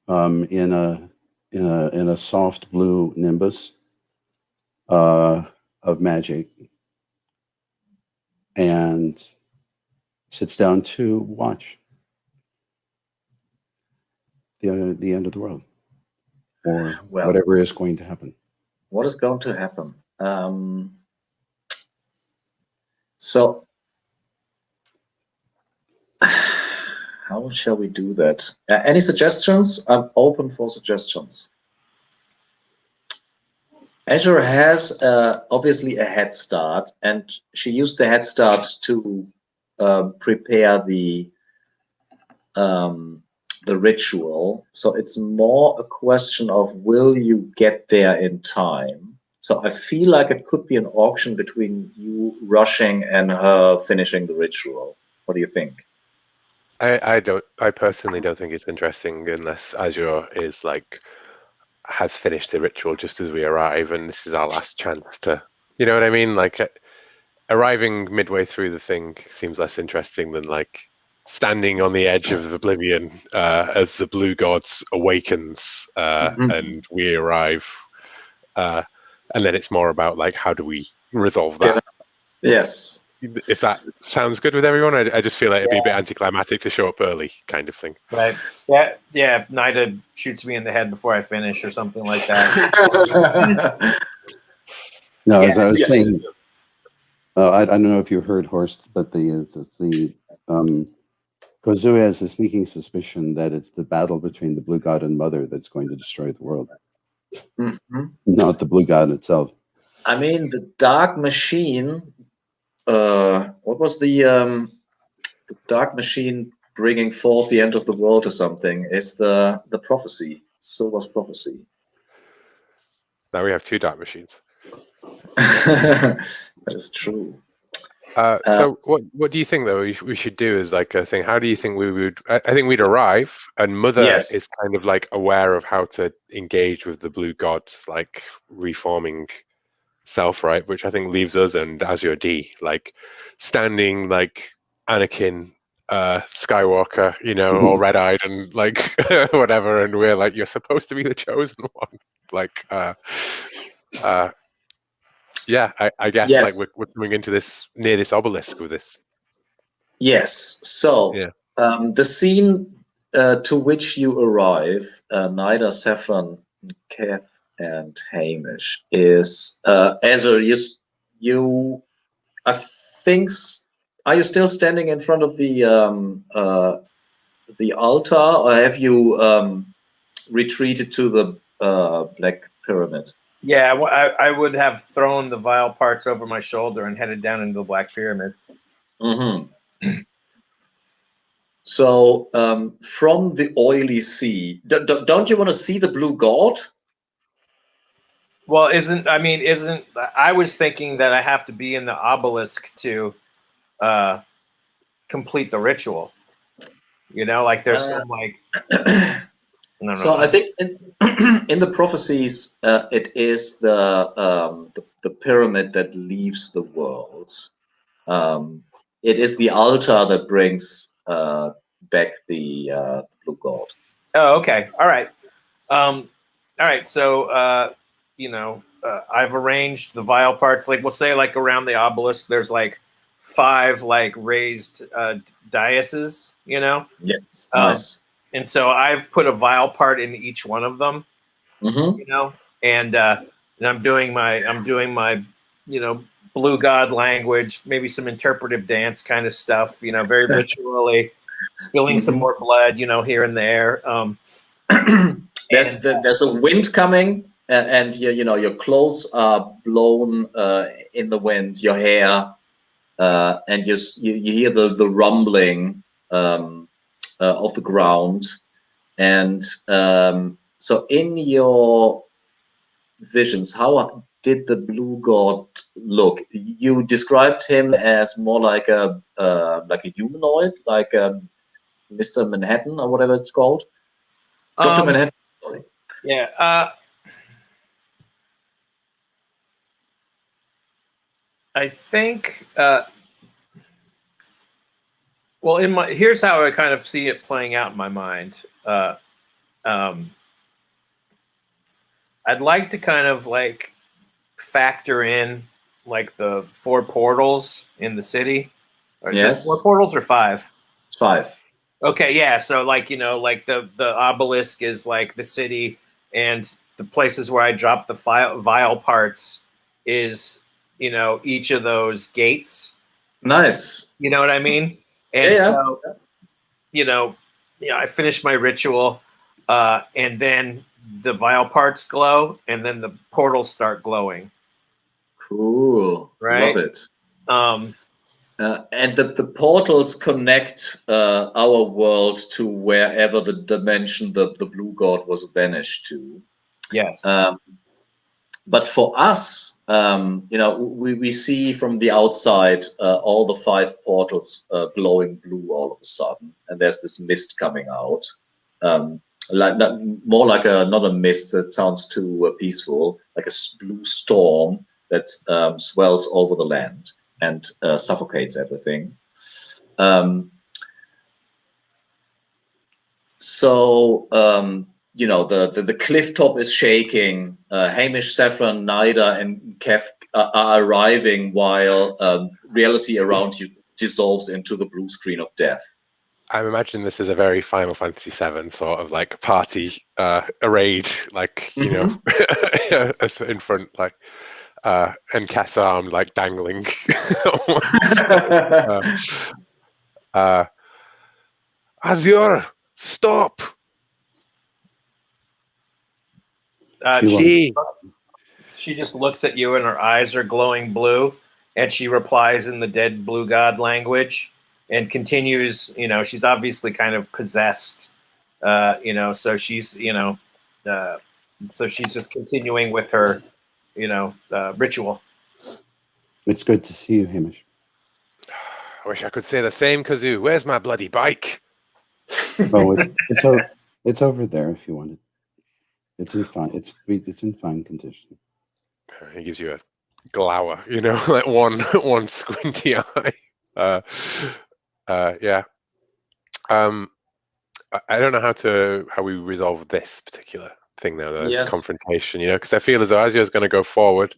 in a soft blue nimbus of magic, and sits down to watch the end of the world, or whatever is going to happen. What is going to happen? So, how shall we do that? Any suggestions? I'm open for suggestions. Azure has obviously a head start, and she used the head start to prepare the ritual. So it's more a question of, will you get there in time? So I feel like it could be an auction between you rushing and her finishing the ritual. What do you think? I personally don't think it's interesting unless Azure is has finished the ritual just as we arrive, and this is our last chance to, you know what I mean? Arriving midway through the thing seems less interesting than standing on the edge of oblivion as the blue gods awakens and we arrive. And then it's more about how do we resolve that? Yes. If that sounds good with everyone, I just feel like it'd be a bit anticlimactic to show up early, kind of thing. Right. Yeah. If Nida shoots me in the head before I finish or something like that. No, as I was saying, I don't know if you heard, Horst, but the Kozue has a sneaking suspicion that it's the battle between the Blue God and Mother that's going to destroy the world. Not the Blue God itself. I mean, the Dark Machine. What was the Dark Machine bringing forth the end of the world or something? Is the prophecy? Silver's prophecy. Now we have 2 Dark Machines. That is true. So what do you think though we should do as a thing? How do you think we would? I think we'd arrive, and Mother is kind of aware of how to engage with the blue gods, reforming self, right? Which I think leaves us and Azure D standing Anakin Skywalker, all red-eyed and whatever, and we're you're supposed to be the chosen one. Yeah, I guess we're coming into near this obelisk with this. Yes. So the scene to which you arrive, Nida, Saffron, Kath, and Hamish, is Azure. You, I think. Are you still standing in front of the altar, or have you retreated to the Black Pyramid? Yeah, I would have thrown the vial parts over my shoulder and headed down into the Black Pyramid. So from the oily sea, don't you want to see the blue god? Well, I was thinking that I have to be in the obelisk to complete the ritual. There's some No. So I think in the prophecies, it is the pyramid that leaves the world. It is the altar that brings back the blue god. Oh, okay. All right. All right. So I've arranged the vial parts. We'll say around the obelisk, there's 5 raised daises. Yes. Nice. And so I've put a vial part in each one of them, and and I'm doing my blue god language, maybe some interpretive dance kind of stuff, very ritually, spilling some more blood, here and there. There's a wind coming, and your clothes are blown in the wind, your hair, and you hear the rumbling of the ground, and so in your visions, how did the blue god look? You described him as more like a humanoid, like Mr. Manhattan or whatever it's called. Dr. Manhattan. Sorry. Yeah. I think. Well, here's how I kind of see it playing out in my mind. I'd like to kind of like factor in like the 4 portals in the city. Or yes. 4 portals or 5? It's 5. Okay, yeah. So like like the obelisk is like the city, and the places where I drop the vial parts is each of those gates. Nice. You know what I mean? And so I finish my ritual, and then the vial parts glow, and then the portals start glowing. Cool. Right? Love it. And the portals connect our world to wherever the dimension the blue god was vanished to. Yes. But for us, we see from the outside all the 5 portals glowing blue all of a sudden, and there's this mist coming out. More like not a mist that sounds too peaceful, like a blue storm that swells over the land and suffocates everything. The cliff top is shaking. Hamish, Saffron, Nida, and Kev are arriving while reality around you dissolves into the blue screen of death. I'm imagining this is a very Final Fantasy VII sort of like party arrayed, like in front, like and Cass arm like dangling. Azure, stop! She just looks at you, and her eyes are glowing blue, and she replies in the dead blue god language, and continues. She's obviously kind of possessed. So she's so she's just continuing with her ritual. It's good to see you, Hamish. I wish I could say the same, Kazoo. Where's my bloody bike? Oh, it's over there if you want it. It's in fine condition. He gives you a glower, like one squinty eye. Yeah. I don't know how we resolve this particular thing though. This confrontation, because I feel as though Azure's going to go forward.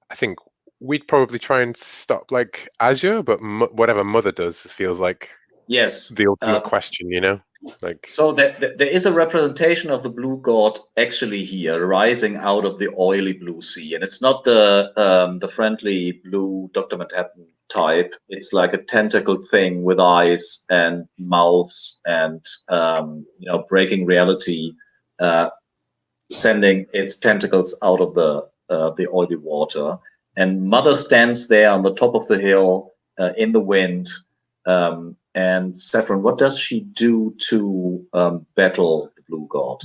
I think we'd probably try and stop like Azure, but whatever Mother does feels like the ultimate question, Like, so there is a representation of the blue god actually here, rising out of the oily blue sea, and it's not the friendly blue Dr. Manhattan type. It's like a tentacled thing with eyes and mouths, and breaking reality, sending its tentacles out of the oily water. And Mother stands there on the top of the hill in the wind. And Saffron, what does she do to battle the blue god?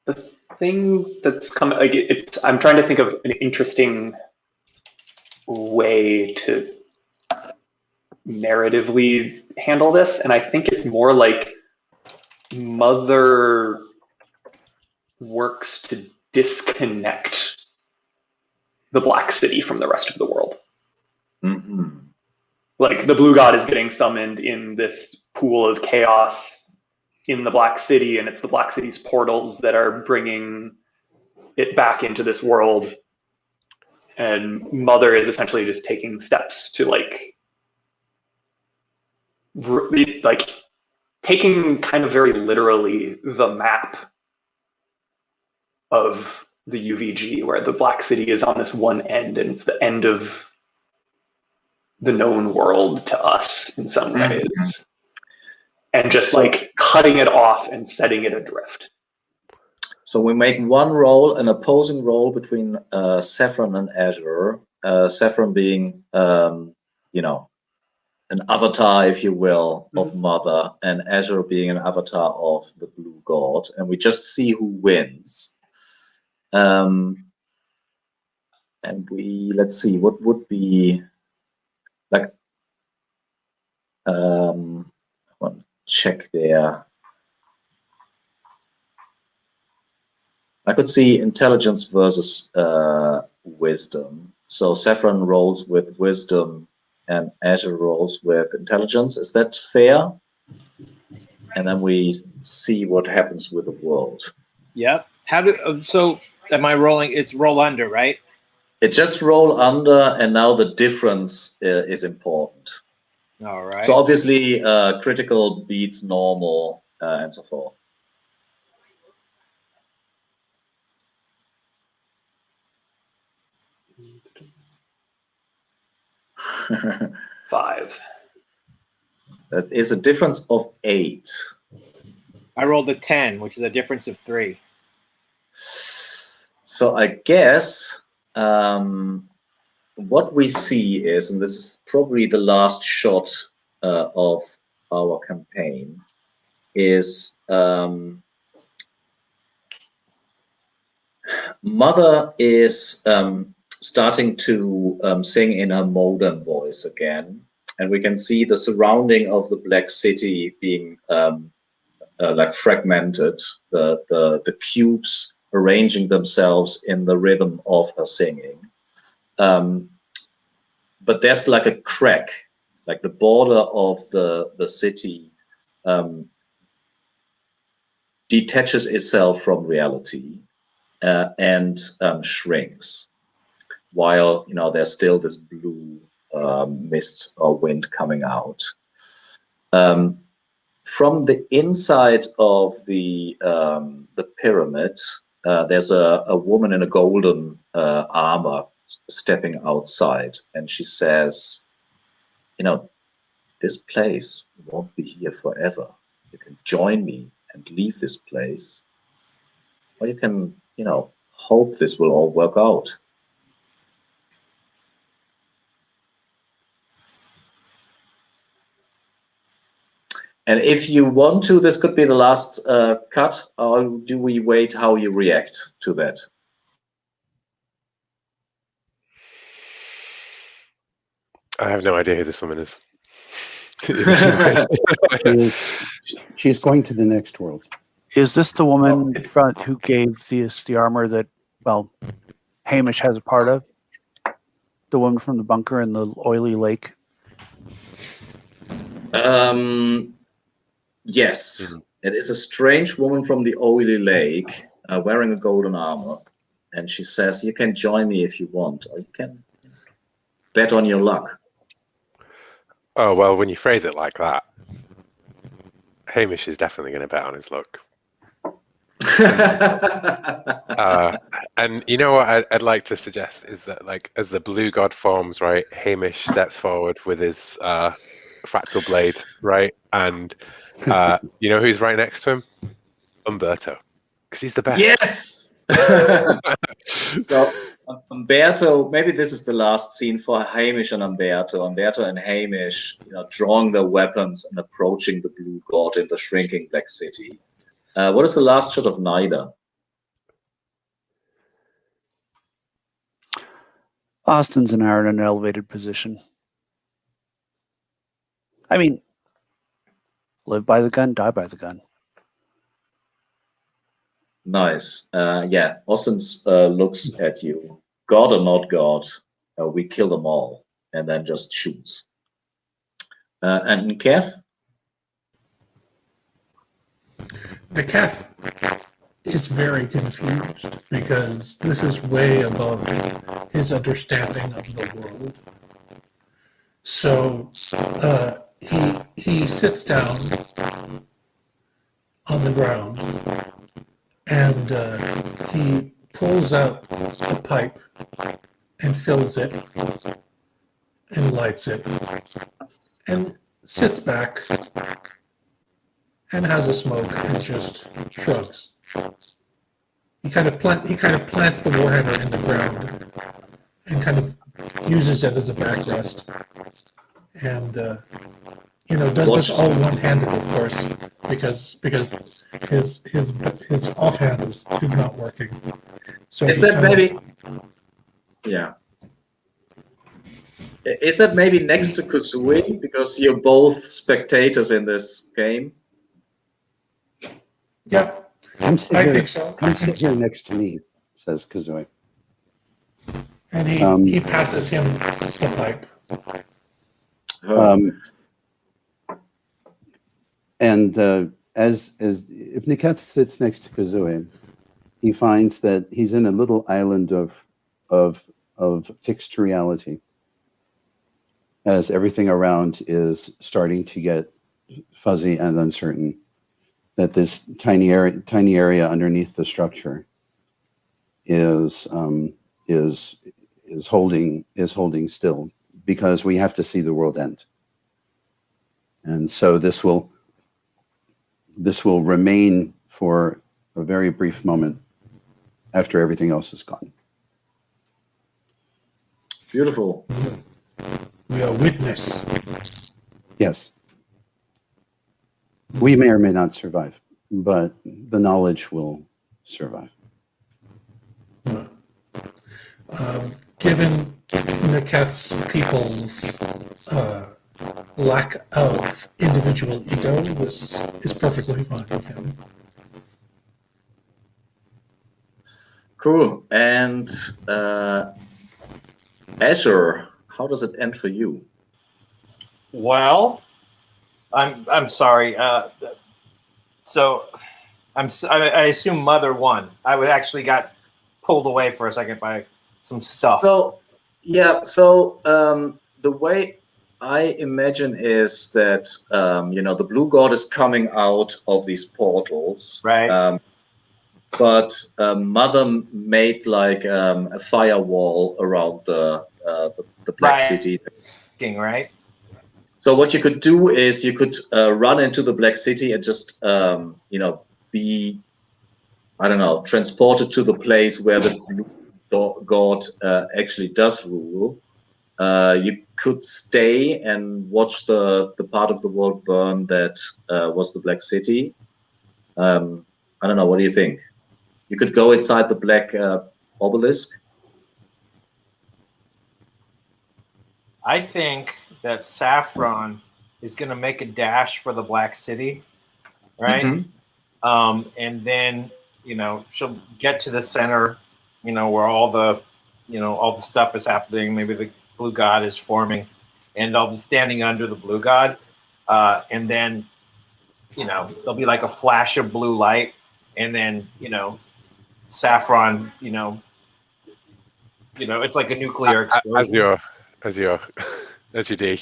The thing that's coming, I'm trying to think of an interesting way to narratively handle this, and I think it's more like Mother works to disconnect the Black City from the rest of the world. Mm-hmm. Like the blue god is getting summoned in this pool of chaos in the Black City, and it's the Black City's portals that are bringing it back into this world. And Mother is essentially just taking steps to like taking kind of very literally the map of the UVG, where the Black City is on this one end, and it's the end of the known world to us in some ways, and just like cutting it off and setting it adrift. So we make one roll, an opposing roll between Saffron and Azure. Saffron being, you know, an avatar, if you will, of Mother, and Azure being an avatar of the Blue God, and we just see who wins. And let's see, what would be like, I want to check there. I could see intelligence versus wisdom. So Saffron rolls with wisdom and Azure rolls with intelligence. Is that fair? And then we see what happens with the world. Yep. So am I rolling? It's roll under, right? It just roll under, and now the difference is important. All right. So obviously critical beats normal and so forth. Five. That is a difference of 8. I rolled a 10, which is a difference of 3. So I guess what we see is, and this is probably the last shot of our campaign, is Mother is starting to sing in her modern voice again, and we can see the surrounding of the Black City being like fragmented, the cubes arranging themselves in the rhythm of her singing. But there's like a crack, like the border of the city detaches itself from reality and shrinks, while there's still this blue mist or wind coming out. From the inside of the pyramid, there's a woman in a golden armor stepping outside, and she says, this place won't be here forever. You can join me and leave this place, or you can, hope this will all work out. And if you want to, this could be the last cut, or do we wait how you react to that? I have no idea who this woman is. She's going to the next world. Is this the woman in front who gave the armor that, Hamish has a part of? The woman from the bunker in the oily lake? Yes. It is a strange woman from the oily lake wearing a golden armor. And she says, you can join me if you want, or you can bet on your luck. Oh, well, when you phrase it like that, Hamish is definitely going to bet on his luck. And you know what I'd like to suggest is that, as the blue god forms, right, Hamish steps forward with his fractal blade, right, and you know who's right next to him? Umberto, because he's the best. Yes. So Umberto, maybe this is the last scene for Hamish and Umberto. Umberto and Hamish, drawing their weapons and approaching the blue god in the shrinking Black City. What is the last shot of Nida? Austin's and Aaron in an elevated position. I mean, live by the gun, die by the gun. Nice. Yeah, Austin looks at you. God or not God, we kill them all, and then just shoots. And Keth? The Keth is very confused because this is way above his understanding of the world. So he sits down on the ground, and he pulls out a pipe and fills it and lights it and sits back and has a smoke and just shrugs. He kind of plants the warhammer in the ground and kind of uses it as a backrest, and does this all one-handed, of course, because his offhand is not working. So is that maybe? Yeah. Is that maybe next to Kuzui, because you're both spectators in this game? Yeah, I think so. Come sit here next to me, says Kuzui. And he passes him the pipe. And as if Niketh sits next to Kuzui, he finds that he's in a little island of fixed reality, as everything around is starting to get fuzzy and uncertain. That this tiny area underneath the structure is holding still, because we have to see the world end. And so this will remain for a very brief moment after everything else is gone. Beautiful. We are witness. Yes. We may or may not survive, but the knowledge will survive. Given Niketh's people's lack of individual ego, this is perfectly fine with him. Cool. And Azure, how does it end for you? Well, I'm sorry. So I assume Mother won. I actually got pulled away for a second by some stuff. So yeah. So the way I imagine is that the blue god is coming out of these portals, right? But Mother made like a firewall around the Black City. Right. So what you could do is you could run into the Black City and just be, I don't know, transported to the place where the blue god actually does rule. You could stay and watch the part of the world burn that was the Black City. I don't know. What do you think? You could go inside the Black Obelisk. I think that Saffron is going to make a dash for the Black City, right? Mm-hmm. And then she'll get to the center, where all the stuff is happening. Maybe the blue god is forming, and I'll be standing under the blue god, and then there'll be like a flash of blue light, and then Saffron, it's like a nuclear explosion. As your day.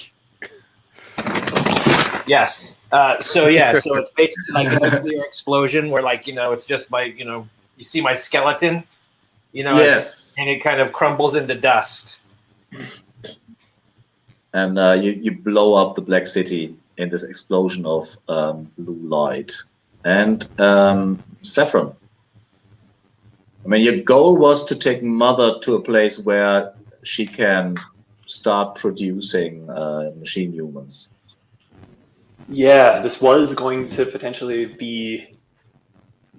Yes. So it's basically like a nuclear explosion where it's just you see my skeleton, yes, and it kind of crumbles into dust. And you blow up the Black City in this explosion of blue light. And Saffron, I mean, your goal was to take Mother to a place where she can start producing machine humans. Yeah, this was going to potentially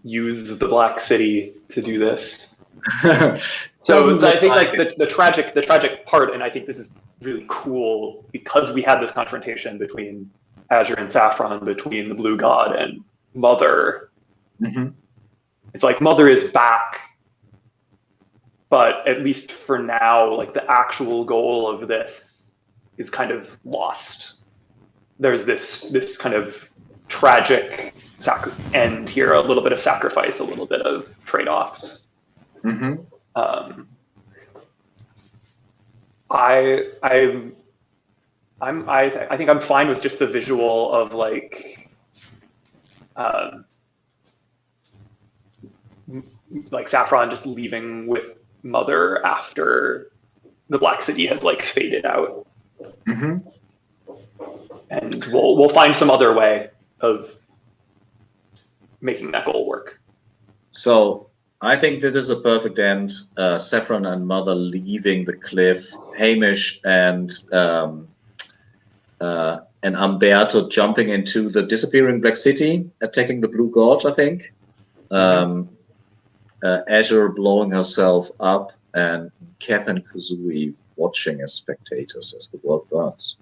use the Black City to do this. So I think like the tragic part, and I think this is really cool because we had this confrontation between Azure and Saffron, between the Blue God and Mother. Mm-hmm. It's like Mother is back, but at least for now, like the actual goal of this is kind of lost. There's this kind of tragic end here, a little bit of sacrifice, a little bit of trade-offs. Mm-hmm. I think I'm fine with just the visual of like like Saffron just leaving with Mother after the Black City has like faded out. Mm-hmm. And we'll find some other way of making that goal work. So I think that is a perfect end. Saffron and Mother leaving the cliff. Hamish and Umberto jumping into the disappearing Black City, attacking the Blue Gorge, I think. Azure blowing herself up, and Kath and Kazooie watching as spectators as the world burns.